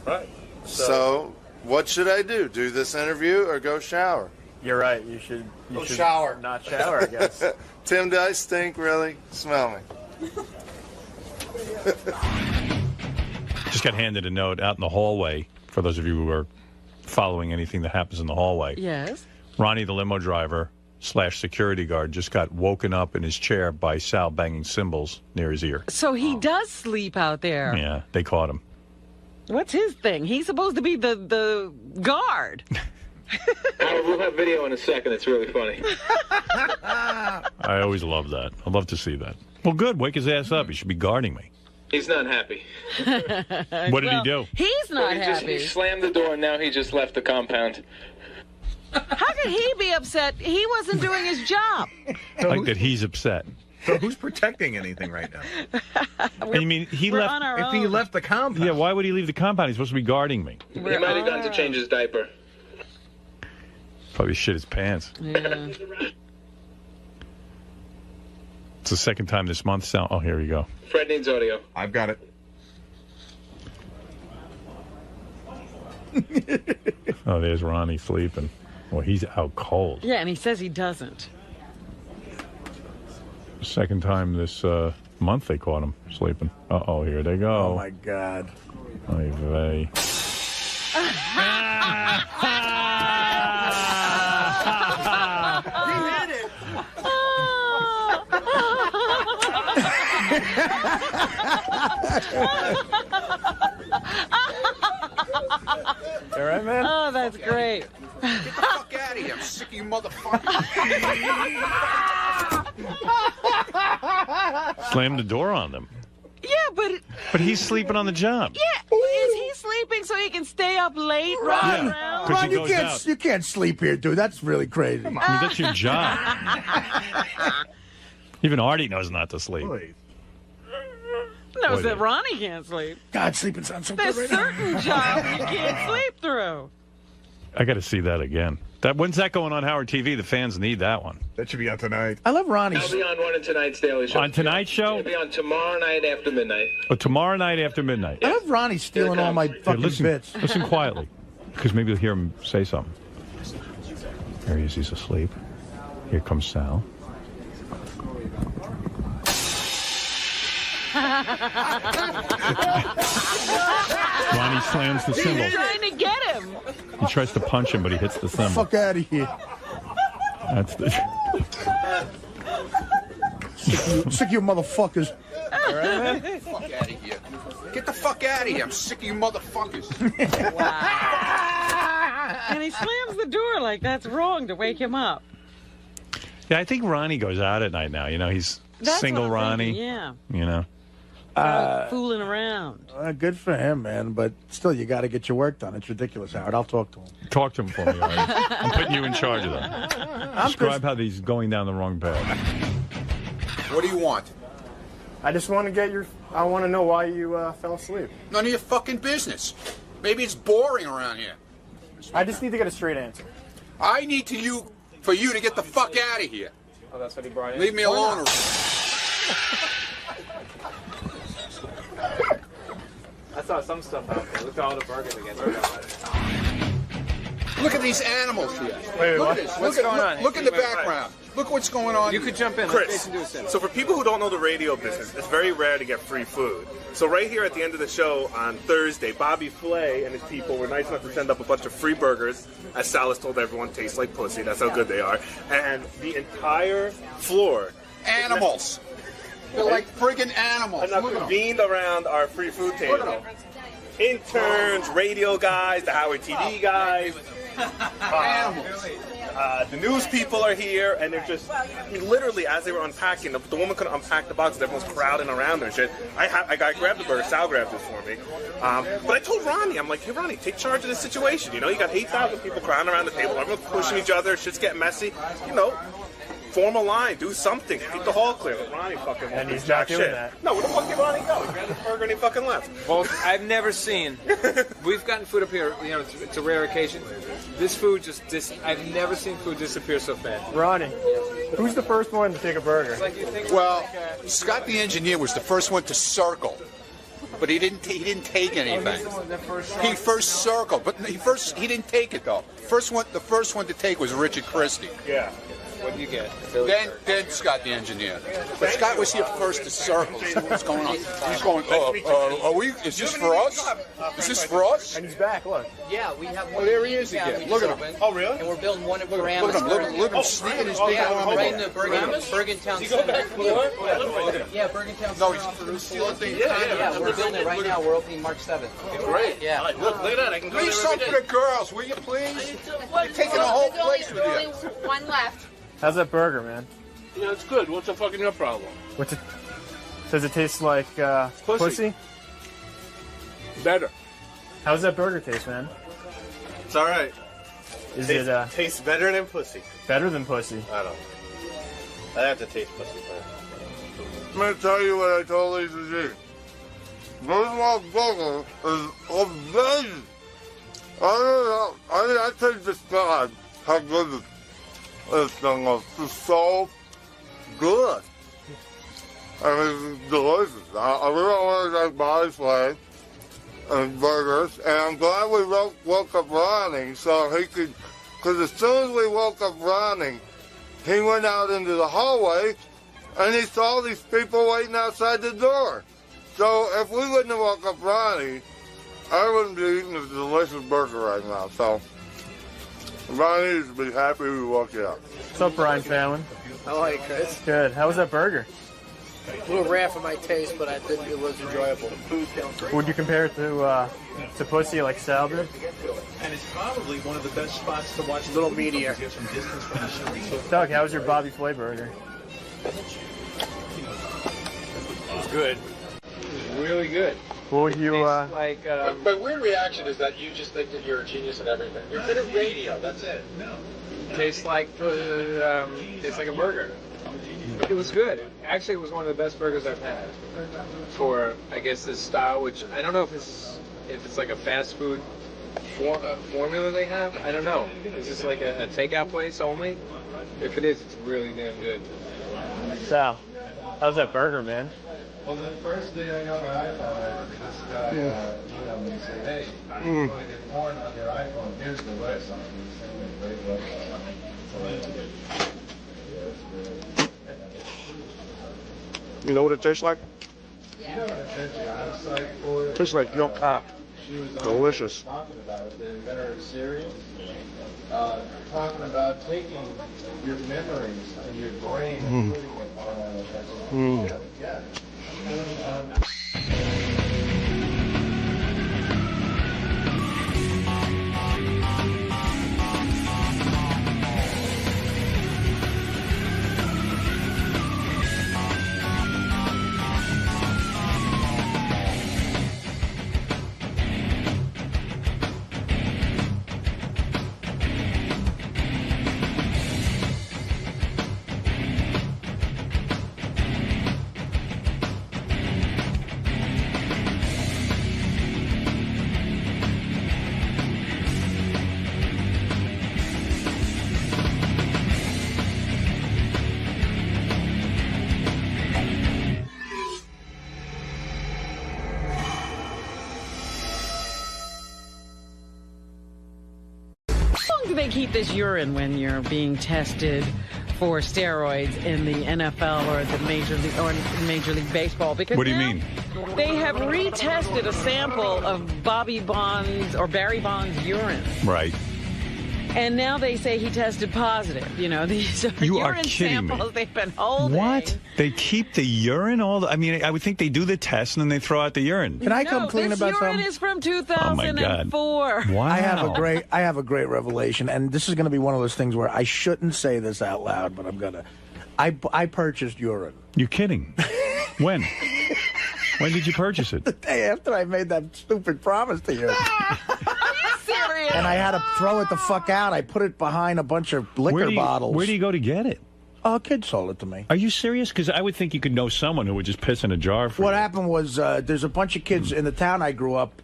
Right. So what should I do? Do this interview or go shower? You're right. You should shower. Not shower, I guess. Tim, do I stink, really? Smell me. Just got handed a note out in the hallway, for those of you who are following anything that happens in the hallway. Yes. Ronnie, the limo driver / security guard, just got woken up in his chair by Sal banging cymbals near his ear. So he does sleep out there. Yeah, they caught him. What's his thing? He's supposed to be the guard. We'll have video in a second. It's really funny. I always love that. I love to see that. Well, good. Wake his ass up. He should be guarding me. He's not happy. What did he do? He's not He happy. slammed the door, and now he just left the compound. How could he be upset? He wasn't doing his job. Like that he's upset. So who's protecting anything right now? And you mean he left? If he left the compound. Yeah, why would he leave the compound? He's supposed to be guarding me. He might have gone to change his diaper. Probably shit his pants. Yeah. It's the second time this month. Oh, here we go. Fred needs audio. I've got it. Oh, there's Ronnie sleeping. Well, he's out cold. Yeah, and he says he doesn't. Second time this month they caught him sleeping. Uh-oh, here they go. Oh, my God. Oy vey. He hit it. All right, man? Oh, that's great. Get the fuck out of here. I'm sick of you motherfuckers. Slammed the door on them. Yeah, but... But he's sleeping on the job. Yeah, is he sleeping so he can stay up late, run around? Ron, you can't sleep here, dude. That's really crazy. I mean, that's your job. Even Artie knows not to sleep. Knows that Ronnie can't sleep. God, sleeping sounds so There's good right certain jobs you can't sleep through. I got to see that again. When's that going on Howard TV? The fans need that one. That should be on tonight. I love Ronnie. I'll be on one of tonight's Daily Show. On tonight's show? It'll be on tomorrow night after midnight. Oh, tomorrow night after midnight. I love Ronnie stealing all my fucking bits. Listen quietly, because maybe you'll hear him say something. There he is. He's asleep. Here comes Sal. Ronnie slams the cymbal. He's trying to get him. He tries to punch him, but he hits the cymbal. Fuck out of here. That's the... Sick of you motherfuckers. All right? Fuck out of here. Get the fuck out of here. I'm sick of you motherfuckers. And he slams the door like that's wrong to wake him up. Yeah, I think Ronnie goes out at night now. You know, he's That's single what I'm Ronnie. thinking, yeah. You know. Fooling around. Good for him, man. But still, you got to get your work done. It's ridiculous, Howard. I'll talk to him. Talk to him for me, Artie. I'm putting you in charge of that. Describe how he's going down the wrong path. What do you want? I just want to get I want to know why you fell asleep. None of your fucking business. Maybe it's boring around here. I just need to get a straight answer. I need for you to get the fuck out of here. Oh, that's what he brought in? Leave me alone. I saw some stuff out there. Look at all the burgers again. Look at these animals here. Wait, look what? at this. What's going on? Look in the background. Look what's going on. You could jump in. Chris, so for people who don't know the radio business, it's very rare to get free food. So right here at the end of the show on Thursday, Bobby Flay and his people were nice enough to send up a bunch of free burgers, as Salas told everyone, taste like pussy. That's how good they are. And the entire floor. Animals. They're like friggin' animals. And now convened around our free food table. Interns, radio guys, the Howard TV guys. Animals. The news people are here, and they're just, literally, as they were unpacking, the woman couldn't unpack the boxes, everyone's crowding around her and shit. I grabbed the burger, Sal grabbed it for me. But I told Ronnie, I'm like, hey Ronnie, take charge of this situation, you know, you got 8,000 people crowding around the table, everyone's pushing each other, shit's getting messy, you know, form a line, do something, keep the hall clear. But Ronnie fucking won't do jack shit. No, where the fuck did Ronnie go? He grabbed his burger and he fucking left. Well, I've never seen. We've gotten food up here. You know, it's a rare occasion. This food I've never seen food disappear so fast. Ronnie, who's the first one to take a burger? Well, Scott the engineer was the first one to circle, but he didn't take anything. He first circled, but he didn't take it though. The first one to take was Richard Christie. Yeah. What do you get? Then Scott the engineer. But Scott was here first to circle. See what's going on. He's going, is this for us? Is this for us? And he's back, look. Yeah, we have one. Oh, there he is again. Look at him. Oh, really? And we're building one at Paramus. Look at him sneaking his big arm right in the Bergentown Center. Yeah, Bergentown No, Center. he's stealing things. Yeah, we're building it right now. We're opening March 7th. Great. Yeah. Look at that. I can go Leave there some every for day. the girls, will you please? You're taking the whole place with you. One left. How's that burger, man? Yeah, it's good. What's the fucking your problem? Does it taste like pussy? Better. How's that burger taste, man? It's all right. Tastes better than pussy. Better than pussy? I don't know. I have to taste pussy first. I'm going to tell you what I told Lisa G. This motherfucker is amazing. I can't describe how good this thing is. It's so good. I mean, it's delicious. I really want to thank Bobby Flay and burgers, and I'm glad we woke up Ronnie so he could, because as soon as we woke up Ronnie, he went out into the hallway and he saw these people waiting outside the door. So if we wouldn't have woke up Ronnie, I wouldn't be eating this delicious burger right now. So Ronnie needs to be happy we woke you up. What's up, Brian Fallon? How are you, Chris? Good. How was that burger? A little rare for my taste, but it was enjoyable. Would you compare it to pussy like Sal did? And it's probably one of the best spots to watch. A little meatier. Doug, how was your Bobby Flay burger? It's good. It's really good. What would you like? But weird reaction is that you just think that you're a genius at everything. You're good at radio. That's it. No. Tastes like a burger. It was good. Actually, it was one of the best burgers I've had for, I guess, this style, which I don't know if it's like a fast food formula they have. I don't know. Is this like a takeout place only? If it is, it's really damn good. Sal, how's that burger, man? Well, the first day I got my iPhone, this guy emailed me and said, hey, you want to get porn on your iPhone? Here's the website. He sent me a great website. You know what it tastes like? You know what it tastes like? I was like, for Tastes like milk pop. Delicious. Talking about it, the inventor of Siri, talking about taking your memories and your brain and putting it on yeah. They keep this urine when you're being tested for steroids in the NFL or the Major League Baseball? Because what do you mean? They have retested a sample of Barry Bonds' urine. Right. And now they say he tested positive. You know, these are urine samples they've been holding. What? They keep the urine? I mean, I would think they do the test and then they throw out the urine. Can I come clean about something? This urine is from 2004. Oh, my God. Wow. I have a great revelation, and this is going to be one of those things where I shouldn't say this out loud, but I'm going to. I purchased urine. You're kidding. When? When did you purchase it? The day after I made that stupid promise to you. Serious? And I had to throw it the fuck out. I put it behind a bunch of liquor bottles. Where do you go to get it? Oh, a kid sold it to me. Are you serious? Because I would think you could know someone who would just piss in a jar for What you. happened was there's a bunch of kids in the town I grew up.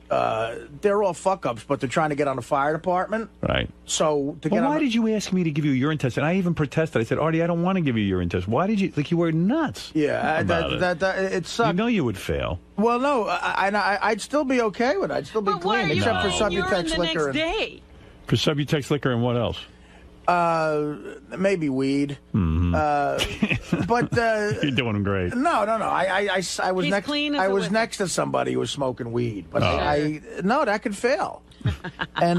They're all fuck-ups, but they're trying to get on the fire department. Right. So to get why did you ask me to give you a urine test? And I even protested. I said, Artie, I don't want to give you a urine test. Why did you? Like, you were nuts. Yeah, it sucked. You know you would fail. Well, no, I'd still be okay with it. I'd still be clean, except for Subutex liquor. Next day? For Subutex liquor and what else? Maybe weed. Mm-hmm. But you're doing great. No. I was He's clean as I a was whistle. next to somebody who was smoking weed, but Oh. that could fail. And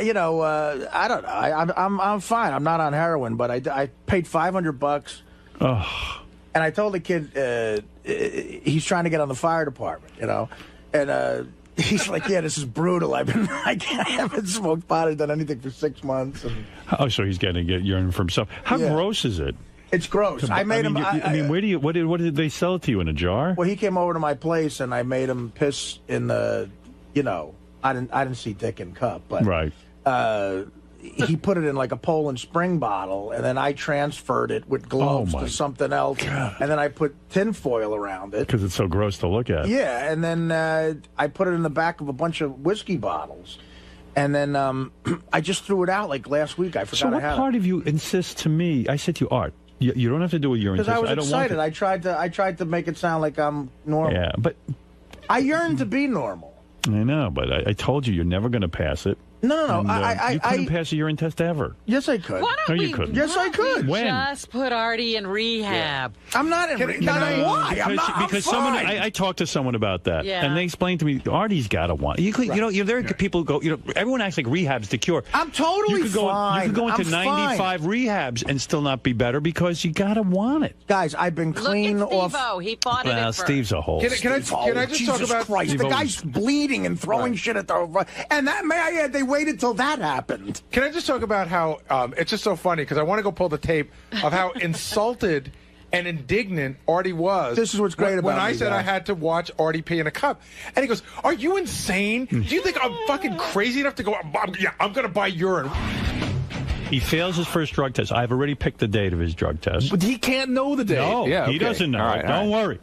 you know, I don't know. I'm fine. I'm not on heroin, but I paid $500. Oh. And I told the kid he's trying to get on the fire department, you know, and. He's like, yeah, this is brutal. I haven't smoked pot or done anything for 6 months. And... Oh, so he's going to get urine from himself. How gross is it? It's gross. I made him. I mean, what did they sell it to you in a jar? Well, he came over to my place and I made him piss in the, you know, I didn't see dick in cup, but right. He put it in like a Poland Spring bottle, and then I transferred it with gloves to something else, and then I put tinfoil around it. Because it's so gross to look at. Yeah, and then I put it in the back of a bunch of whiskey bottles. And then I just threw it out like last week. I forgot So I what had part of you insists to me? I said to you, Art, you don't have to do a urine test. because I was don't excited. Want I tried to make it sound like I'm normal. Yeah, but I yearn to be normal. I know, but I told you you're never going to pass it. No. And, you couldn't pass a urine test ever. Yes, I could. Why don't No, we? you couldn't. Yes, I could. When? Just put Artie in rehab. I'm not in rehab. Why? Because someone I talked to someone about that, Yeah. and they explained to me Artie's got to want. You know, there are people who go. You know, everyone acts like rehab's the cure. I'm totally you could go, fine. You could go into I'm 95 rehabs and still not be better because you got to want it. Guys, I've been clean Look at off. Steve-O. He fought it Well, at first. Steve's a hole. Can I just Jesus talk about Christ? The Steve-O. guy's bleeding and throwing shit at the. And that, may I add, they waited till that happened. Can I just talk about how it's just so funny because I want to go pull the tape of how insulted and indignant Artie was. This is what's great about when I me, said guys. I had to watch Artie pee in a cup, and he goes, "Are you insane? Do you think I'm fucking crazy enough to go? I'm going to buy urine." He fails his first drug test. I've already picked the date of his drug test. But he can't know the date. No, yeah, he doesn't know. All right, Don't worry.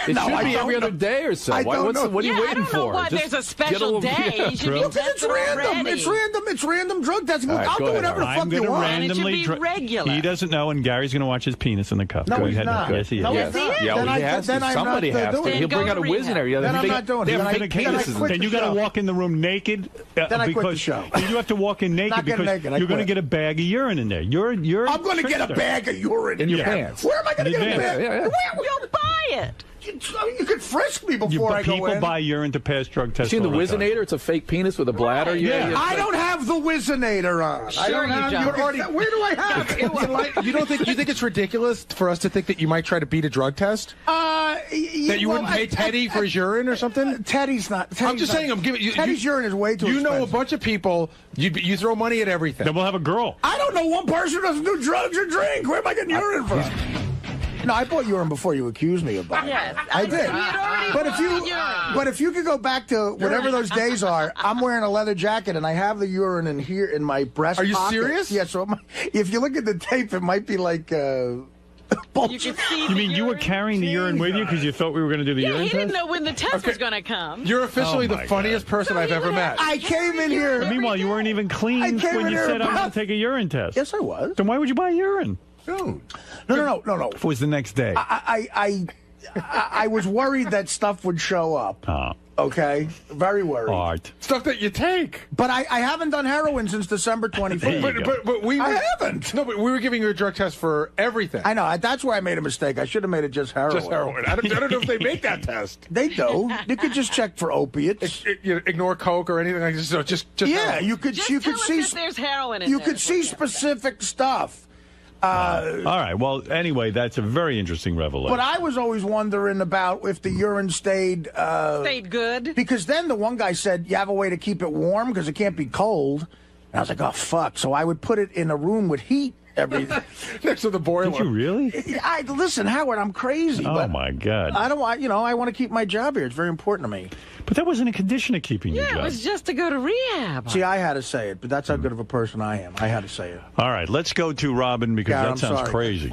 It should be every other day or so. What are you waiting for? I don't know why Just there's a special get day. You should be Because it's tested random. already. It's random drug testing. All right, I'll go do ahead, whatever the I'm fuck going you to want. randomly. And it should be regular. He doesn't know, and Gary's going to watch his penis in the cup. No, Go he's ahead. not. Yes, he is. No, Yeah, he's not. yeah, Then well, he I- has then to. I'm Somebody not has to. doing it. He'll bring Then out a go to whiz in there. Then I'm not doing it. They have Then I- fake then I penises. quit And the you got to show. walk in the room naked. Then I quit the because show. You have to walk in naked Not getting because naked, I you're going to quit. get a bag of urine in there. You're I'm going to get a trickster. bag of urine In your there. pants. Where am I going to In get a advance. bag? Yeah, yeah. You'll buy it. You could frisk me before I go People in. buy urine to pass drug tests. Seen the all time. Wizinator? It's a fake penis with a bladder. Yeah. I don't have the Wizinator on. I Sure don't you have. don't. But Artie, where do I have it? You think it's ridiculous for us to think that you might try to beat a drug test? That you wouldn't pay Teddy for his urine or something? Teddy's not. I'm just saying. I'm giving you. Teddy's urine is way too You know a expensive. bunch of people. You throw money at everything. Then we'll have a girl. I don't know one person who doesn't do drugs or drink. Where am I getting urine from? No, I bought urine before you accused me of buying it. Yes, I did. already But if you could go back to whatever those days are, I'm wearing a leather jacket and I have the urine in here in my breast Are you pocket. serious? Yeah, so if you look at the tape, it might be like You can see You mean you were carrying the urine with you because you thought we were going to do the Yeah, urine he didn't test? know when the test was going to come. You're officially Oh, the my funniest person I've ever met. I came in here. Meanwhile, you weren't even clean I came when in you here said I'm going about- to take a urine test. Yes, I was. Then why would you buy urine? No. If it was the next day. I was worried that stuff would show up. Oh. Okay? Very worried. Art. Stuff that you take. But I haven't done heroin since December 25th. But we were, I haven't. No, but we were giving you a drug test for everything. I know. That's where I made a mistake. I should have made it just heroin. Just heroin. I don't know if they make that test. They do. You could just check for opiates. You ignore coke or anything like this. So just Yeah, heroin. you could. Just You tell could us see. that there's heroin in You there. could see specific stuff. All right. Well, anyway, that's a very interesting revelation. But I was always wondering about if the urine stayed good. Because then the one guy said, you have a way to keep it warm because it can't be cold. And I was like, oh, fuck. So I would put it in a room with heat every next to the boiler. Did you really? Listen, Howard, I'm crazy. Oh, but my God. I don't want, I want to keep my job here. It's very important to me. But that wasn't a condition of keeping your Yeah, job. it was just to go to rehab. See, I had to say it, but that's how good of a person I am. I had to say it. All right, let's go to Robin because Yeah, that I'm sounds sorry. crazy.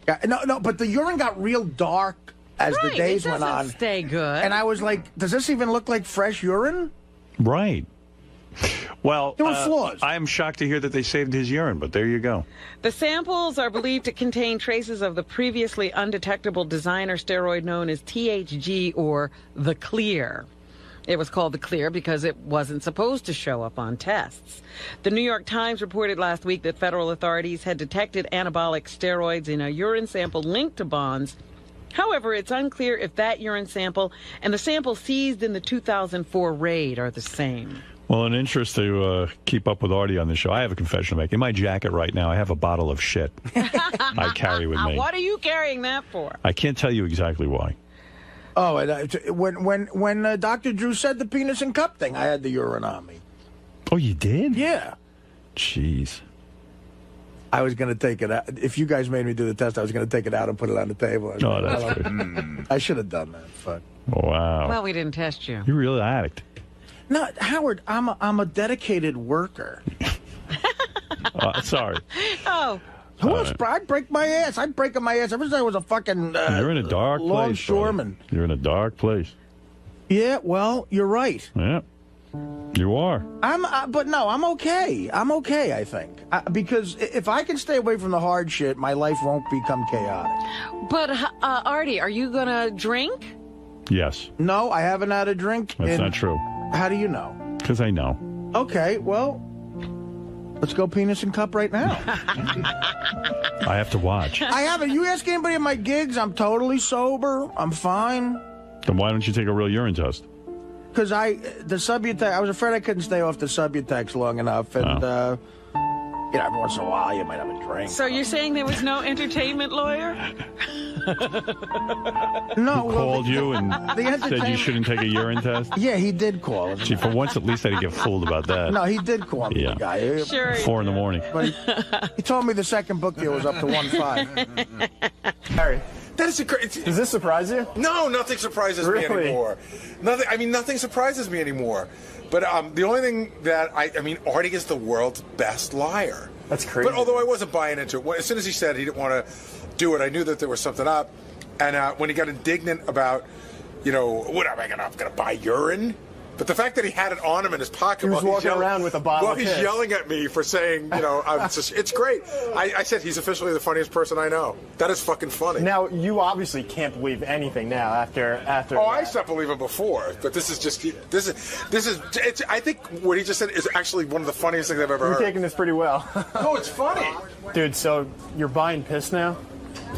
Yeah, no, but the urine got real dark as the days it went doesn't on. stay good. And I was like, does this even look like fresh urine? Right. Well, There were flaws. I am shocked to hear that they saved his urine, but there you go. The samples are believed to contain traces of the previously undetectable designer steroid known as THG, or the Clear. It was called the Clear because it wasn't supposed to show up on tests. The New York Times reported last week that federal authorities had detected anabolic steroids in a urine sample linked to Bonds. However, it's unclear if that urine sample and the sample seized in the 2004 raid are the same. Well, in interest to keep up with Artie on the show, I have a confession to make. In my jacket right now, I have a bottle of shit I carry with me. What are you carrying that for? I can't tell you exactly why. Oh, and when Dr. Drew said the penis and cup thing, I had the urine on me. Oh, you did? Yeah. Jeez. I was going to take it out. If you guys made me do the test, I was going to take it out and put it on the table. Oh, that's good. I should have done that. Fuck. Wow. Well, we didn't test you. You're really an addict. No, Howard, I'm a dedicated worker. Sorry. Oh. Who else? I'd break my ass. I'd break my ass ever since I was a fucking You're in a dark place. longshoreman. You're in a dark place. Yeah, well, you're right. Yeah. You are. But no, I'm okay. I'm okay, I think. Because if I can stay away from the hard shit, my life won't become chaotic. But, Artie, are you going to drink? Yes. No, I haven't had a drink. That's not true. How do you know? Because I know. Okay, well, let's go penis and cup right now. I have to watch. I haven't. You ask anybody at my gigs, I'm totally sober. I'm fine. Then why don't you take a real urine test? Because the Subutex, I was afraid I couldn't stay off the Subutex long enough. And, every once in a while you might have a drink. So you're saying there was no entertainment lawyer? No. Who called you and said you shouldn't take a urine test? Yeah, he did call. See, for once, at least I didn't get fooled about that. No, he did call me, Yeah. the guy. Sure. 4 in the morning. But he told me the second book deal was up to 1.5. Harry, that is does this surprise you? No, nothing surprises me anymore. Nothing surprises me anymore. But the only thing that I mean, Artie is the world's best liar. That's crazy. But although I wasn't buying into it, as soon as he said he didn't want to do it, I knew that there was something up. And when he got indignant about, what am I going to buy urine? But the fact that he had it on him in his pocket he was walking around with a bottle of he's piss. yelling at me for saying, it's great. I said he's officially the funniest person I know. That is fucking funny. Now, you obviously can't believe anything now after. Oh, I stopped believing before, but this is. I think what he just said is actually one of the funniest things I've ever heard. You're taking this pretty well. No, it's funny. Dude, so you're buying piss now?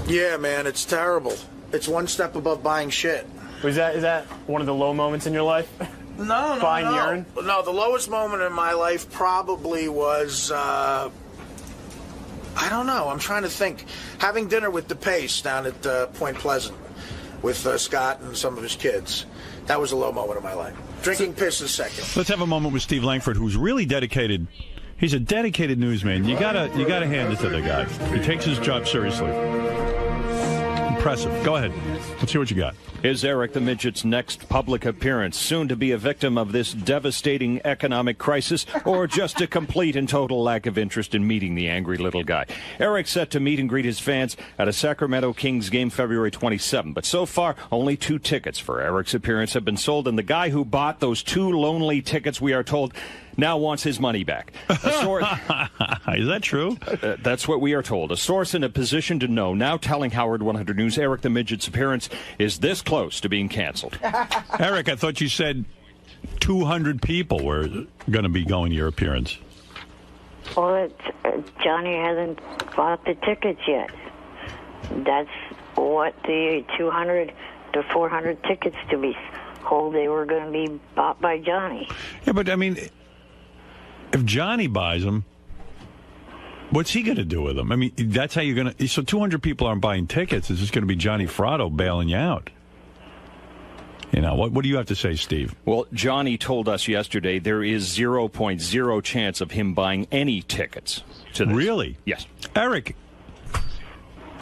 Yeah, man, it's terrible. It's one step above buying shit. Is that one of the low moments in your life? No. Buying urine? No, the lowest moment in my life probably was, I don't know, I'm trying to think. Having dinner with DePace down at Point Pleasant with Scott and some of his kids. That was a low moment of my life. Drinking piss is second. Let's have a moment with Steve Langford, who's really dedicated. He's a dedicated newsman. You gotta hand it to the guy. He takes his job seriously. Impressive. Go ahead. Let's hear what you got. Is Eric the Midget's next public appearance soon to be a victim of this devastating economic crisis, or just a complete and total lack of interest in meeting the angry little guy? Eric's set to meet and greet his fans at a Sacramento Kings game February 27, but so far only 2 tickets for Eric's appearance have been sold, and the guy who bought those 2 lonely tickets, we are told, now wants his money back. Is that true? That's what we are told. A source in a position to know now telling Howard 100 News Eric the Midget's appearance is this close to being canceled. Eric, I thought you said 200 people were going to be going to your appearance. Well, Johnny hasn't bought the tickets yet. That's what the 200 to 400 tickets to be sold, they were going to be bought by Johnny. Yeah, but I mean, if Johnny buys them, what's he going to do with them? I mean, that's how you're going to... So 200 people aren't buying tickets. It's just going to be Johnny Fratto bailing you out. What do you have to say, Steve? Well, Johnny told us yesterday there is 0.0 chance of him buying any tickets to this. Really? Yes. Eric,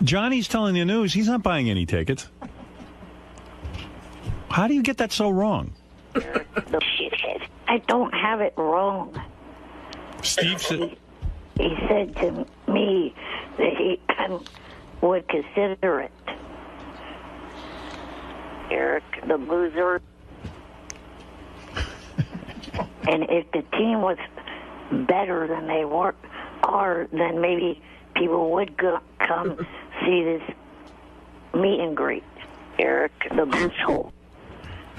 Johnny's telling the news he's not buying any tickets. How do you get that so wrong? The shithead. I don't have it wrong. Steve said... He said to me that he would consider it. Eric, the loser. And if the team was better than they are, then maybe people would come see this meet and greet. Eric, the boothole.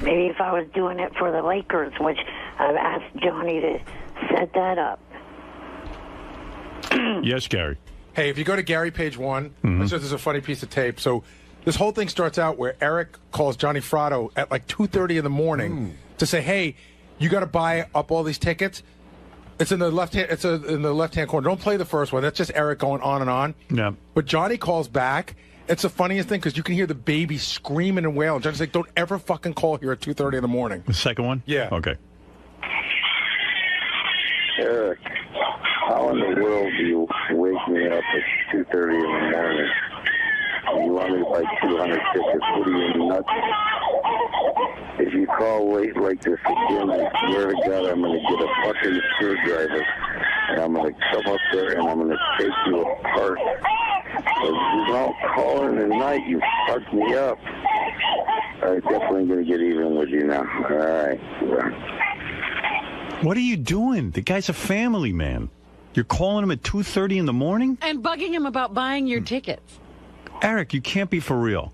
Maybe if I was doing it for the Lakers, which I've asked Johnny to set that up. Yes, Gary. Hey, if you go to Gary page 1, there's a funny piece of tape. So this whole thing starts out where Eric calls Johnny Fratto at like 2:30 in the morning to say, "Hey, you got to buy up all these tickets." It's in the left hand. It's in the left-hand corner. Don't play the first one. That's just Eric going on and on. Yeah. But Johnny calls back. It's the funniest thing because you can hear the baby screaming and wailing. Johnny's like, "Don't ever fucking call here at 2:30 in the morning." The second one? Yeah. Okay. Eric, how in the world do you wake me up at 2:30 in the morning? You want me to buy 200 tickets? What are you, nuts? If you call late like this again, I swear to God, I'm going to get a fucking screwdriver, and I'm going to come up there and I'm going to take you apart. You don't call in the night, you fucked me up. I'm definitely going to get even with you now. All right. What are you doing? The guy's a family man. You're calling him at 2:30 in the morning? And bugging him about buying your tickets. Eric, you can't be for real.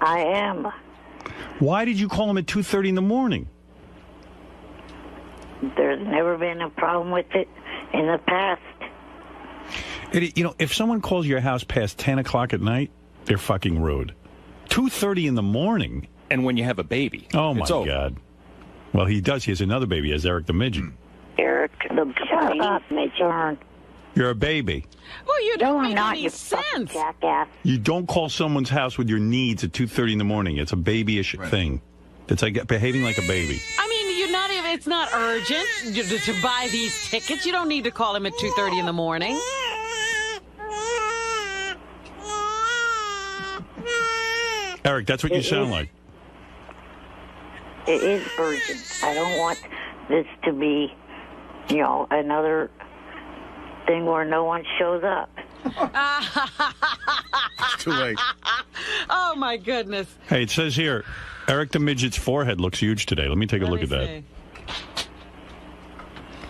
I am. Why did you call him at 2:30 in the morning? There's never been a problem with it in the past. If someone calls your house past 10 o'clock at night, they're fucking rude. 2:30 in the morning? And when you have a baby. Oh, my God. Well, he does. He has another baby. He has Eric the Midget. Eric the Shut up, Midget. You're a baby. Well, you don't make not, any you sense. Jackass. You don't call someone's house with your needs at 2:30 in the morning. It's a babyish thing. It's like behaving like a baby. I mean, you're not even. It's not urgent to buy these tickets. You don't need to call him at 2:30 in the morning. Eric, that's what you sound like. It is urgent. I don't want this to be, another thing where no one shows up. Too late. Oh, my goodness. Hey, it says here, Eric the Midget's forehead looks huge today. Let me take a look at that.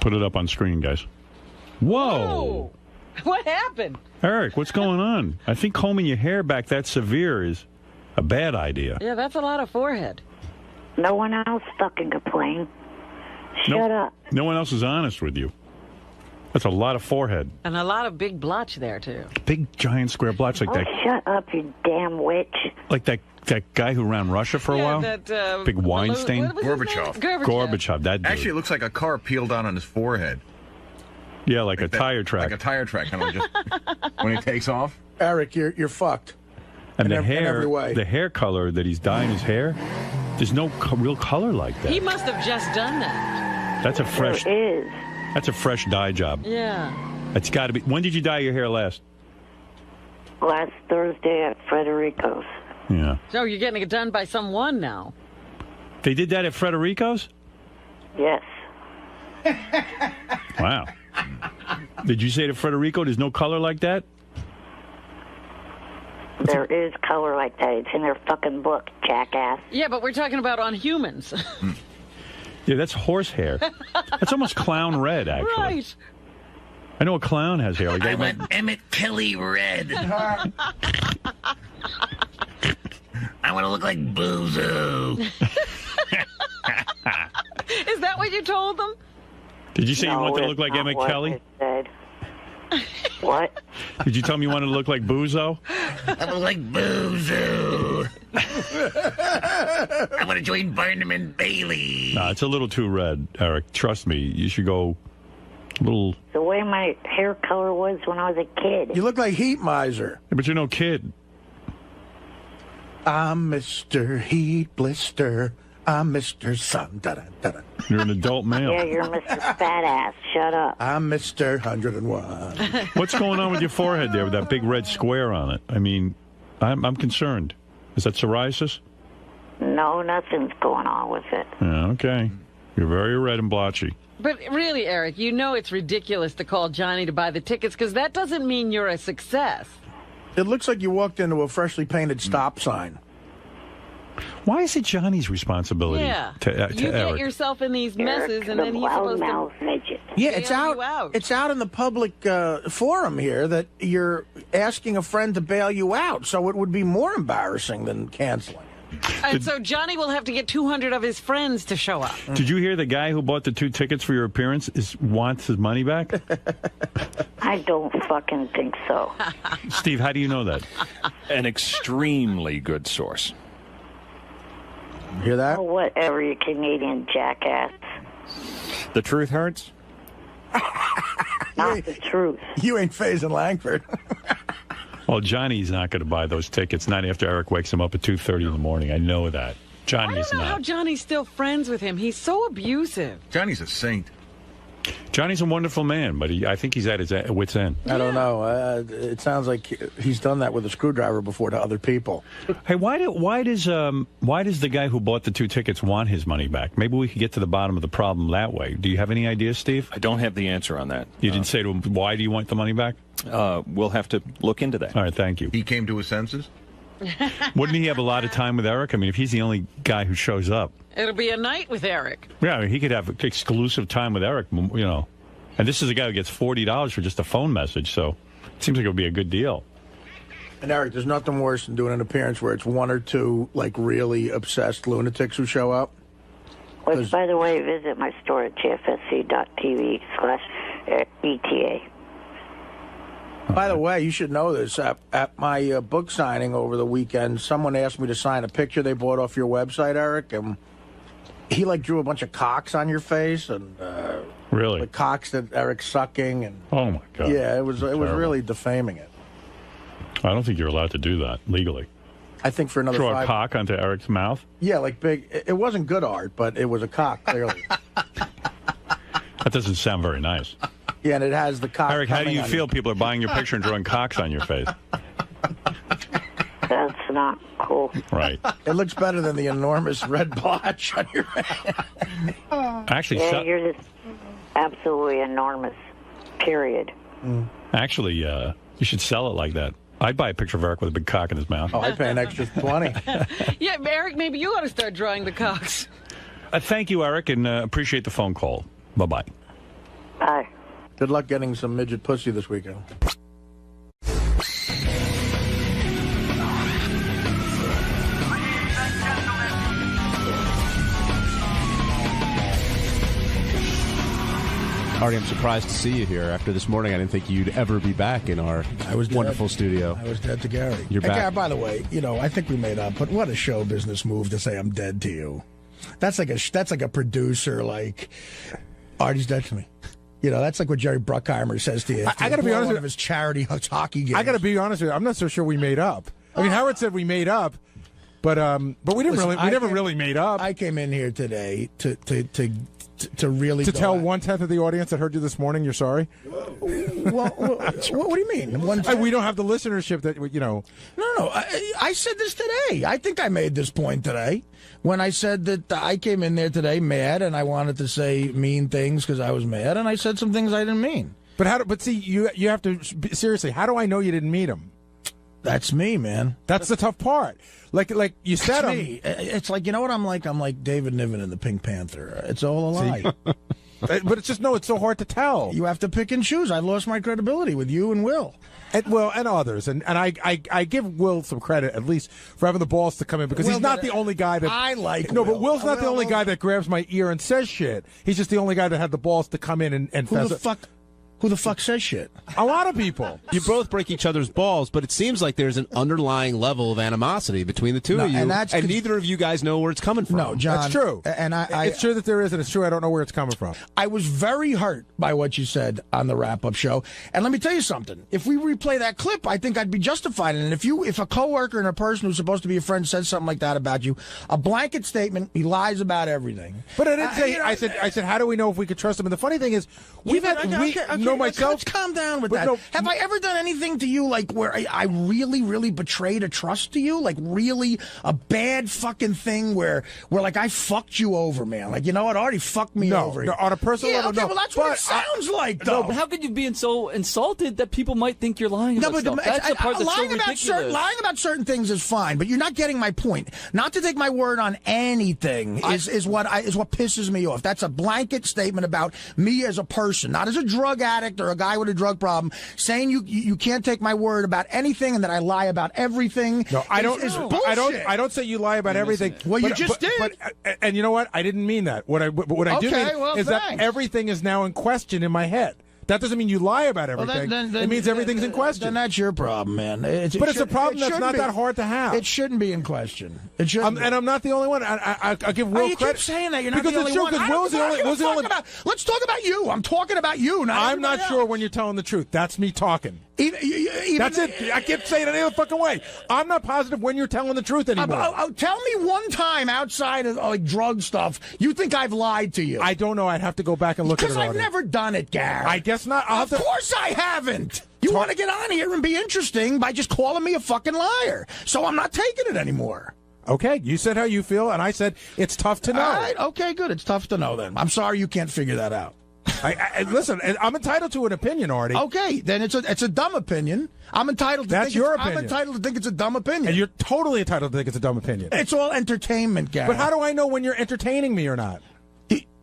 Put it up on screen, guys. Whoa. What happened? Eric, what's going on? I think combing your hair back that severe is a bad idea. Yeah, that's a lot of forehead. No one else fucking complain. Shut up. No one else is honest with you. That's a lot of forehead. And a lot of big blotch there, too. Big, giant square blotch like that. Shut up, you damn witch. Like that guy who ran Russia for a while? that, Big Weinstein? what was his name? Gorbachev, that dude. Actually, it looks like a car peeled out on his forehead. Yeah, like a tire track. Like a tire track, kind of just when it takes off. Eric, you're fucked. And in every way. the hair color that he's dyeing his hair, there's no real color like that. He must have just done that. That's a fresh. There is. That's a fresh dye job. Yeah. It's got to be. When did you dye your hair last? Last Thursday at Frederico's. Yeah. So you're getting it done by someone now. They did that at Frederico's? Yes. Wow. Did you say to Frederico there's no color like that? There is color like that. It's in their fucking book, jackass. Yeah, but we're talking about on humans. Yeah, that's horse hair. That's almost clown red, actually. Right. I know a clown has hair like that. I went Emmett Kelly red. I want to look like Boozoo. Is that what you told them? Did you say you wanted to look like Emmett Kelly? What? Did you tell me you wanted to look like Bozo? I look like Boozoo. I want to join Barnum and Bailey. No, it's a little too red, Eric. Trust me. You should go a little... The way my hair color was when I was a kid. You look like Heat Miser. Yeah, but you're no kid. I'm Mr. Heat Blister. I'm Mr. Sun. Da-da-da-da. You're an adult male. Yeah, you're Mr. Fat Ass. Shut up. I'm Mr. 101. What's going on with your forehead there with that big red square on it? I mean, I'm concerned. Is that psoriasis? No, nothing's going on with it. Yeah, okay. You're very red and blotchy. But really, Eric, you know it's ridiculous to call Johnny to buy the tickets because that doesn't mean you're a success. It looks like you walked into a freshly painted stop sign. Why is it Johnny's responsibility to You Eric? get yourself in these messes, and then he's supposed to... midget. Yeah, it's out. It's out in the public forum here that you're asking a friend to bail you out, so it would be more embarrassing than canceling. And so Johnny will have to get 200 of his friends to show up. Did you hear the guy who bought the 2 tickets for your appearance wants his money back? I don't fucking think so. Steve, how do you know that? An extremely good source. Hear that? Oh, whatever, you Canadian jackass. The truth hurts? Not the truth. You ain't phasing Langford. Well, Johnny's not going to buy those tickets, not after Eric wakes him up at 2:30 in the morning. I know that. Johnny is I don't know how not. Johnny's still friends with him. He's so abusive. Johnny's a saint. Johnny's a wonderful man, but I think he's at his wit's end. I don't know. It sounds like he's done that with a screwdriver before to other people. Hey, why does the guy who bought the 2 tickets want his money back? Maybe we could get to the bottom of the problem that way. Do you have any ideas, Steve? I don't have the answer on that. You didn't say to him, why do you want the money back? We'll have to look into that. All right, thank you. He came to his senses? Wouldn't he have a lot of time with Eric? I mean, if he's the only guy who shows up. It'll be a night with Eric. Yeah, I mean, he could have exclusive time with Eric, you know. And this is a guy who gets $40 for just a phone message, so it seems like it would be a good deal. And Eric, there's nothing worse than doing an appearance where it's 1 or 2, like, really obsessed lunatics who show up. Which, by the way, visit my store at jfsc.tv/ETA. By the way, you should know this. At my book signing over the weekend, someone asked me to sign a picture they bought off your website, Eric, and he, like, drew a bunch of cocks on your face, and really, the cocks that Eric's sucking, and oh my god, yeah, it was really defaming it. I don't think you're allowed to do that legally. I think for another throw 5... a cock onto Eric's mouth. Yeah, like big. It wasn't good art, but it was a cock, clearly. That doesn't sound very nice. Yeah, and it has the cock. Eric, how do you on feel? People are buying your picture and drawing cocks on your face. That's not cool. Right. It looks better than the enormous red blotch on your face. Actually, yeah, you're just absolutely enormous. Period. Actually, you should sell it like that. I'd buy a picture of Eric with a big cock in his mouth. Oh, I'd pay an extra 20. Yeah, Eric, maybe you ought to start drawing the cocks. Thank you, Eric, and appreciate the phone call. Bye-bye. Bye. Good luck getting some midget pussy this weekend. Artie, I'm surprised to see you here. After this morning, I didn't think you'd ever be back in our wonderful studio. I was dead to Gary. You're back. Gary, by the way, I think we made up, but what a show business move to say I'm dead to you. That's like a producer, like, Artie's dead to me. That's like what Jerry Bruckheimer says to you. I got to be honest with you. One of his charity hockey games. I got to be honest with you. I'm not so sure we made up. I mean, Howard said we made up, but we didn't really. We never really made up. I came in here today to really tell 1/10 of the audience that heard you this morning you're sorry. Well, what do you mean? We don't have the listenership that No. I said this today. I think I made this point today when I said that I came in there today mad and I wanted to say mean things because I was mad, and I said some things I didn't mean. But see, you have to seriously. How do I know you didn't meet him? That's me, man. That's the tough part. Like you said, me. It's like, you know what I'm like? I'm like David Niven in the Pink Panther. It's all a lie. But it's so hard to tell. You have to pick and choose. I've lost my credibility with you and Will. And others. And I give Will some credit, at least, for having the balls to come in, because he's not the only guy that... I like No, Will. but Will's not the only guy that grabs my ear and says shit. He's just the only guy that had the balls to come in and Who the fuck says shit? A lot of people. You both break each other's balls, but it seems like there's an underlying level of animosity between the two of you, and neither of you guys know where it's coming from. No, John. That's true. And it's true that there is, and it's true I don't know where it's coming from. I was very hurt by what you said on the wrap-up show. And let me tell you something. If we replay that clip, I think I'd be justified. And if a coworker and a person who's supposed to be a friend says something like that about you, a blanket statement, he lies about everything. But I didn't say. I said, how do we know if we could trust him? And the funny thing is, myself. Calm down with that. No, have I ever done anything to you like where I really, really betrayed a trust to you? Like really a bad fucking thing where like I fucked you over, man. Like, you know what? Artie fucked me over. No, on a personal level, okay, no. Well, that's what it sounds like, though. No, but how could you be so insulted that people might think you're lying about stuff? That's the part that's so ridiculous. Lying about certain things is fine, but you're not getting my point. Not to take my word on anything is what pisses me off. That's a blanket statement about me as a person, not as a drug addict or a guy with a drug problem, saying you can't take my word about anything and that I lie about everything. No, I don't. I don't say you lie about everything. Well, you just did. And you know what? I didn't mean that. What I do mean is that everything is now in question in my head. That doesn't mean you lie about everything. Well, it means everything's in question. Then that's your problem, man. It's a problem that's not that hard to have. It shouldn't be in question. It shouldn't. And I'm not the only one. I give Will credit. You keep saying that. You're not the only one. Because Will's the only. Let's talk about you. I'm talking about you. I'm not sure when you're telling the truth. That's me talking. That's it. I can't say it any other fucking way. I'm not positive when you're telling the truth anymore. Tell me one time outside of like drug stuff you think I've lied to you. I don't know. I'd have to go back and look at it. Because I've never done it, Gary. I guess not. Of course I haven't. You want to get on here and be interesting by just calling me a fucking liar. So I'm not taking it anymore. Okay, you said how you feel, and I said it's tough to know. All right, okay, good. It's tough to know then. I'm sorry you can't figure that out. Listen, I'm entitled to an opinion, Artie. Okay, then it's a dumb opinion. I'm entitled to That's your opinion. I'm entitled to think it's a dumb opinion. And you're totally entitled to think it's a dumb opinion. It's all entertainment, Gary. But how do I know when you're entertaining me or not?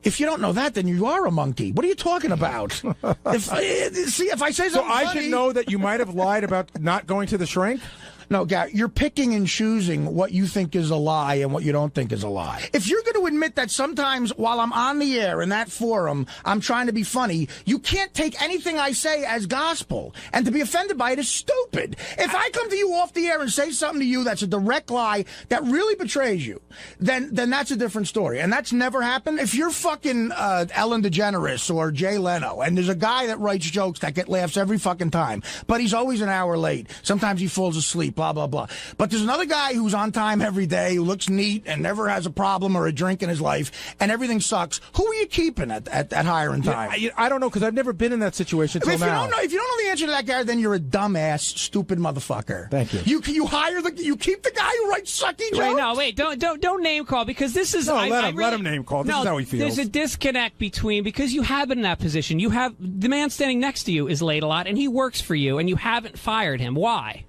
If you don't know that, then you are a monkey. What are you talking about? If I say something so I funny, should know that you might have lied about not going to the shrink? No, Gary, you're picking and choosing what you think is a lie and what you don't think is a lie. If you're going to admit that sometimes while I'm on the air in that forum, I'm trying to be funny, you can't take anything I say as gospel. And to be offended by it is stupid. If I come to you off the air and say something to you that's a direct lie that really betrays you, then that's a different story. And that's never happened. If you're fucking Ellen DeGeneres or Jay Leno, and there's a guy that writes jokes that get laughs every fucking time, but he's always an hour late. Sometimes he falls asleep. blah, blah, blah. But there's another guy who's on time every day, who looks neat and never has a problem or a drink in his life, and everything sucks. Who are you keeping at hiring time? I don't know, because I've never been in that situation until now. If you don't know the answer to that, Gary, then you're a dumbass, stupid motherfucker. Thank you. You keep the guy who writes sucky jokes? Wait, don't name call, because this is... No, let him name call. This is how he feels. There's a disconnect between, because you have been in that position. The man standing next to you is late a lot, and he works for you, and you haven't fired him. Why?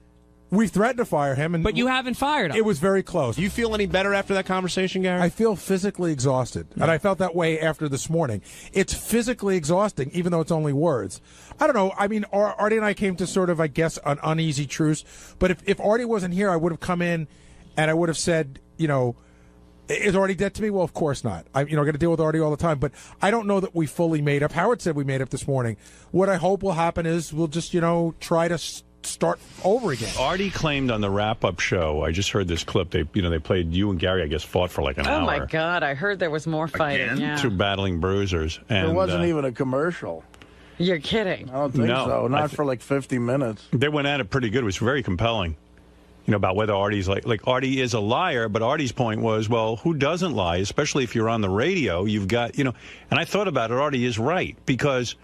We threatened to fire him, but you haven't fired him. It was very close. Do you feel any better after that conversation, Gary? I feel physically exhausted, and I felt that way after this morning. It's physically exhausting, even though it's only words. I don't know. I mean, Artie and I came to sort of, I guess, an uneasy truce. But if Artie wasn't here, I would have come in and I would have said, is Artie dead to me? Well, of course not. I got to deal with Artie all the time. But I don't know that we fully made up. Howard said we made up this morning. What I hope will happen is we'll just, try to start over again. Artie claimed on the wrap-up show, I just heard this clip, they played you and Gary, I guess, fought for like an hour. Oh, my God. I heard there was more fighting. Yeah. Two battling bruisers. And, there wasn't even a commercial. You're kidding. I don't think so. Not for like 50 minutes. They went at it pretty good. It was very compelling. About whether Artie's like Artie is a liar, but Artie's point was, well, who doesn't lie, especially if you're on the radio? You've got, and I thought about it. Artie is right, because...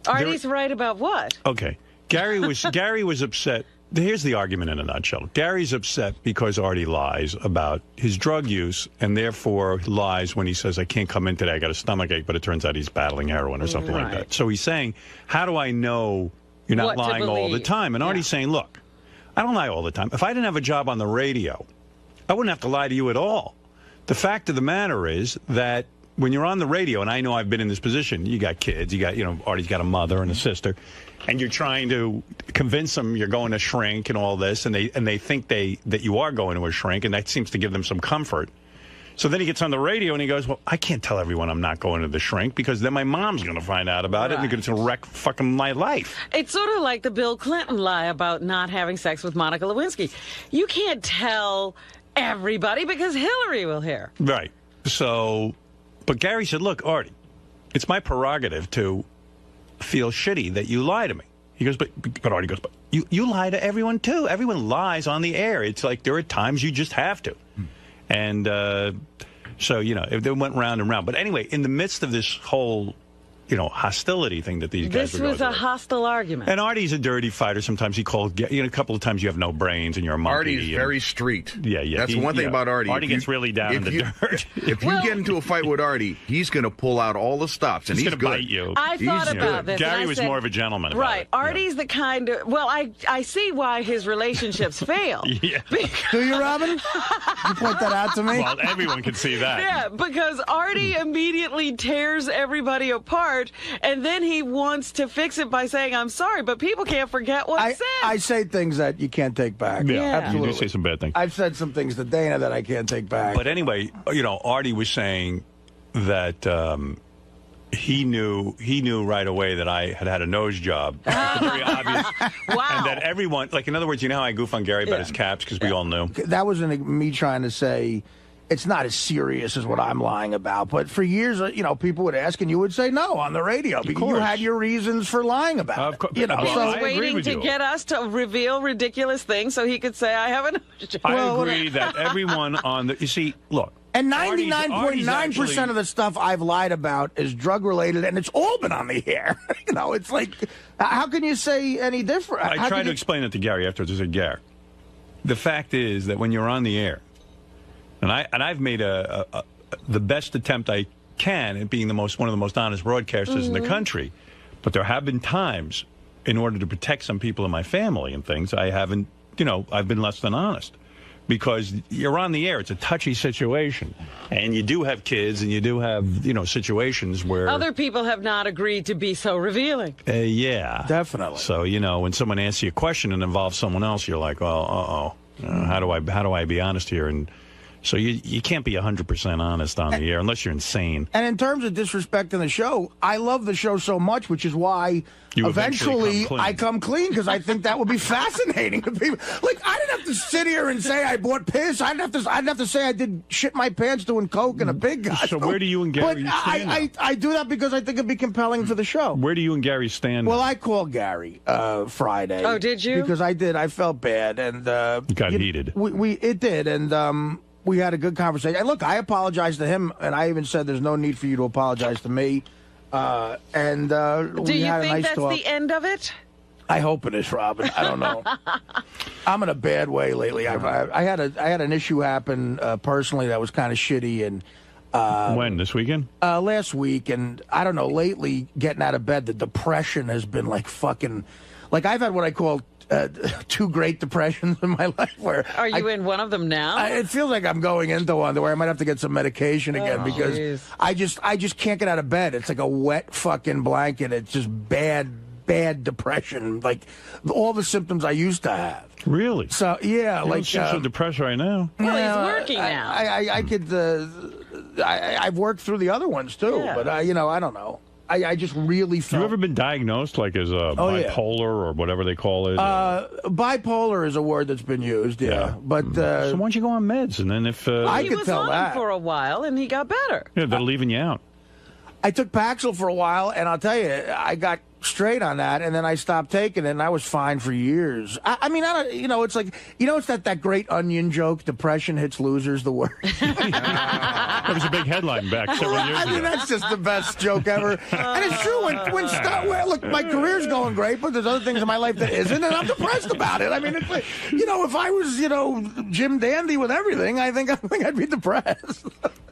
Artie's right about what? Okay. Gary was upset. Here's the argument in a nutshell. Gary's upset because Artie lies about his drug use, and therefore lies when he says, I can't come in today, I got a stomachache, but it turns out he's battling heroin or something like that. So he's saying, how do I know you're not lying all the time? And Artie's saying, look, I don't lie all the time. If I didn't have a job on the radio, I wouldn't have to lie to you at all. The fact of the matter is that when you're on the radio, and I know I've been in this position, you got kids, you got, Artie's got a mother and a sister, and you're trying to convince them you're going to shrink and all this, and they think that you are going to a shrink, and that seems to give them some comfort. So then he gets on the radio and he goes, well, I can't tell everyone I'm not going to the shrink, because then my mom's going to find out about it and it's going to wreck fucking my life. It's sort of like the Bill Clinton lie about not having sex with Monica Lewinsky. You can't tell everybody because Hillary will hear. Right. So, but Gary said, look, Artie, it's my prerogative to feel shitty that you lie to me. He goes, but Artie goes, but you lie to everyone too. Everyone lies on the air. It's like there are times you just have to. And so, they went round and round. But anyway, in the midst of this whole, hostility thing that these guys were going through. This was a hostile argument. And Artie's a dirty fighter. Sometimes he calls, a couple of times you have no brains and you're a monkey. Artie's very street. Yeah. That's one thing about Artie. Artie gets really down in the dirt. If you get into a fight with Artie, he's going to pull out all the stops, and he's going to bite you. I thought about this. Gary was more of a gentleman about right. it. Artie's the kind of, well, I see why his relationships fail. Yeah. Do you, Robin? You point that out to me? Well, everyone can see that. Yeah, because Artie immediately tears everybody apart, and then he wants to fix it by saying, I'm sorry, but people can't forget what's said. I say things that you can't take back. Yeah, absolutely. You do say some bad things. I've said some things to Dana that I can't take back. But anyway, Artie was saying that he knew right away that I had a nose job. It's very obvious. Wow. And that everyone, like, in other words, how I goof on Gary about his caps, because we all knew. That wasn't me trying to say it's not as serious as what I'm lying about. But for years, people would ask and you would say no on the radio because you had your reasons for lying about it. He was waiting to get us to reveal ridiculous things so he could say, I have a nose job. I agree that everyone on the... You see, look. And 99.9% of the stuff I've lied about is drug-related, and it's all been on the air. It's like, how can you say any different? I tried to explain it to Gary afterwards. I said, Gary, the fact is that when you're on the air, and I've made the best attempt I can at being one of the most honest broadcasters in the country, but there have been times, in order to protect some people in my family and things, I haven't, I've been less than honest. Because you're on the air, it's a touchy situation, and you do have kids, and you do have situations where other people have not agreed to be so revealing. Yeah, definitely. So when someone asks you a question and involves someone else, you're like, well, how do I be honest here? And So you can't be 100% honest on the air unless you're insane. And in terms of disrespecting the show, I love the show so much, which is why eventually I come clean, because I think that would be fascinating to people. Like, I didn't have to sit here and say I bought piss. I'd have to say I did shit my pants doing coke in a pig costume. So where do you and Gary stand? I do that because I think it'd be compelling for the show. Where do you and Gary stand? Well, I called Gary Friday. Oh, did you? Because I did. I felt bad, and it got heated. It did, and we had a good conversation. And look, I apologized to him, and I even said there's no need for you to apologize to me. Do you think that's the end of it? I hope it is, Robin. I don't know. I'm in a bad way lately. I had an issue happen personally that was kind of shitty, and when, this weekend? Last week, and I don't know. Lately, getting out of bed, the depression has been like fucking. Like, I've had what I call 2 great depressions in my life. Where are you in one of them now? It feels like I'm going into one where I might have to get some medication again because I just can't get out of bed. It's like a wet fucking blanket. It's just bad depression. Like all the symptoms I used to have. Really? So yeah, you like seem so depressed right now. Well, he's working now. I could. I've worked through the other ones too, but I don't know. I just really felt... Have you ever been diagnosed, like, as bipolar or whatever they call it? Bipolar is a word that's been used, But so why don't you go on meds? And then if... I could tell that. He was on for a while, and he got better. Yeah, they're leaving you out. I took Paxil for a while, and I'll tell you, I got straight on that, and then I stopped taking it, and I was fine for years. I mean, it's like, it's that great Onion joke, depression hits losers the worst. That was a big headline back several years ago. I mean, that's just the best joke ever. And it's true, look, my career's going great, but there's other things in my life that isn't, and I'm depressed about it. I mean, it's like, if I was, Jim Dandy with everything, I think I'd be depressed.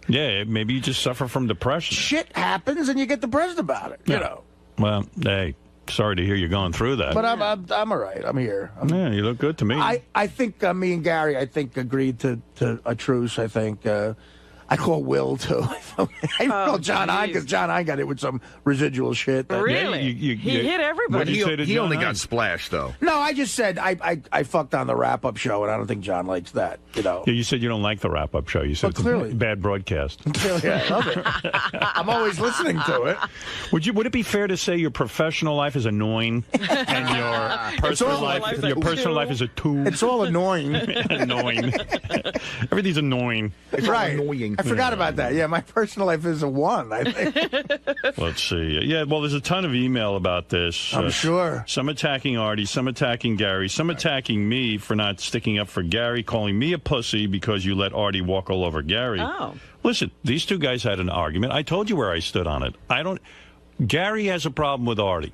Yeah, maybe you just suffer from depression. Shit happens, and you get depressed about it, you know. Well, hey, sorry to hear you're going through that. But I'm all right. I'm here. Yeah, you look good to me. I think me and Gary, agreed to a truce, I think. I call Will, too. I call John Hine, because John Hine got hit with some residual shit. Really? He hit everybody. He only got splashed, though. No, I just said I fucked on the wrap-up show, and I don't think John likes that, Yeah, you said you don't like the wrap-up show. You said it's a bad broadcast. Clearly, I love it. I'm always listening to it. Would it be fair to say your professional life is annoying, and your personal life is a 2? It's all annoying. Annoying. Everything's annoying. It's right. Annoying. I forgot about that. Yeah, my personal life is a 1, I think. Let's see. Yeah, well, there's a ton of email about this. I'm sure. Some attacking Artie, some attacking Gary, some attacking me for not sticking up for Gary, calling me a pussy because you let Artie walk all over Gary. Oh. Listen, these two guys had an argument. I told you where I stood on it. Gary has a problem with Artie.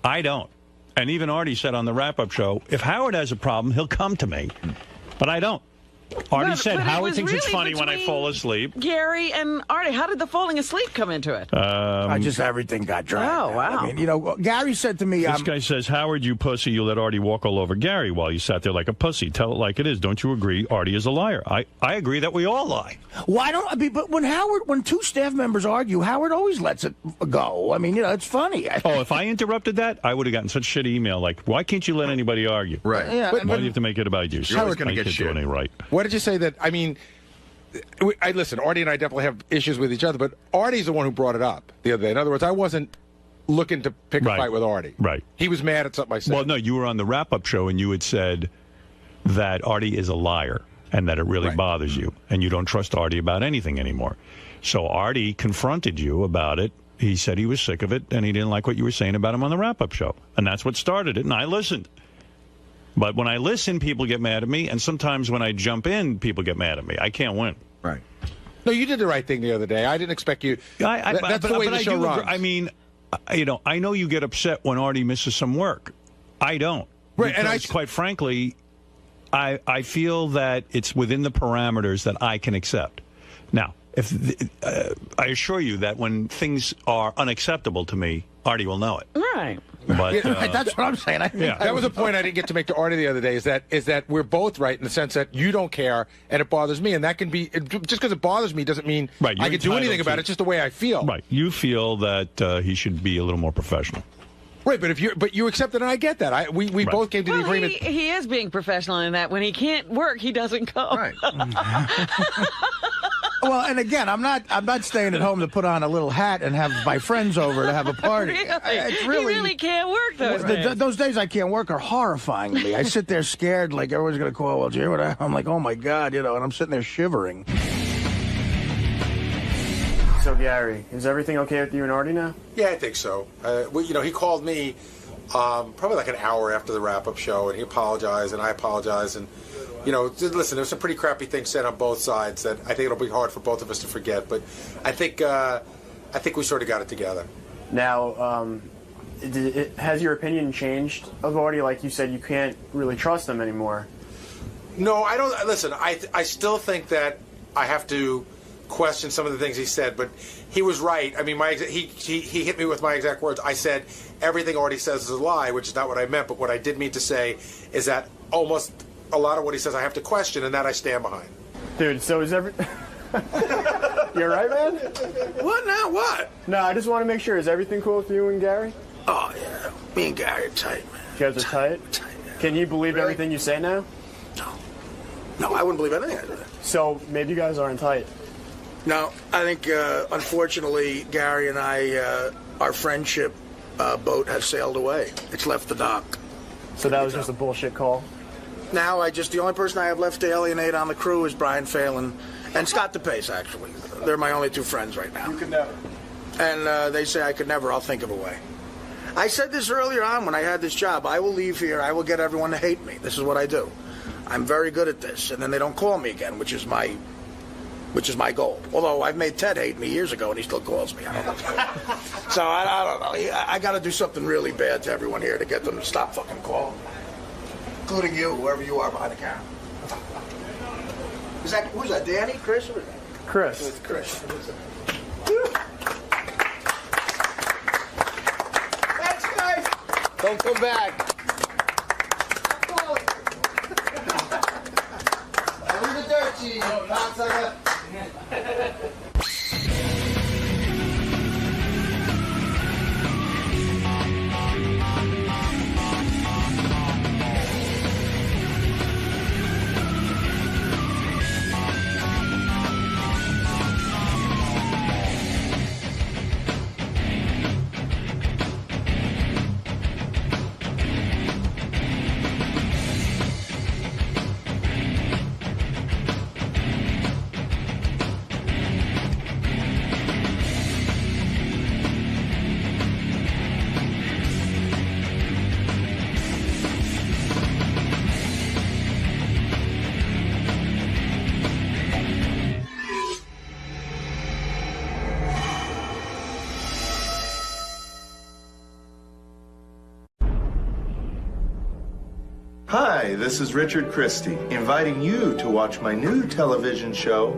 I don't. And even Artie said on the wrap-up show, if Howard has a problem, he'll come to me. But I don't. Artie said, Howard thinks it's funny when I fall asleep. Gary and Artie, how did the falling asleep come into it? Everything got dragged. Oh, wow. I mean, Gary said to me... This guy says, Howard, you pussy, you let Artie walk all over Gary while you sat there like a pussy. Tell it like it is. Don't you agree? Artie is a liar. I agree that we all lie. Why don't... but when 2 staff members argue, Howard always lets it go. I mean, it's funny. If I interrupted that, I would have gotten such shit email like, why can't you let anybody argue? Right. Yeah, why do you have to make it about you? You're always going to get shit. Right. What did you say that, I mean, listen, Artie and I definitely have issues with each other, but Artie's the one who brought it up the other day. In other words, I wasn't looking to pick a fight with Artie. Right. He was mad at something I said. Well, no, you were on the wrap-up show and you had said that Artie is a liar and that it really bothers you and you don't trust Artie about anything anymore. So Artie confronted you about it. He said he was sick of it and he didn't like what you were saying about him on the wrap-up show. And that's what started it, and I listened. But when I listen, people get mad at me, and sometimes when I jump in, people get mad at me. I can't win. Right. No, you did the right thing the other day. I didn't expect you. That's the way the show runs. I mean, I know you get upset when Artie misses some work. I don't. Right, because, quite frankly, I feel that it's within the parameters that I can accept. Now, I assure you that when things are unacceptable to me, Artie will know it. Right. But, that's what I'm saying. That was a point I didn't get to make to Artie the other day, is that we're both right in the sense that you don't care and it bothers me, and that can be, just because it bothers me doesn't mean I can do anything about it. It's just the way I feel. Right. You feel that he should be a little more professional. Right, but you accept it, and I get that. We both came to the agreement. He is being professional in that when he can't work, he doesn't come. Right. Well, and again, I'm not staying at home to put on a little hat and have my friends over to have a party. He really can't work those days. Those days I can't work are horrifying to me. I sit there scared, like everyone's going to call. Well, did you hear what I'm like, oh my God, and I'm sitting there shivering. So, Gary, is everything okay with you and Artie now? Yeah, I think so. He called me probably like an hour after the wrap-up show, and he apologized, and I apologized, and listen, there's some pretty crappy things said on both sides that I think it'll be hard for both of us to forget. But I think we sort of got it together. Now, has your opinion changed of Artie? Like you said, you can't really trust him anymore. No, I don't. Listen, I still think that I have to question some of the things he said, but he was right. I mean, he hit me with my exact words. I said everything Artie says is a lie, which is not what I meant. But what I did mean to say is that almost a lot of what he says I have to question, and that I stand behind. Dude, so is every... You're right, man? What now? What? No, I just want to make sure. Is everything cool with you and Gary? Oh, yeah. Me and Gary are tight, man. You guys are tight? Tight, yeah. Can you believe everything you say now? No, I wouldn't believe anything I said. So maybe you guys aren't tight. No, I think, unfortunately, Gary and I, our friendship boat has sailed away. It's left the dock. So that was just a bullshit call? Now, the only person I have left to alienate on the crew is Brian Phelan and Scott DePace, actually. They're my only two friends right now. You could never. And they say I could never. I'll think of a way. I said this earlier on when I had this job. I will leave here. I will get everyone to hate me. This is what I do. I'm very good at this. And then they don't call me again, which is my goal. Although I've made Ted hate me years ago, and he still calls me. I don't know. So I don't know. I got to do something really bad to everyone here to get them to stop fucking calling me. Including you, whoever you are behind the camera. Who's that, Danny? Chris? Chris. It's Chris. Thanks, guys. Don't come back. Leave the dirt, cheese. Hi, this is Richard Christie, inviting you to watch my new television show,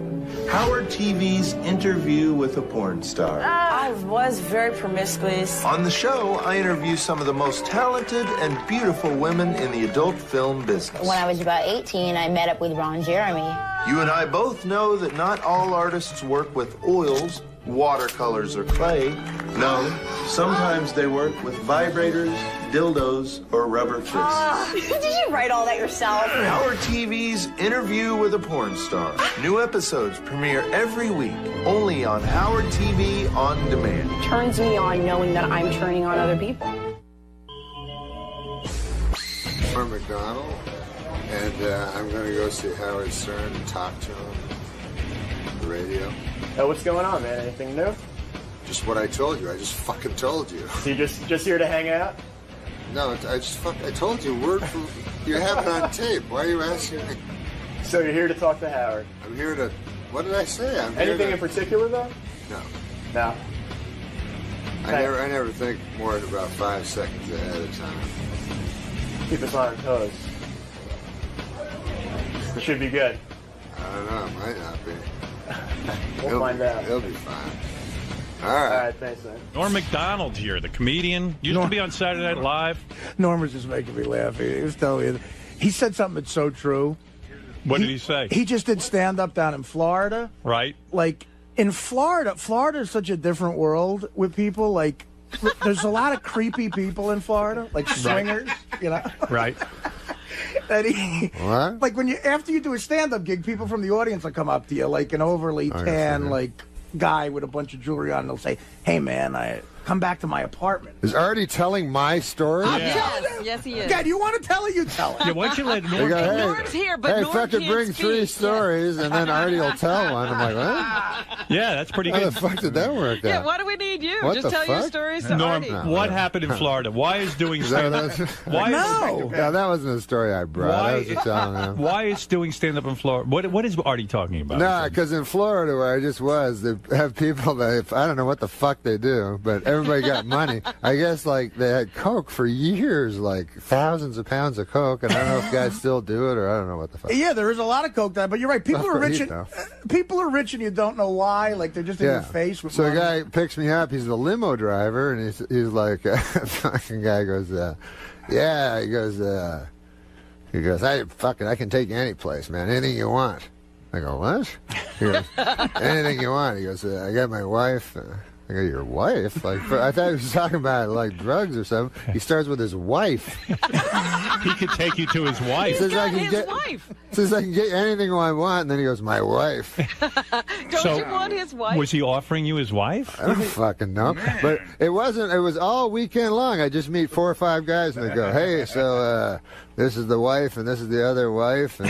Howard TV's Interview with a Porn Star. I was very promiscuous. On the show, I interview some of the most talented and beautiful women in the adult film business. When I was about 18, I met up with Ron Jeremy. You and I both know that not all artists work with oils, watercolors, or clay. No, sometimes they work with vibrators, dildos, or rubber fists. Did you write all that yourself? Howard TV's Interview with a Porn Star. New episodes premiere every week, only on Howard TV On Demand. Turns me on knowing that I'm turning on other people. Norm Macdonald, and I'm going to go see Howard Stern and talk to him on the radio. What's going on, man? Anything new? Just what I told you. I just fucking told you. So you just here to hang out? No, I told you word for... You have it on tape. Why are you asking me? So you're here to talk to Howard? I'm here to... What did I say? Anything in particular, though? No. No? I never think more than about 5 seconds ahead of time. Keep us on our toes. It should be good. I don't know. It might not be. We'll find out. It'll be fine. All All right. right, thanks, man. Norm Macdonald here, the comedian. Used to be on Saturday Night Live. Norm was just making me laugh. He was telling me. He said something that's so true. What did he say? He just did stand-up down in Florida. Right. Like, in Florida is such a different world with people. Like, there's a lot of creepy people in Florida, like swingers, you know. Right. And What? like after you do a stand-up gig, people from the audience will come up to you, like an overly tan, like guy with a bunch of jewelry on, and they'll say, "Hey, man, I come back to my apartment." Is Artie telling my story? Yes, he is. God, you want to tell it? You tell it. Yeah, why don't you let Norm? Norm's here, but Norm fucking can't bring speak. 3 stories, and then Artie will tell one. I'm like, what? Yeah, that's pretty How good. the fuck did that work out? Yeah, why do we need you? What Just the tell your fuck? stories to Norm, Artie. what happened in Florida? Why is doing stand-up? Why No, that wasn't a story I brought. I was just telling him. Why is doing stand-up in Florida? What is Artie talking about? No, because in Florida, where I just was, they have people that, I don't know what the fuck they do, but everybody got money. I guess, like, they had Coke for years, like, thousands of pounds of Coke, and I don't know if guys still do it, or I don't know what the fuck. Yeah, there is a lot of coke there, but you're right. People are rich, and you don't know why. Like, they're just in your face. With So money. a guy picks me up. He's the limo driver, and he's like, fucking guy goes, yeah, he goes, I can take you any place, man, anything you want. I go, what? He goes, anything you want. He goes, I got my wife. I go, your wife? Like, I thought he was talking about like drugs or something. He starts with his wife. He could take you to his wife. He's got his wife. Says I can get anything I want, and then he goes, my wife. Don't you want his wife? Was he offering you his wife? I don't fucking know. But it wasn't. It was all weekend long. I just meet 4 or 5 guys, and they go, hey, so this is the wife, and this is the other wife, and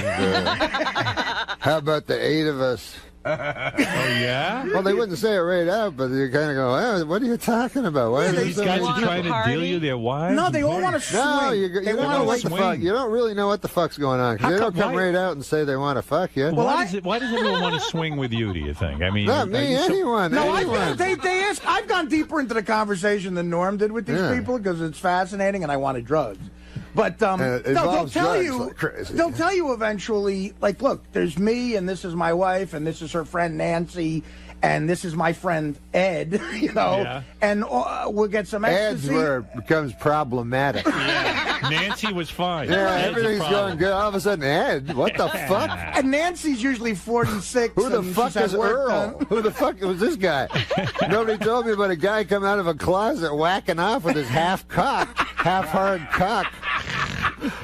how about the 8 of us? Oh, yeah? Well, they wouldn't say it right out, but you kind of go, oh, what are you talking about? Why These guys are trying to deal you their wives? No, they all want to swing. No, you don't know what the fuck. You don't really know what the fuck's going on. 'Cause they don't come right out and say they want to fuck you. Well, why does everyone want to swing with you, do you think? I mean, not me, anyone. No, anyone. they ask. I've gone deeper into the conversation than Norm did with these people because it's fascinating, and I wanted drugs. But no, they'll tell you. Like crazy. They'll tell you eventually. Like, look, there's me, and this is my wife, and this is her friend Nancy, and this is my friend Ed. You know, and we'll get some ecstasy. Ed's where it becomes problematic. Yeah. Nancy was fine. Yeah, Ed's everything's going good. All of a sudden, Ed, what the fuck? And Nancy's usually 46. Who the fuck is Earl? Who the fuck was this guy? Nobody told me about a guy coming out of a closet whacking off with his half-hard cock.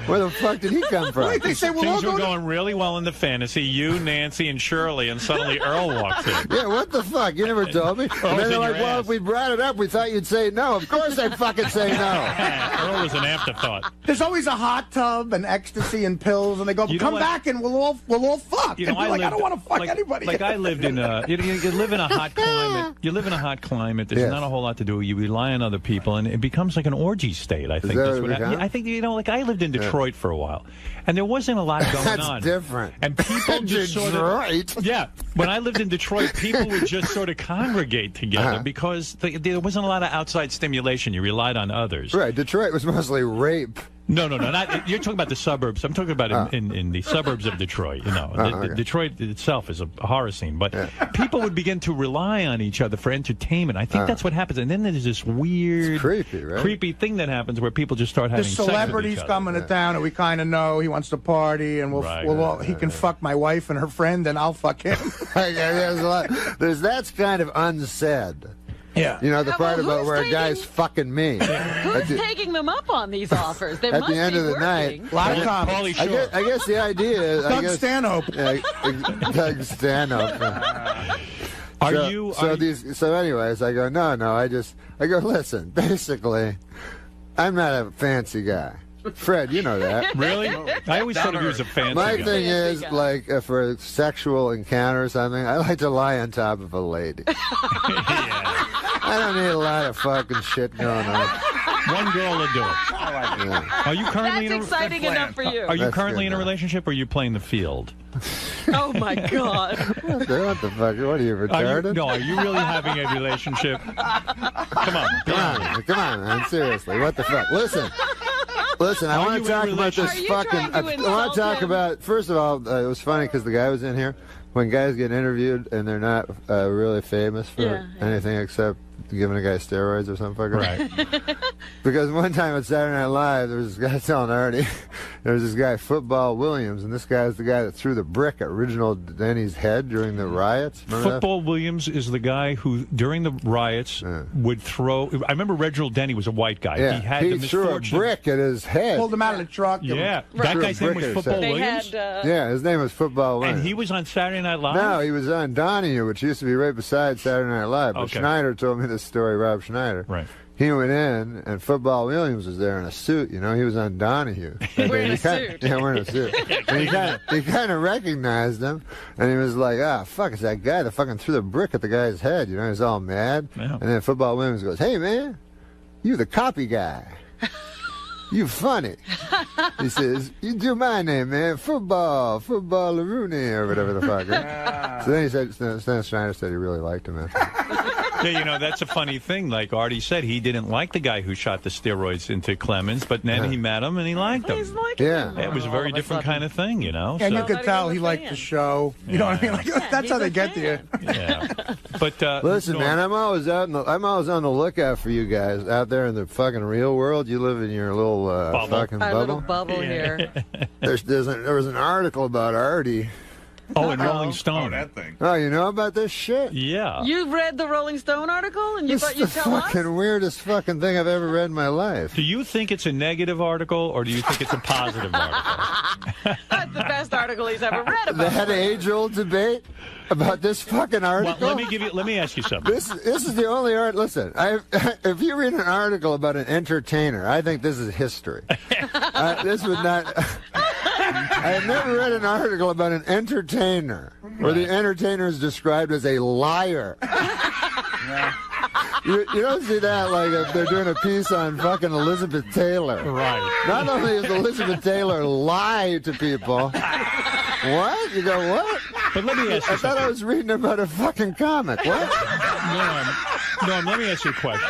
Where the fuck did he come from? Wait, they say, well, things were going really well in the fantasy. You, Nancy, and Shirley, and suddenly Earl walks in. Yeah, what the fuck? You never told me. And then they're like, well, if we brought it up, we thought you'd say no. Of course I'd fucking say no. Earl was an afterthought. There's always a hot tub and ecstasy and pills, and they go, come back and we'll all fuck. You know, I don't want to fuck anybody. Like I lived in you live in a hot climate. You live in a hot climate. There's not a whole lot to do. You rely on other people, and it becomes like an orgy state. I think that's what happened. I think, you know, like I lived in Detroit for a while, and there wasn't a lot going on. That's different. And people just sort of... Yeah. When I lived in Detroit, people would just sort of congregate together because there wasn't a lot of outside stimulation. You relied on others. Right. Detroit was mostly rape. No. Not, you're talking about the suburbs. I'm talking about in the suburbs of Detroit. You know, Detroit itself is a horror scene. But people would begin to rely on each other for entertainment. I think that's what happens. And then there's this weird, creepy thing that happens where people just start having sex with each other. The celebrities coming to town, and we kind of know he wants to party, and he can fuck my wife and her friend, and I'll fuck him. There's a lot. That's kind of unsaid. Yeah. You know, the part about where a guy's fucking me. Who's taking them up on these offers? They at must the end be of the working. night. Live comics. I guess the idea is... Doug Stanhope. Doug Stanhope. So anyways, I go, no, I go, listen, basically, I'm not a fancy guy. Fred, you know that. Really? I always thought of you as a fancy guy. My thing is, like, for a sexual encounter or something, I like to lie on top of a lady. I don't need a lot of fucking shit going on. One girl will do it. Are you currently That's exciting enough for you. Are you currently in a relationship, or are you playing the field? Oh, my God. What the fuck? What are you, retarded? Are you really having a relationship? Come on, man. Seriously, what the fuck? Listen, I want to talk about this fucking... I want to talk about... First of all, it was funny because the guy was in here. When guys get interviewed and they're not really famous for anything except giving a guy steroids or something. Right. Because one time at Saturday Night Live, there was this guy telling Artie, there was this guy, Football Williams, and this guy is the guy that threw the brick at Original Denny's head during the riots. Remember Football Williams is the guy who, during the riots, would throw... I remember Reginald Denny was a white guy. Yeah. He had the threw a brick at his head. Pulled him out of the truck. Yeah. That guy's name was Football Williams? Yeah, his name was Football Williams. And he was on Saturday Night Live? No, he was on Donahue, which used to be right beside Saturday Night Live. But Schneider told me this story, Rob Schneider. Right. He went in, and Football Williams was there in a suit. You know, he was on Donahue. Wearing a suit. Yeah, wearing a suit. And he kind of recognized him, and he was like, fuck, it's that guy that fucking threw the brick at the guy's head. You know, he's all mad. Yeah. And then Football Williams goes, hey, man, you the copy guy. You funny. He says, you do my name, man. Football Rooney, or whatever the fuck. So then he said, Stan Schneider said he really liked him after. Yeah, you know, that's a funny thing. Like Artie said, he didn't like the guy who shot the steroids into Clemens, but then he met him and he liked him. It was a very different kind of thing, you know. And you could tell he liked the show. You know what I mean? Like, that's how they get to you. Yeah. But listen, man, I'm always on the lookout for you guys out there in the fucking real world. You live in your little fucking bubble. Our little bubble here. There was an article about Artie. Oh, in Rolling Stone. Oh, that thing. Oh, you know about this shit? Yeah. You read the Rolling Stone article and you thought you'd tell us? It's the fucking weirdest fucking thing I've ever read in my life. Do you think it's a negative article or do you think it's a positive article? That's the best article he's ever read about. They had an age-old debate about this fucking article. Well, let me ask you something. This is the only art. Listen, if you read an article about an entertainer, I think this is history. This would not. I have never read an article about an entertainer where the entertainer is described as a liar. You don't see that like if they're doing a piece on fucking Elizabeth Taylor. Right. Not only does Elizabeth Taylor lie to people. What? You go, what? But let me ask you I thought I was reading about a fucking comic. What? Norm, let me ask you a question.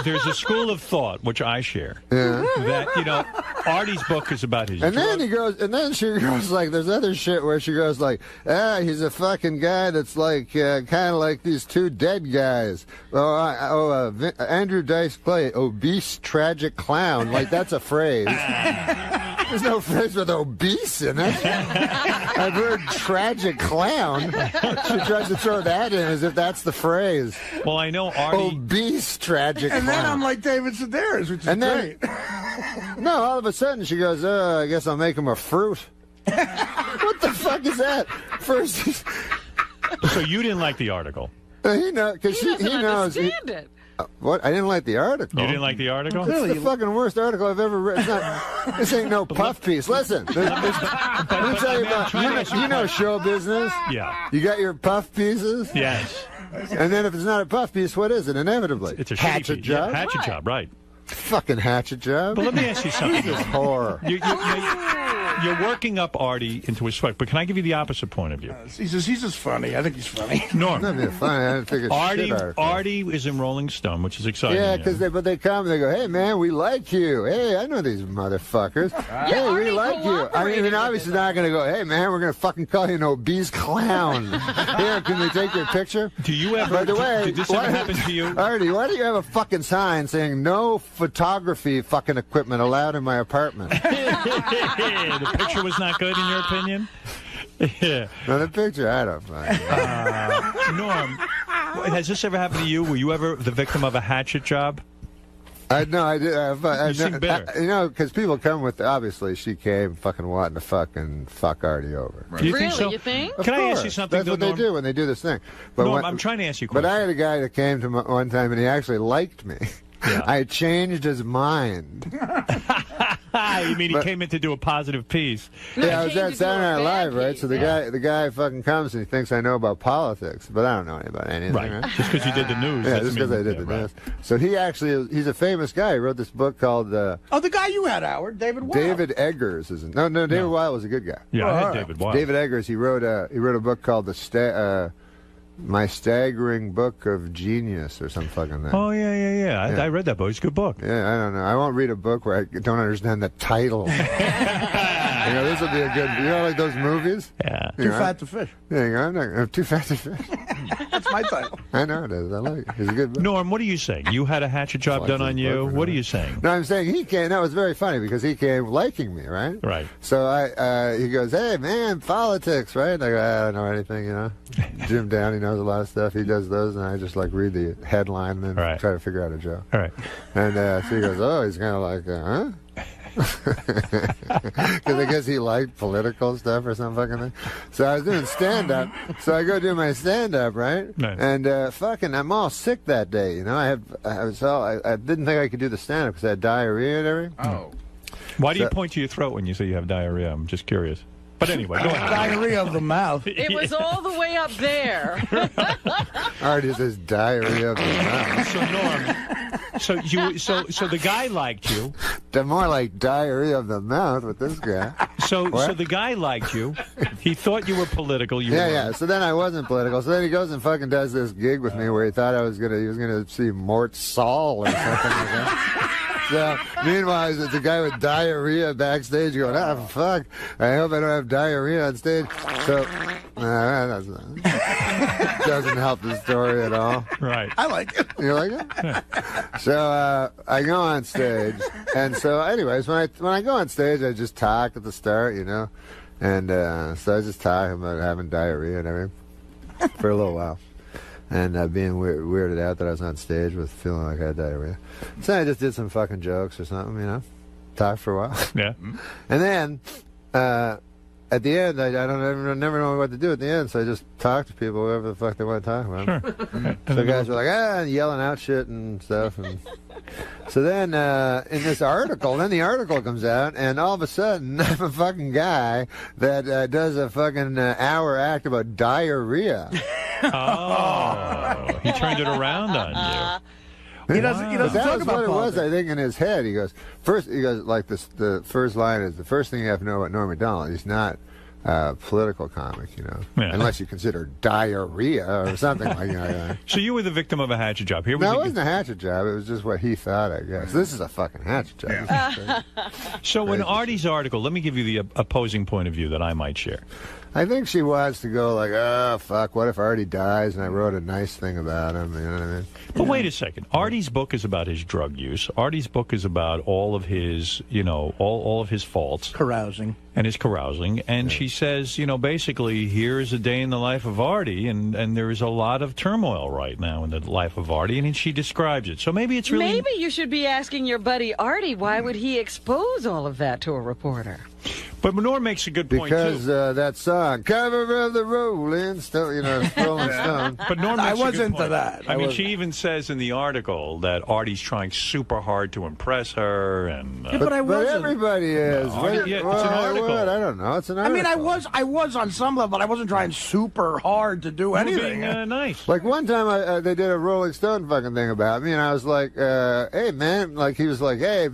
There's a school of thought, which I share, that, you know, Artie's book is about his And then she goes like, there's other shit where she goes like, he's a fucking guy that's like, kind of like these two dead guys. Andrew Dice Clay, obese, tragic clown. Like, that's a phrase. There's no phrase with obese in it. I've heard tragic clown. She tries to throw that in as if that's the phrase. Well, I know Artie. Obese, tragic clown. And then I'm like David Sedaris, which is great. No, all of a sudden she goes, I guess I'll make him a fruit. What the fuck is that? First, so you didn't like the article? He knows, because he knows. Understand it. What? I didn't like the article. You didn't like the article? It's the fucking worst article I've ever read. This ain't no puff piece. Listen, let me tell you about. You know show business. Yeah. You got your puff pieces. Yes. And then if it's not a puff piece, what is it? Inevitably, it's a hatchet job. Yeah, hatchet job, right? Fucking hatchet job. But let me ask you something. This is horror. You're working up Artie into a sweat, but can I give you the opposite point of view? He's just funny. I think he's funny. Norm. Not being funny. I didn't think it's Artie is in Rolling Stone, which is exciting. Yeah, because they come and they go, hey, man, we like you. Hey, I know these motherfuckers. Hey, we like you. I mean, obviously not going to go, hey, man, we're going to fucking call you an obese clown. Here, can we take your picture? Do you ever, by the way, did this ever happen to you? Artie, why do you have a fucking sign saying no photography fucking equipment allowed in my apartment? The picture was not good in your opinion? Yeah. No, the picture, I don't find. Norm, has this ever happened to you? Were you ever the victim of a hatchet job? No, I did. You seem bitter. You know, because people come with, obviously, she came fucking wanting to fucking fuck Artie over. Right. You think so? You think? Of Can course. I ask you something? That's what they do when they do this thing. But Norm, I'm trying to ask you a question. But I had a guy that came to me one time, and he actually liked me. Yeah. I changed his mind. You mean he came in to do a positive piece? Yeah, I was at Saturday Night Live, right? So the guy fucking comes and he thinks I know about politics, but I don't know about anything. Right. Just because you did the news. Yeah, just because I did the news. So he actually he's a famous guy. He wrote this book called the guy you had, Howard, David Weil. David Eggers is David Weil was a good guy. Yeah, I had David Weil. David Eggers. He wrote a book called My Staggering Book of Genius or some fucking thing. Oh, yeah. I read that book. It's a good book. Yeah, I don't know. I won't read a book where I don't understand the title. You know, this will be a good... You know, like those movies? Yeah. Too fat to fish. Yeah, I'm Too Fat to Fish. That's my title. I know it is. I like it. He's a good book. Norm, what are you saying? You had a hatchet job done on you? What are you saying? No, I'm saying he came. That was very funny because he came liking me, right? Right. So he goes, hey, man, politics, right? I go, I don't know anything, you know. Jim Downey knows a lot of stuff. He does those, and I just, like, read the headline and then try to figure out a joke. All right. And so he goes, oh, he's kind of like, huh? Because I guess he liked political stuff or some fucking thing. So I was doing stand-up. So I go do my stand-up, right? Nice. And I'm all sick that day, you know. I didn't think I could do the stand-up because I had diarrhea and everything. Oh. Why do you point to your throat when you say you have diarrhea? I'm just curious. But anyway, go ahead. Diarrhea of the mouth. It was all the way up there. Artie says diarrhea of the mouth. So Norm, so the guy liked you. They're more like diarrhea of the mouth with this guy. So the guy liked you. He thought you were political. Yeah. So then I wasn't political. So then he goes and fucking does this gig with me where he thought he was gonna see Mort Saul or something like that. So, meanwhile, there's a guy with diarrhea backstage going, fuck, I hope I don't have diarrhea on stage. So, that doesn't help the story at all. Right. I like it. You like it? Yeah. So, I go on stage, and so, anyways, when I go on stage, I just talk at the start, you know, and so I just talk about having diarrhea and everything for a little while. And being weirded out that I was on stage with feeling like I had diarrhea. So I just did some fucking jokes or something, you know. Talked for a while. Yeah. And then, at the end, I never know what to do at the end, so I just talk to people, whatever the fuck they want to talk about. Sure. So guys were like, and yelling out shit and stuff. And so then, in this article, the article comes out, and all of a sudden, I'm a fucking guy that does a fucking hour act about diarrhea. Oh, he turned it around on you. He doesn't talk about what it was, politics. I think, in his head. He goes, like this, the first line is, the first thing you have to know about Norm Macdonald, he's not a political comic, you know, unless you consider diarrhea or something like that. So you were the victim of a hatchet job. No, it wasn't a hatchet job. It was just what he thought, I guess. This is a fucking hatchet job. So in Artie's article, let me give you the opposing point of view that I might share. I think she wants to go like, oh, fuck, what if Artie dies and I wrote a nice thing about him, you know what I mean? But wait a second. Artie's book is about his drug use. Artie's book is about all of his, all of his faults. Carousing. And his carousing. And she says, basically, here's a day in the life of Artie, and there is a lot of turmoil right now in the life of Artie, and she describes it. So maybe it's really... Maybe you should be asking your buddy Artie, why would he expose all of that to a reporter? But Norm makes a good point, because that song, Cover of the Rolling Stone, Rolling Stone. But Norm makes I a was good into point. that. I mean, she even says in the article that Artie's trying super hard to impress her, and but everybody is. It's an article. I don't know. It's an article. I mean, I was on some level, but I wasn't trying super hard to do anything. Nice. Like one time, they did a Rolling Stone fucking thing about me, and I was like, "Hey, man!" Like he was like, "Hey,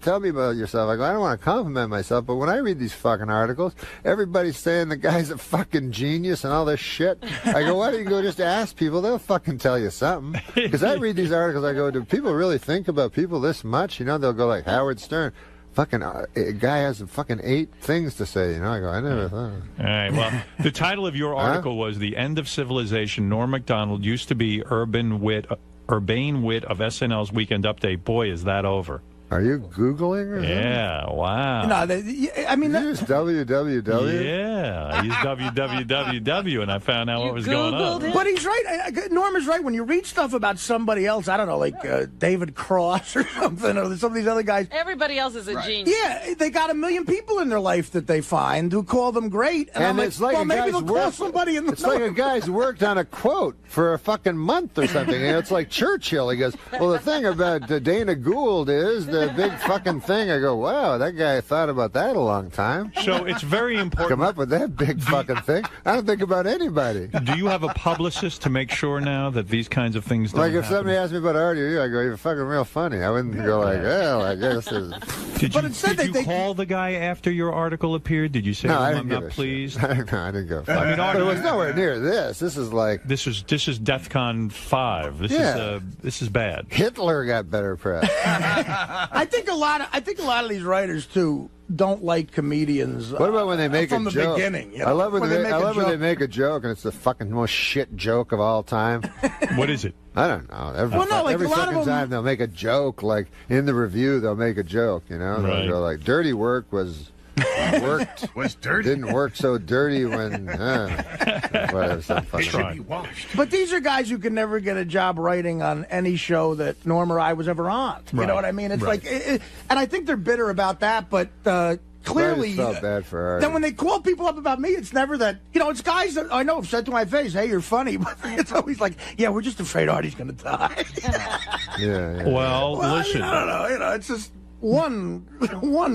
tell me about yourself." I go, "I don't want to compliment myself, but when I read these fucking articles, everybody's saying the guy's a fucking genius and all this shit." I go, "Why don't you go just ask people? They'll fucking tell you something." Because I read these articles, I go, "Do people really think about people this much?" They'll go like Howard Stern. Fucking a guy has fucking 8 things to say, I go, I never thought. All right, well, the title of your article was "The End of Civilization. Norm Macdonald used to be urbane wit of SNL's Weekend Update. Boy, is that over." Are you Googling or something? Yeah, wow. No, use www? Yeah, I used www, and I found out what was going on. But he's right. Norm is right. When you read stuff about somebody else, I don't know, like David Cross or something, or some of these other guys. Everybody else is a genius. Yeah, they got 1 million people in their life that they find who call them great. And I'm it's like well, maybe they'll call somebody in the It's like a guy's worked on a quote for a fucking month or something. It's like Churchill. He goes, well, the thing about Dana Gould is the big fucking thing. I go, wow, that guy thought about that a long time. So it's very important. Come up with that big fucking thing. I don't think about anybody. Do you have a publicist to make sure now that these kinds of things don't if happen? somebody asked me about Artie, I go, you're fucking real funny. I wouldn't go like, well, I guess it's... Did you call the guy after your article appeared? Did you say, no, I'm not pleased? No, I didn't go. I mean, Artie, but it was nowhere near this. This is like... This is DEFCON 5. This is bad. Hitler got better press. I think a lot of these writers too don't like comedians. What about when they make from a the joke? beginning? You know? I love when they make a joke and it's the fucking most shit joke of all time. What is it? I don't know. Every a lot fucking of them, time they'll make a joke, like in the review they'll make a joke, you know? Right. They'll go like, dirty work was worked. Was dirty. Didn't work so dirty when whatever, some fucking should be washed. But these are guys who can never get a job writing on any show that Norm or I was ever on. You know what I mean? It's like, and I think they're bitter about that, but clearly, I just felt bad for Artie. Then when they call people up about me, it's never that, it's guys that I know have said to my face, hey, you're funny, but it's always like, yeah, we're just afraid Artie's going to die. Yeah. Well, listen. I don't know, it's just one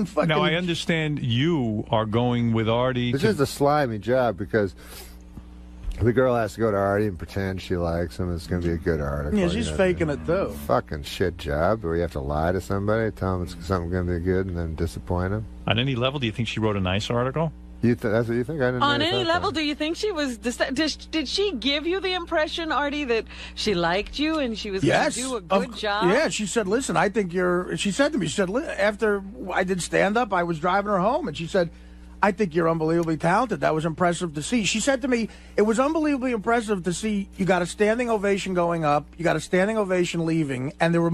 fucking... Now, I understand you are going with Artie. It's just a slimy job because the girl has to go to Artie and pretend she likes him. It's going to be a good article. Yeah, she's faking it, too. Fucking shit job where you have to lie to somebody, tell them it's something going to be good, and then disappoint them. On any level, do you think she wrote a nice article? That's what you think? I didn't. On any level, do you think she was... Did she give you the impression, Artie, that she liked you and she was going to do a good job? Yeah, she said, listen, I think you're... She said to me, after I did stand-up, I was driving her home, and she said, I think you're unbelievably talented. That was impressive to see. She said to me, it was unbelievably impressive to see you got a standing ovation going up, you got a standing ovation leaving, and there were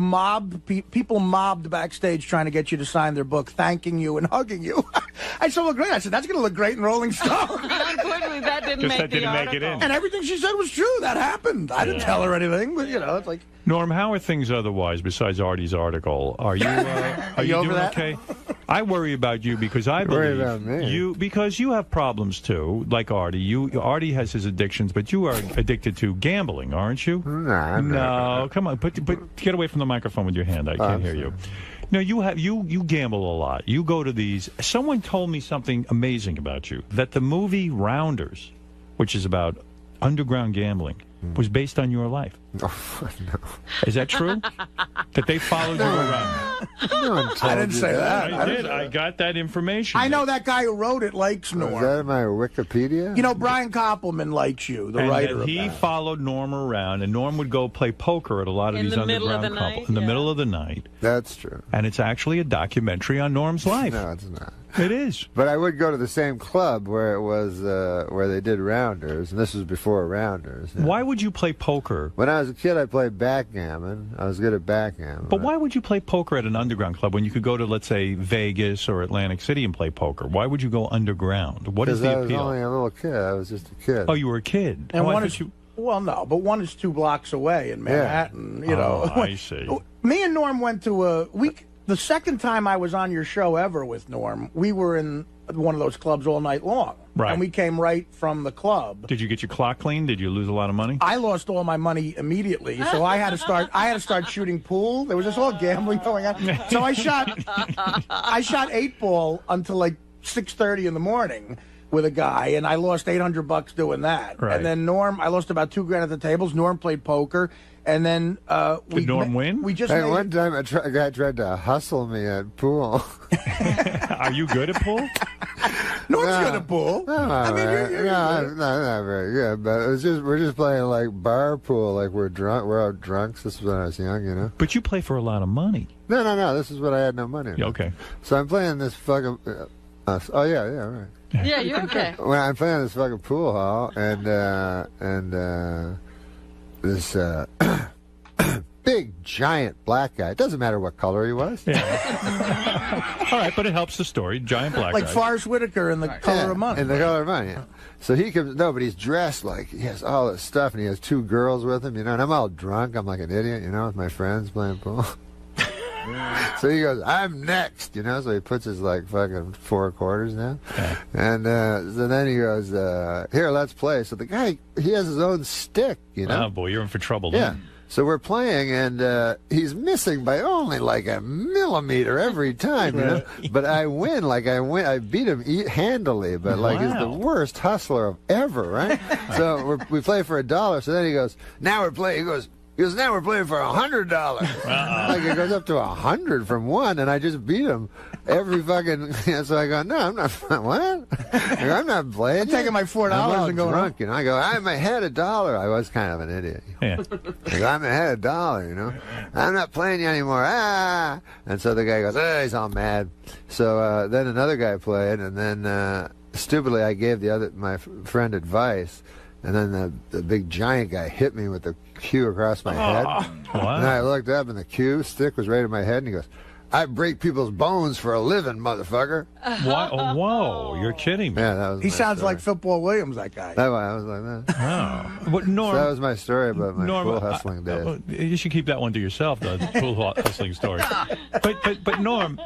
people mobbed backstage trying to get you to sign their book, thanking you and hugging you. I said, well, great. I said, that's going to look great in Rolling Stone. Unfortunately, that didn't make the article. Make it in. And everything she said was true. That happened. I didn't tell her anything, but, it's like... Norm, how are things otherwise besides Artie's article? Are you doing okay? I worry about you because I believe because you have problems too, like Artie. Artie has his addictions, but you are addicted to gambling, aren't you? No, come on, get away from the microphone with your hand. I can't hear you. No, you gamble a lot. You go to these. Someone told me something amazing about you, that the movie Rounders, which is about underground gambling, was based on your life. Oh, no. Is that true? That they followed you around? I didn't say that. I did. I got that information. I know that guy who wrote it likes Norm. Is that in my Wikipedia? Brian Koppelman likes you, the writer. And he followed Norm around, and Norm would go play poker at a lot of these underground couples in the middle of the night. That's true. And it's actually a documentary on Norm's life. No, it's not. It is. But I would go to the same club where it was where they did Rounders, and this was before Rounders. Yeah. Why would you play poker? When I was a kid, I played backgammon. I was good at backgammon. But why would you play poker at an underground club when you could go to, let's say, Vegas or Atlantic City and play poker? Why would you go underground? What is the appeal? Because I was only a little kid. I was just a kid. Oh, you were a kid. And well, no, but one is 2 blocks away in Manhattan. I see. Me and Norm went to the second time I was on your show ever with Norm, we were in one of those clubs all night long. Right. And we came right from the club. Did you get your clock clean? Did you lose a lot of money? I lost all my money immediately, so I had to start shooting pool. There was this all gambling going on. So I shot 8-ball until like 6:30 in the morning with a guy, and I lost $800 doing that. Right. And then Norm, I lost about $2,000 at the tables. Norm played poker. And then did Norm win? We just one time a guy tried to hustle me at pool. Are you good at pool? Norm's good at pool. No, I'm not very good. But we're just playing like bar pool, like we're drunk. We're out drunks. This was when I was young, But you play for a lot of money. No. This is when I had no money. Okay. So I'm playing this fucking. Right. Yeah, you're okay. When I'm playing this fucking pool hall, and this big giant black guy. It doesn't matter what color he was. Yeah. All right, but it helps the story. Giant black guy. Like Forrest Whitaker in The Color of Money. In The Color of Money, yeah. So he comes, but he's dressed like he has all this stuff, and he has 2 girls with him, and I'm all drunk. I'm like an idiot, with my friends playing pool. So he goes, I'm next, so he puts his fucking 4 quarters down. Yeah. And so then he goes, here, let's play. So the guy, he has his own stick, Oh, boy, you're in for trouble. Yeah. So we're playing, and he's missing by only like a millimeter every time, But I win, I beat him handily, but he's the worst hustler of ever, right? So we play for $1. So then he goes, now we're playing. He goes, He goes, now we're playing for $100. Like, it goes up to 100 from one, and I just beat him every fucking... So I go, no, I'm not... What? I go, I'm not playing. I'm taking my $4 and going drunk, you know. I go, I'm ahead $1. I was kind of an idiot. Yeah. I go, I'm ahead $1, you know. I'm not playing you anymore. Ah! And so the guy goes, he's all mad. So then another guy played, and then stupidly I gave my friend advice, and then the big giant guy hit me with the cue across my head. Wow. And I looked up, and the cue stick was right in my head, and he goes, I break people's bones for a living, motherfucker. What? Oh, whoa, you're kidding me. Yeah, that was He my sounds story. like Football Williams, that guy. I was like that. Oh. But Norm, So that was my story about my Norm, pool hustling days. You should keep that one to yourself, though. The pool hustling story. But Norm,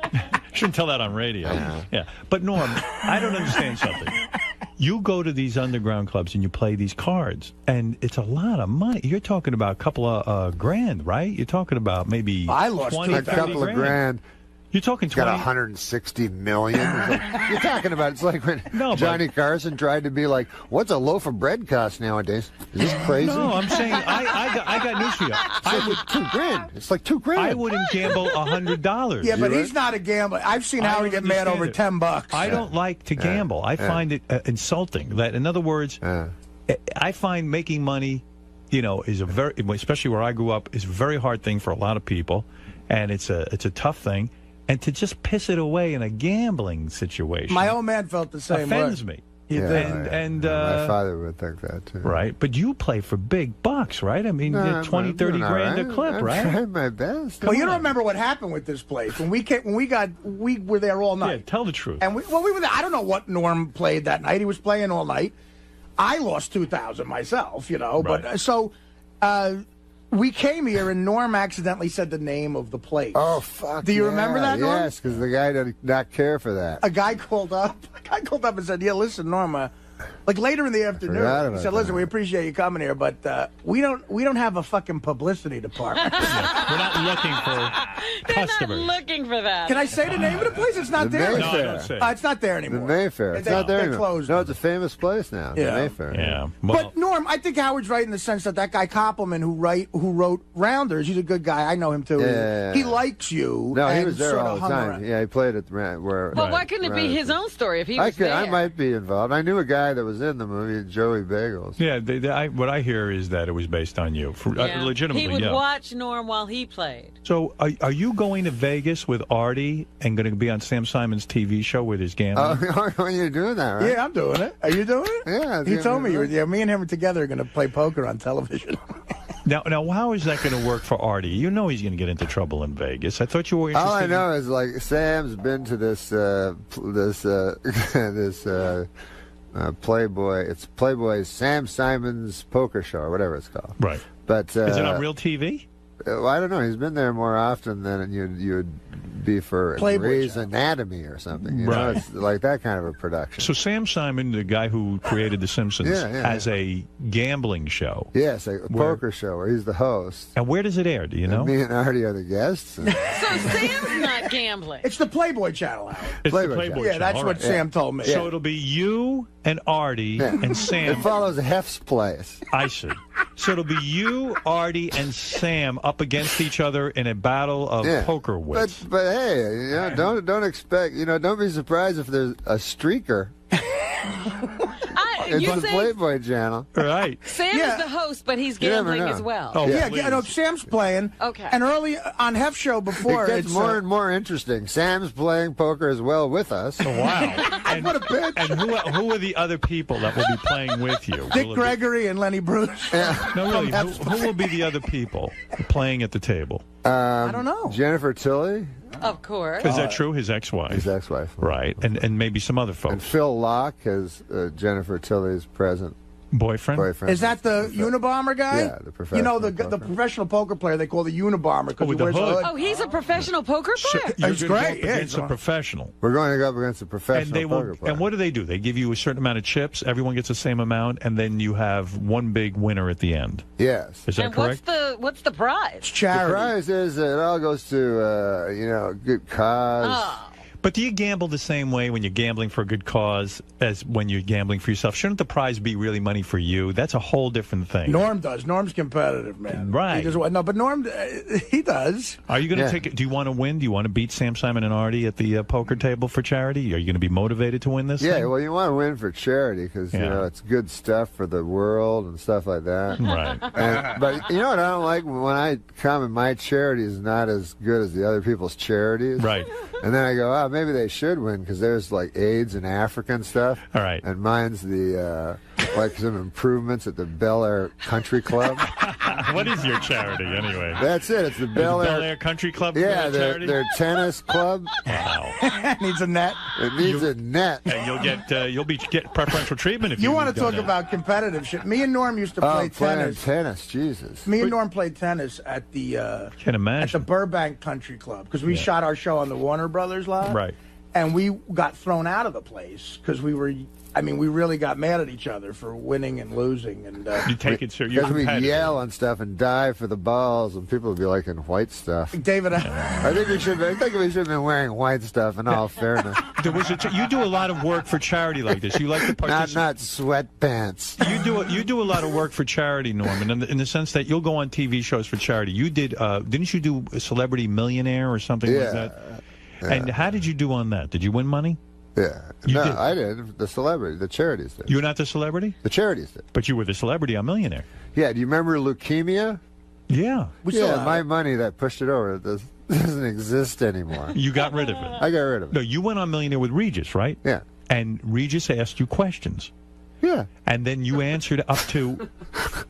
shouldn't tell that on radio. Yeah. But Norm, I don't understand something. You go to these underground clubs and you play these cards, and it's a lot of money. You're talking about a couple of grand, right? You're talking about maybe I lost 20, a couple of grand. You're talking 20. Got 160 million. You're talking about, it's like when Johnny Carson tried to be like, what's a loaf of bread cost nowadays? Is this crazy? No, I'm saying I got news for you. I would $2,000. It's like $2,000. I wouldn't gamble $100. Yeah, but he's not a gambler. I've seen Howard get mad over $10. I don't like to gamble. I find it insulting. That, in other words, I find making money, is a very, especially where I grew up, is a very hard thing for a lot of people, and it's a tough thing. And to just piss it away in a gambling situation. My old man felt the same way. Offends me. And my father would think that, too. Right. But you play for big bucks, right? I mean, 20, 30 grand a clip, right? I tried my best. Well, you don't remember what happened with this place. When we were there all night. Yeah, tell the truth. And we were there. I don't know what Norm played that night. He was playing all night. I lost $2,000 myself, Right. But so... we came here, and Norm accidentally said the name of the place. Oh, fuck. Do you remember that, Norm? Yes, because the guy did not care for that. A guy called up and said, yeah, listen, Norm, like later in the afternoon, he said, listen, we appreciate you coming here, but we don't have a fucking publicity department. We're not looking for customers. Not looking for that. Can I say the name of the place? It's not there. Mayfair. No, don't say. It's not there anymore. The Mayfair. It's not there anymore. Closed. No, it's a famous place now. Yeah. The Mayfair. Yeah. Well, But Norm, I think Howard's right in the sense that guy Koppelman who wrote Rounders, he's a good guy. I know him too. Yeah. He likes you. No, he and was there sort all of the hung time. around. Yeah, he played at where. Well, why couldn't it be his own story if he was there? I might be involved. I knew a guy that was in the movie, Joey Bagels. yeah, what I hear is that it was based on you. Legitimately, he would watch Norm while he played. So, are you going to Vegas with Artie and going to be on Sam Simon's TV show with his gambling? Oh, you're doing that, right? Yeah, I'm doing it. Are you doing it? Yeah. He told me you were. Yeah, me and him together are going to play poker on television. Now, how is that going to work for Artie? You know he's going to get into trouble in Vegas. I thought you were interested. All I know is like Sam's been to this Playboy. It's Playboy's Sam Simon's poker show or whatever it's called. Right. But is it on real TV? Well, I don't know. He's been there more often than you'd be for Grey's Anatomy or something. You know? It's like that kind of a production. So Sam Simon, the guy who created The Simpsons, has a gambling show. Yes, a poker show where he's the host. And where does it air? Do you know? And me and Artie are the guests. So Sam's not gambling. It's the Playboy Channel, Howard. It's the Playboy Channel. Yeah, that's what Sam told me. So it'll be you and Artie and Sam. It follows Hef's place. I see. So it'll be you, Artie, and Sam up against each other in a battle of poker wits. But hey, don't expect, don't be surprised if there's a streaker. It's the Playboy Channel. Right. Sam is the host, but he's gambling as well. Oh, yeah, Sam's playing. Okay. And early on Hef show before, it gets more and more interesting. Sam's playing poker as well with us. Oh, wow. And, what a bitch. And who are the other people that will be playing with you? Dick Gregory and Lenny Bruce. No, really. Who will be the other people playing at the table? I don't know. Jennifer Tilly. Of course. Is that true? His ex-wife. His ex-wife. Right. And maybe some other folks. And Phil Locke is Jennifer Tilly's present boyfriend. Is that the Unabomber guy? Yeah, the professional. The professional poker player they call the Unabomber because he wears a hood. Oh, he's a professional poker player. He's great. Against a professional. We're going to go up against a professional poker player. And what do? They give you a certain amount of chips. Everyone gets the same amount, and then you have one big winner at the end. Yes. Is that correct? What's the prize? Charity. The prize is it all goes to good cause. Oh. But do you gamble the same way when you're gambling for a good cause as when you're gambling for yourself? Shouldn't the prize be really money for you? That's a whole different thing. Norm does. Norm's competitive, man. Right. No, but Norm, he does. Are you going to take it? Do you want to win? Do you want to beat Sam, Simon, and Artie at the poker table for charity? Are you going to be motivated to win this thing? Well, you want to win for charity because, you know, it's good stuff for the world and stuff like that. Right. But you know what I don't like? When I come and my charity is not as good as the other people's charities. Right. And then I go, oh, maybe they should win because there's like AIDS in Africa and stuff. All right. And mine's the like some improvements at the Bel Air Country Club. What is your charity anyway? That's it. It's the Bel Air Country Club. Yeah, charity? their tennis club. Wow. Needs a net. It needs a net. And you'll get preferential treatment if you want to talk about competitive shit. Me and Norm used to play tennis. Tennis, Jesus. Me and Norm played tennis at the Can imagine. at the Burbank Country Club because we shot our show on the Warner Brothers lot. Right. And we got thrown out of the place because we really got mad at each other for winning and losing. And you take it serious. Because we yell and stuff and dive for the balls, and people would be like in white stuff. David, I think we should have been wearing white stuff. In all fairness, you do a lot of work for charity like this. You like to participate. Not sweatpants. You do a lot of work for charity, Norman, in the sense that you'll go on TV shows for charity. You did, didn't you do a Celebrity Millionaire or something like that? Yeah. And how did you do on that? Did you win money? Yeah. I did. The celebrity. The charities did. You're not the celebrity? The charities did. But you were the celebrity on Millionaire. Yeah. Do you remember leukemia? Yeah. My money that pushed it over doesn't exist anymore. You got rid of it. I got rid of it. No, you went on Millionaire with Regis, right? Yeah. And Regis asked you questions. Yeah. And then you answered up to,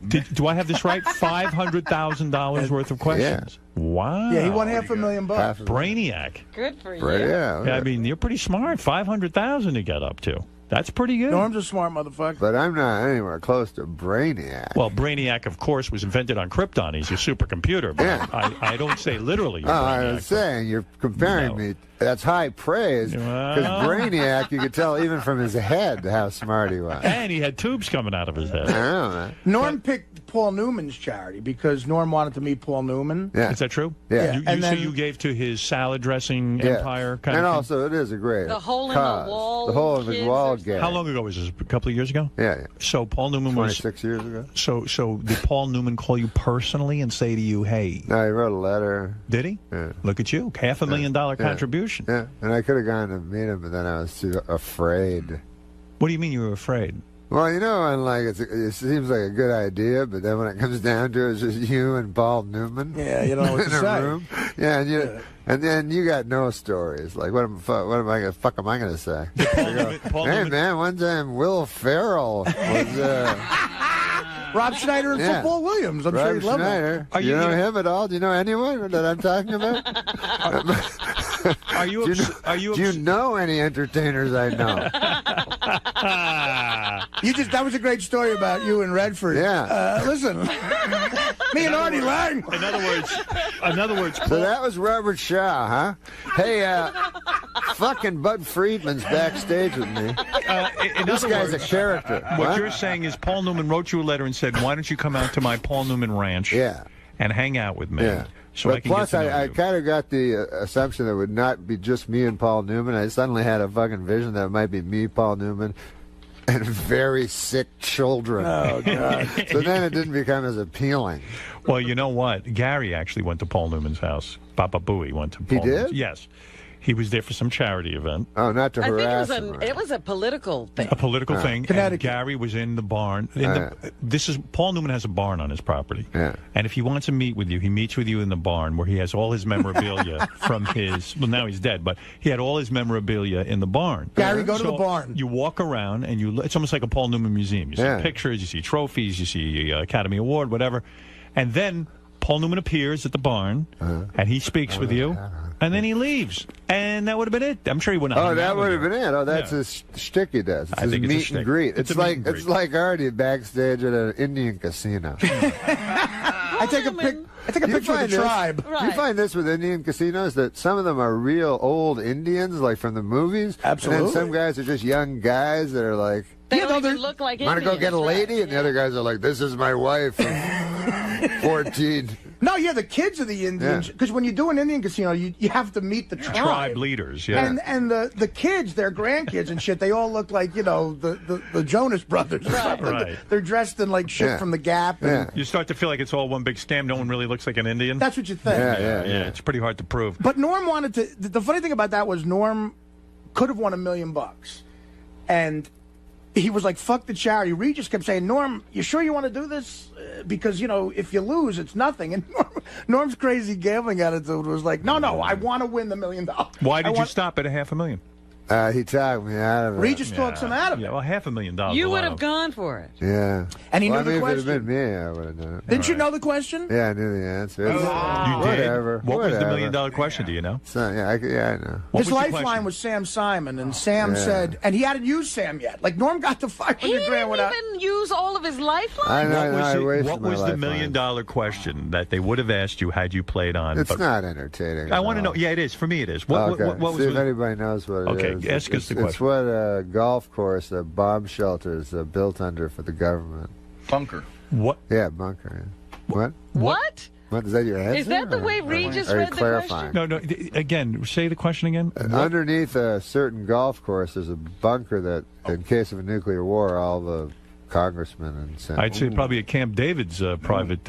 do I have this right? $500,000 worth of questions. Yeah. Wow. Yeah, he won $500,000. Brainiac. Good for you. Yeah. I mean, you're pretty smart. $500,000 to get up to. That's pretty good. Norm's a smart motherfucker. But I'm not anywhere close to Brainiac. Well, Brainiac, of course, was invented on Krypton. He's a supercomputer. But Yeah. I don't say literally. I was saying, you're comparing me. That's high praise. Because Brainiac, you could tell even from his head how smart he was. And he had tubes coming out of his head. I don't know. Norm picked Paul Newman's charity because Norm wanted to meet Paul Newman. Yeah. Is that true? Yeah. So you gave to his salad dressing empire kind and of thing? also, it is a great The hole in cause. the wall. The hole in the wall game. How long ago was this? A couple of years ago? Yeah. So Paul Newman 26 years ago. So did Paul Newman call you personally and say to you, hey? No, he wrote a letter. Did he? Yeah. Look at you. $500,000 contribution. Yeah. And I could have gone to meet him, but then I was too afraid. What do you mean you were afraid? Well, you know, and like it seems like a good idea, but then when it comes down to it, it's just you and Paul Newman. Yeah, you don't know what in to a say. room. Yeah, and then you got no stories. Like, what am I going to say? Paul hey, Newman. man, one time Will Ferrell was. Rob Schneider and Football Williams. I'm sure you'd love Schneider. him. Do you know him at all? Do you know anyone that I'm talking about? Do you know any entertainers I know? That was a great story about you and Redford. Yeah. Listen, me and Artie Lang. In other words. So that was Robert Shaw, huh? Hey, fucking Bud Friedman's backstage with me. This guy's a character. What you're saying is Paul Newman wrote you a letter and said, why don't you come out to my Paul Newman ranch and hang out with me? Yeah. So but I can plus, get to know I you. kind of got the assumption that it would not be just me and Paul Newman. I suddenly had a fucking vision that it might be me, Paul Newman, and very sick children. Oh, God. So then it didn't become as appealing. Well, you know what? Gary actually went to Paul Newman's house. Papa Booey went to Paul He did? Newman's. Yes. He was there for some charity event. Oh, not to I harass think him. it was a political thing. A political thing. Connecticut. And Gary was in the barn. Paul Newman has a barn on his property. Yeah. And if he wants to meet with you, he meets with you in the barn where he has all his memorabilia from his, well, now he's dead, but he had all his memorabilia in the barn. Gary, go to the barn. You walk around and it's almost like a Paul Newman museum. You see pictures, you see trophies, you see Academy Award, whatever. And then Paul Newman appears at the barn and he speaks with you. And then he leaves. And that would have been it. I'm sure he wouldn't have. Oh, that would have been it. Oh, that's his shtick he does. It's his meet and greet. It's like Artie backstage at an Indian casino. I take a picture of the tribe. Do you find this with Indian casinos that some of them are real old Indians, like from the movies? Absolutely. And then some guys are just young guys that are like, They don't even look like want to go get a lady? And the other guys are like, this is my wife of 14. No, yeah, the kids are the Indians. Because when you do an Indian casino, you have to meet the Tribe leaders, yeah. And the kids, their grandkids and shit, they all look like, the Jonas Brothers. Right. They're dressed in like shit from the Gap. And You start to feel like it's all one big scam. No one really looks like an Indian. That's what you think. Yeah. It's pretty hard to prove. But Norm wanted to. The funny thing about that was Norm could have won $1 million, and he was like, "Fuck the charity." Regis kept saying, "Norm, you sure you want to do this? Because if you lose, it's nothing." And Norm's crazy gambling attitude was like, "No, I want to win the $1 million." Why did you stop at $500,000? He talked me out of it. Regis talks him out of it. Yeah, well, $500,000. You would have gone for it. Yeah. And he knew the If it question. had been me, I would have done it. Didn't you know the question? Yeah, I knew the answer. You did? Whatever. What was the $1 million question? Do you know? So, I know. His lifeline was Sam Simon, and Sam said, and he hadn't used Sam yet. Like Norm got the $500,000 without. He didn't even use all of his lifeline. What was the $1 million question that they would have asked you had you played on? It's not entertaining. I want to know. Yeah, it is. For me, it is. What was See if anybody knows what it is. Okay, ask us the question. It's what a golf course, bomb shelters built under for the government. Bunker. What? Yeah, bunker. Yeah. What? What, is that your answer? Is that the way Regis read the question? No. Again, say the question again. Underneath a certain golf course, there's a bunker that, in case of a nuclear war, all the congressmen and senators. I'd say probably at Camp David's private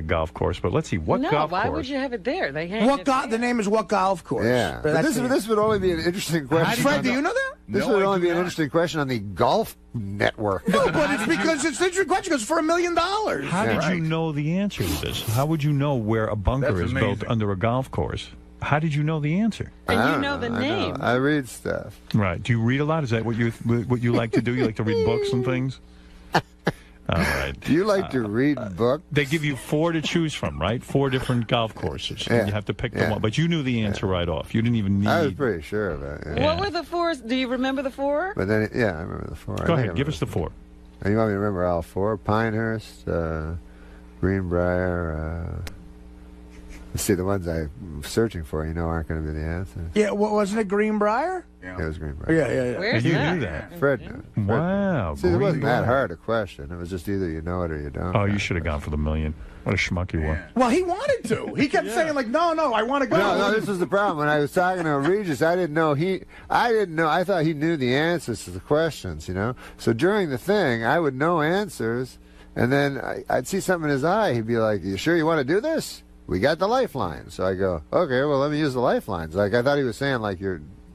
golf course, but let's see, what golf course? Why would you have it there? They hang The name is what golf course? Yeah. But this would only be an interesting question. Fred, do you know that? This would only be an interesting question on the golf network. No, but it's because it's an interesting question because for $1 million. How did you know the answer to this? How would you know where a bunker is built under a golf course? How did you know the answer? And you know the name. I read stuff. Right. Do you read a lot? Is that what you like to do? You like to read books and things? All right. Do you like to read books? They give you 4 to choose from, right? 4 different golf courses. And you have to pick the one. But you knew the answer right off. You didn't even need... I was pretty sure of it. What were the 4s? Do you remember the 4? But then, I remember the 4. Go ahead. Give us the 4. You want me to remember all 4? Pinehurst, Greenbrier... Let's see, the ones I'm searching for, aren't going to be the answer. Yeah, wasn't it Greenbrier? Yeah. It was Greenbrier. Yeah. Where's you that? knew that. Fred knew it. Wow. See, it wasn't that hard a question. It was just either you know it or you don't. Oh, you should have gone for the $1 million. What a schmuck you were. Well, he wanted to. He kept saying, like, no, I want to go. No, this was the problem. When I was talking to Regis, I didn't know. I thought he knew the answers to the questions, So during the thing, I would know answers, and then I'd see something in his eye. He'd be like, you sure you want to do this? We got the lifeline. So I go, okay, well, let me use the lifelines. Like, I thought he was saying, like,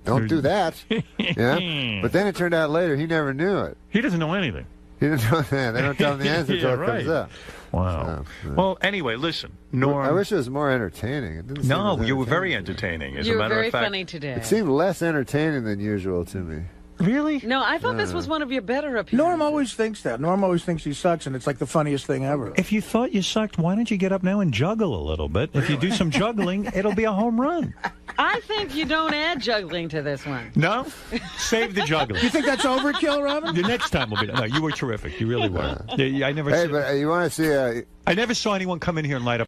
don't do that. Yeah. But then it turned out later he never knew it. He doesn't know anything. He didn't know that. They don't tell him the answer until it comes up. Wow. Well, anyway, listen, Norm. I wish it was more entertaining. It didn't No, you were very entertaining. You were very funny today. It seemed less entertaining than usual to me. Really? No, I thought this was one of your better appearances. Norm always thinks that. Norm always thinks he sucks, and it's like the funniest thing ever. If you thought you sucked, why don't you get up now and juggle a little bit? If you do some juggling, it'll be a home run. I think you don't add juggling to this one. No? Save the juggling. You think that's overkill, Robin? The next time will be... No, you were terrific. You really were. I never... Hey, but you want to see... I never saw anyone come in here and light up